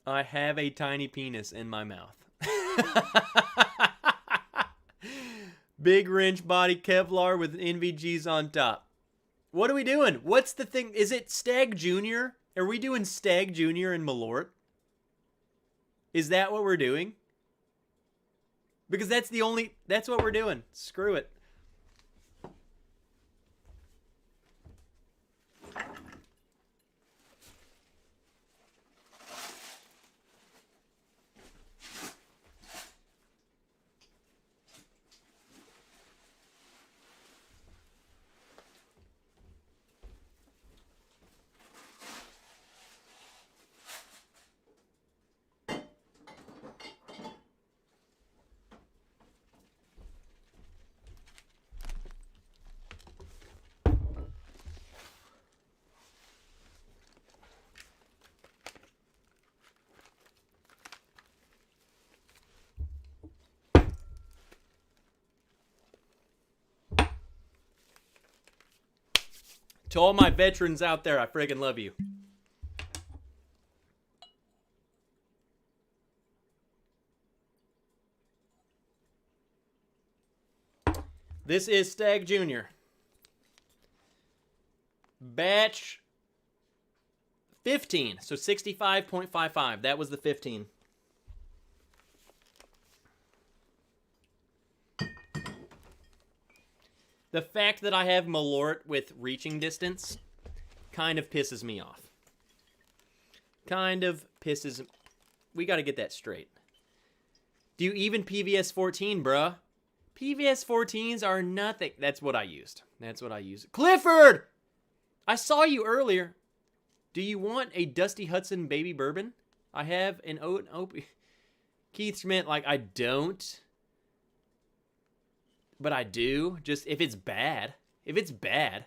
I have a tiny penis in my mouth. Big wrench body Kevlar with NVGs on top. What are we doing? What's the thing? Is it Stag Jr.? Are we doing Stag Jr. and Malort? Is that what we're doing? Because that's what we're doing. Screw it. To all my veterans out there, I friggin' love you. This is Stag Jr. Batch 15, so 65.55. That was the 15. The fact that I have Malort with reaching distance kind of pisses me off. We got to get that straight. Do you even PVS 14, bruh? PVS 14s are nothing. That's what I used. Clifford! I saw you earlier. Do you want a Dusty Hudson Baby Bourbon? I have an Keith Schmidt, like, I don't. But I do. Just if it's bad. If it's bad.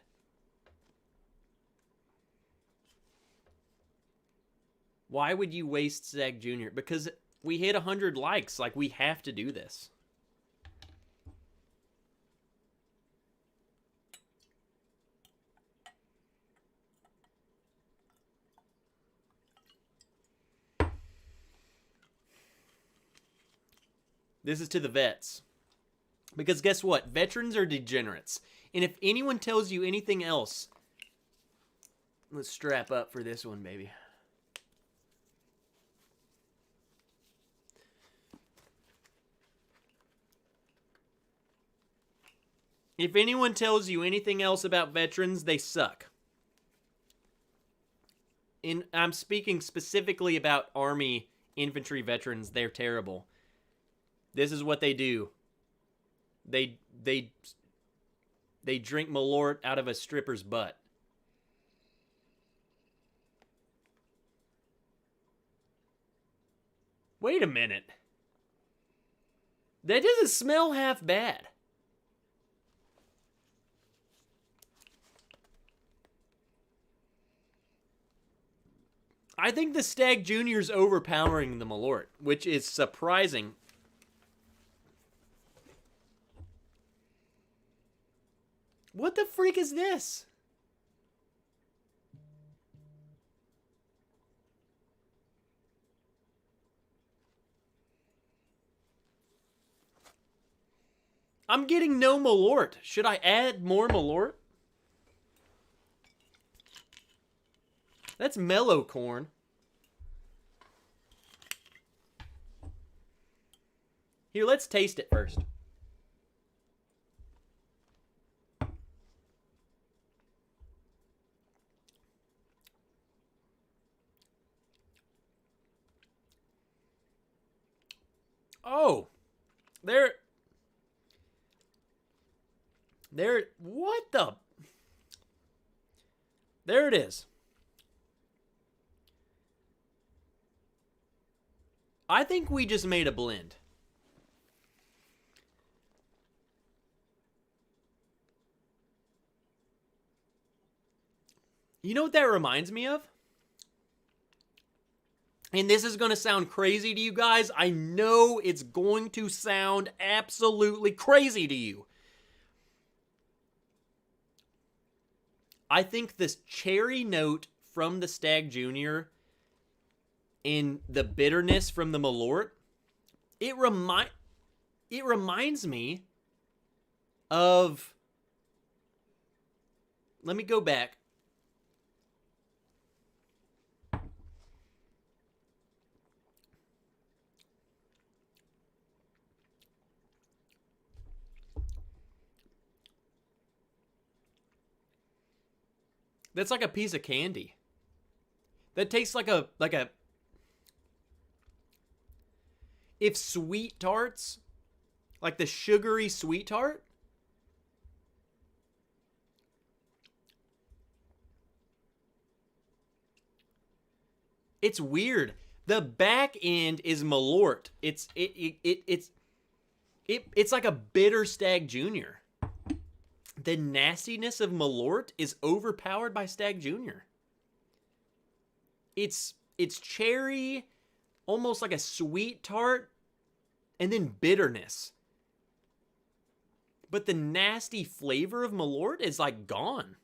Why would you waste Stag Jr.? Because we hit 100 likes. Like, we have to do this. This is to the vets. Because guess what? Veterans are degenerates. And if anyone tells you anything else... Let's strap up for this one, baby. If anyone tells you anything else about veterans, they suck. I'm speaking specifically about Army infantry veterans. They're terrible. This is what they do. They drink Malort out of a stripper's butt. Wait a minute. That doesn't smell half bad. I think the Stag Jr. is overpowering the Malort, which is surprising. What the freak is this? I'm getting no Malort. Should I add more Malort? That's mellow corn. Here, let's taste it first. Oh, what the? There it is. I think we just made a blend. You know what that reminds me of? And this is going to sound crazy to you guys. I know it's going to sound absolutely crazy to you. I think this cherry note from the Stag Junior and the bitterness from the Malort, it reminds me of, let me go back. That's like a piece of candy. That tastes like a if sweet tarts, like the sugary sweet tart, it's weird. The back end is Malort. It's like a bitter Stag Junior. The nastiness of Malort is overpowered by Stag Junior. It's cherry, almost like a sweet tart, and then bitterness. But the nasty flavor of Malort is like gone.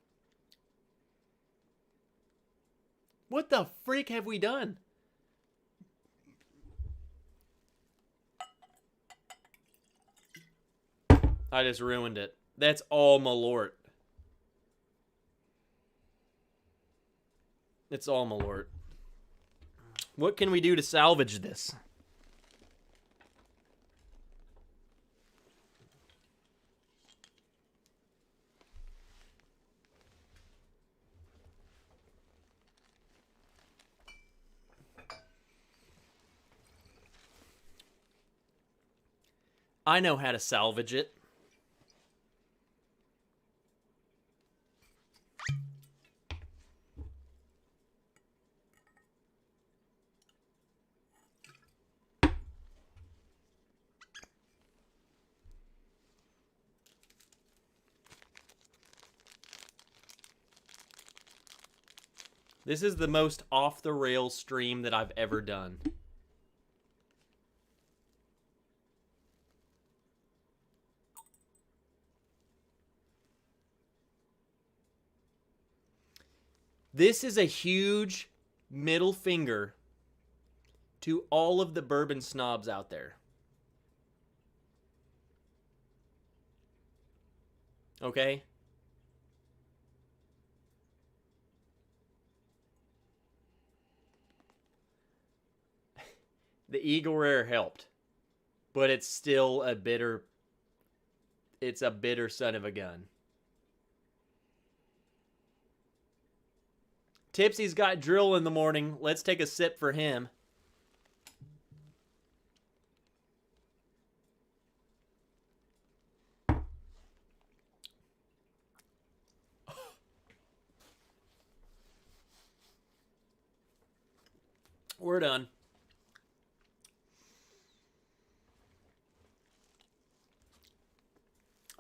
What the freak have we done? I just ruined it. That's all Malort. It's all Malort. What can we do to salvage this? I know how to salvage it. This is the most off-the-rails stream that I've ever done. This is a huge middle finger to all of the bourbon snobs out there. Okay? The Eagle Rare helped, but it's still a bitter son of a gun. Tipsy's got drill in the morning. Let's take a sip for him. We're done.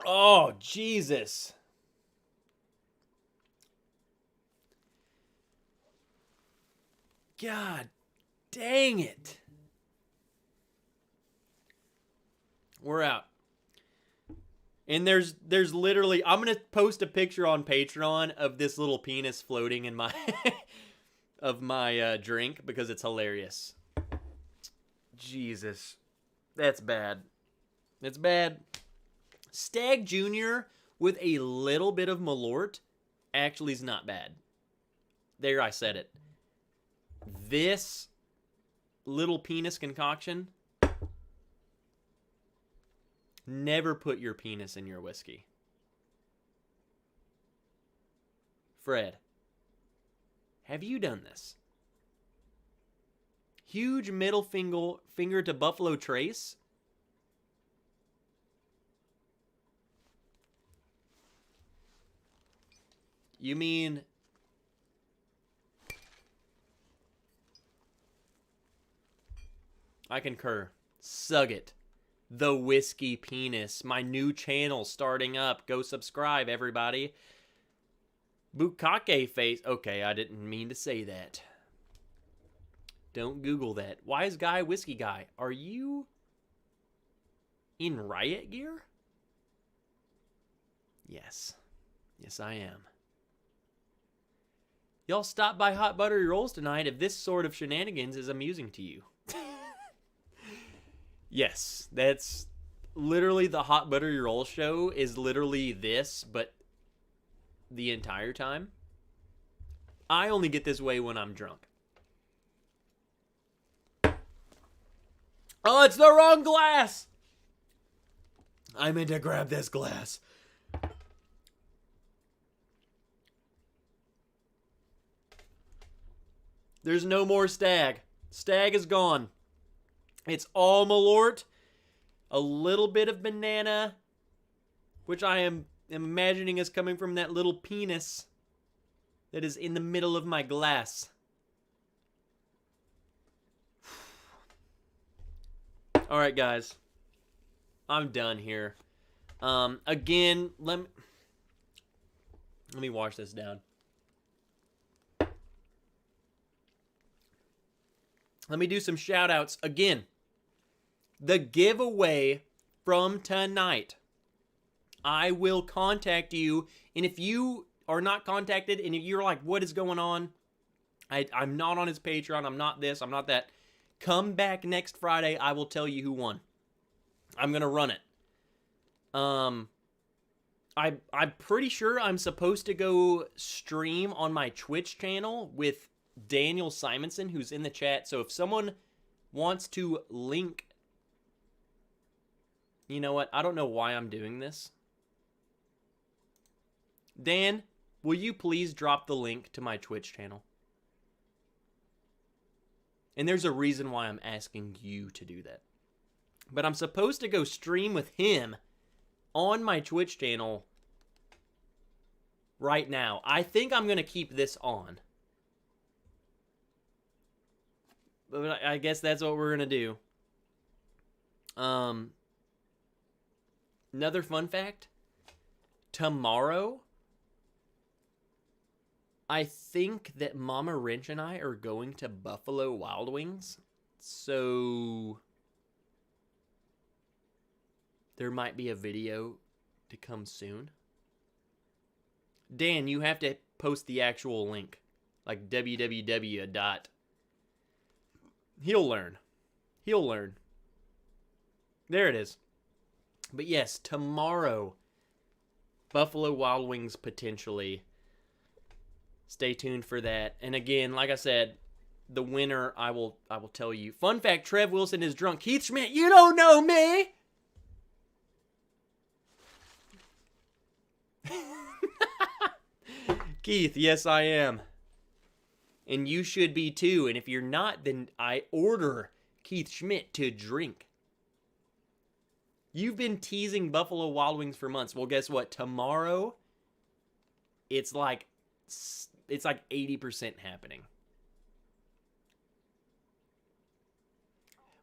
Oh, Jesus. God dang it. We're out. And there's literally, I'm going to post a picture on Patreon of this little penis floating in my of my drink because it's hilarious. Jesus. That's bad. That's bad. Stag Junior with a little bit of Malort actually is not bad. There, I said it. This little penis concoction, never put your penis in your whiskey. Fred, have you done this? Huge middle finger to Buffalo Trace. You mean... I concur. Sug it. The Whiskey Penis. My new channel starting up. Go subscribe, everybody. Bukake face. Okay, I didn't mean to say that. Don't Google that. Wise Guy, Whiskey Guy. Are you in riot gear? Yes. Yes, I am. Y'all stop by Hot Buttery Rolls tonight if this sort of shenanigans is amusing to you. Yes, that's literally the Hot Buttery Roll show is literally this, but the entire time. I only get this way when I'm drunk. Oh, it's the wrong glass! I meant to grab this glass. There's no more Stag. Stag is gone. It's all Malort, a little bit of banana, which I am imagining is coming from that little penis that is in the middle of my glass. All right, guys. I'm done here. Again, let me wash this down. Let me do some shout outs again. The giveaway from tonight. I will contact you, and if you are not contacted and if you're like, what is going on? I'm not on his Patreon. I'm not this. I'm not that. Come back next Friday. I will tell you who won. I'm going to run it. I'm pretty sure I'm supposed to go stream on my Twitch channel with Daniel Simonson, who's in the chat. So if someone wants to link... You know what? I don't know why I'm doing this. Dan, will you please drop the link to my Twitch channel? And there's a reason why I'm asking you to do that. But I'm supposed to go stream with him on my Twitch channel right now. I think I'm going to keep this on. But I guess that's what we're going to do. Another fun fact. Tomorrow, I think that Mama Wrench and I are going to Buffalo Wild Wings. So there might be a video to come soon. Dan, you have to post the actual link. Like www. He'll learn. He'll learn. There it is. But yes, tomorrow, Buffalo Wild Wings potentially. Stay tuned for that. And again, like I said, the winner, I will tell you. Fun fact, Trev Wilson is drunk. Keith Schmidt, you don't know me! Keith, yes I am. And you should be too. And if you're not, then I order Keith Schmidt to drink. You've been teasing Buffalo Wild Wings for months. Well, guess what? Tomorrow, it's like 80% happening.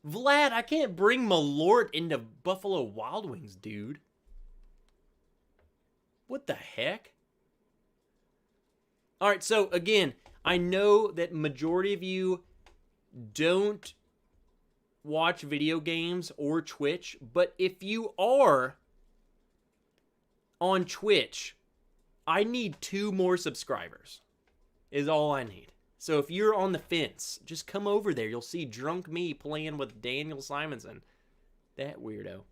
Vlad, I can't bring Malort into Buffalo Wild Wings, dude. What the heck? All right, so again, I know that majority of you don't watch video games or Twitch, but if you are on Twitch, I need 2 more subscribers is all I need. So if you're on the fence, just come over there. You'll see drunk me playing with Daniel Simonson. That weirdo.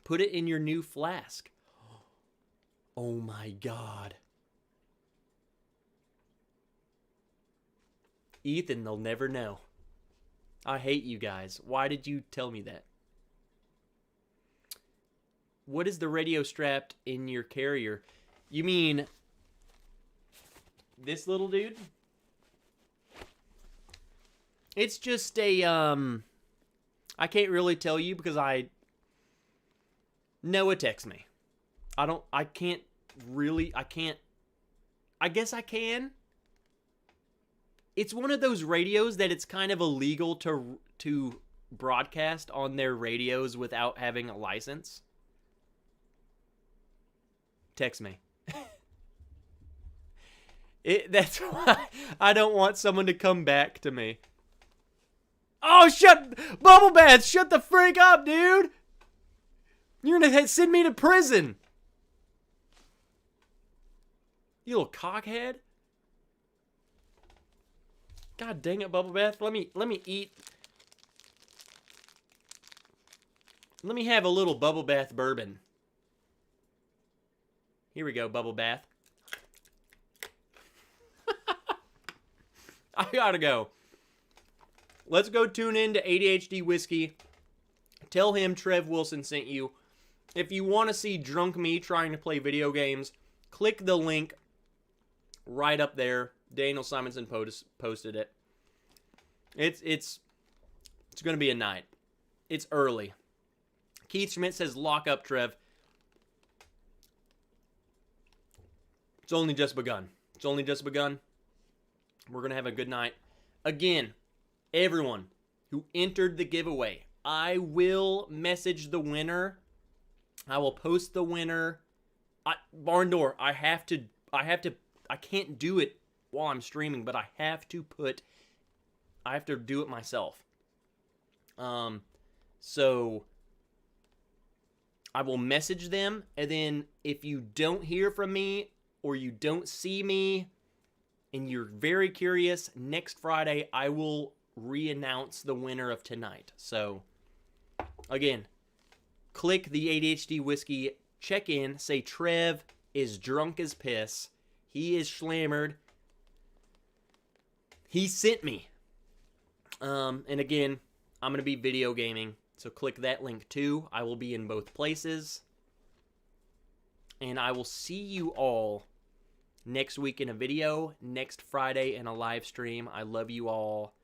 Put it in your new flask. Oh my God. Ethan, they'll never know. I hate you guys. Why did you tell me that? What is the radio strapped in your carrier? You mean this little dude? It's just a, I can't really tell you because Noah texts me. I can't really, I can't. I guess I can. It's one of those radios that it's kind of illegal to broadcast on their radios without having a license. Text me. That's why I don't want someone to come back to me. Oh, Bubble Bath, shut the freak up, dude. You're gonna send me to prison. You little cockhead. God dang it, Bubble Bath. Let me eat. Let me have a little Bubble Bath bourbon. Here we go, Bubble Bath. I gotta go. Let's go tune in to ADHD Whiskey. Tell him Trev Wilson sent you. If you want to see drunk me trying to play video games, click the link right up there. Daniel Simonson posted it. It's going to be a night. It's early. Keith Schmidt says, lock up, Trev. It's only just begun. It's only just begun. We're going to have a good night. Again, everyone who entered the giveaway, I will message the winner. I will post the winner. Barn Door, I can't do it while I'm streaming, but I have to do it myself. So I will message them, and then if you don't hear from me or you don't see me and you're very curious, next Friday I will re-announce the winner of tonight. So again, click the ADHD Whiskey, check in, say Trev is drunk as piss. He is schlammered. He sent me. And again, I'm going to be video gaming. So click that link too. I will be in both places. And I will see you all next week in a video, next Friday in a live stream. I love you all.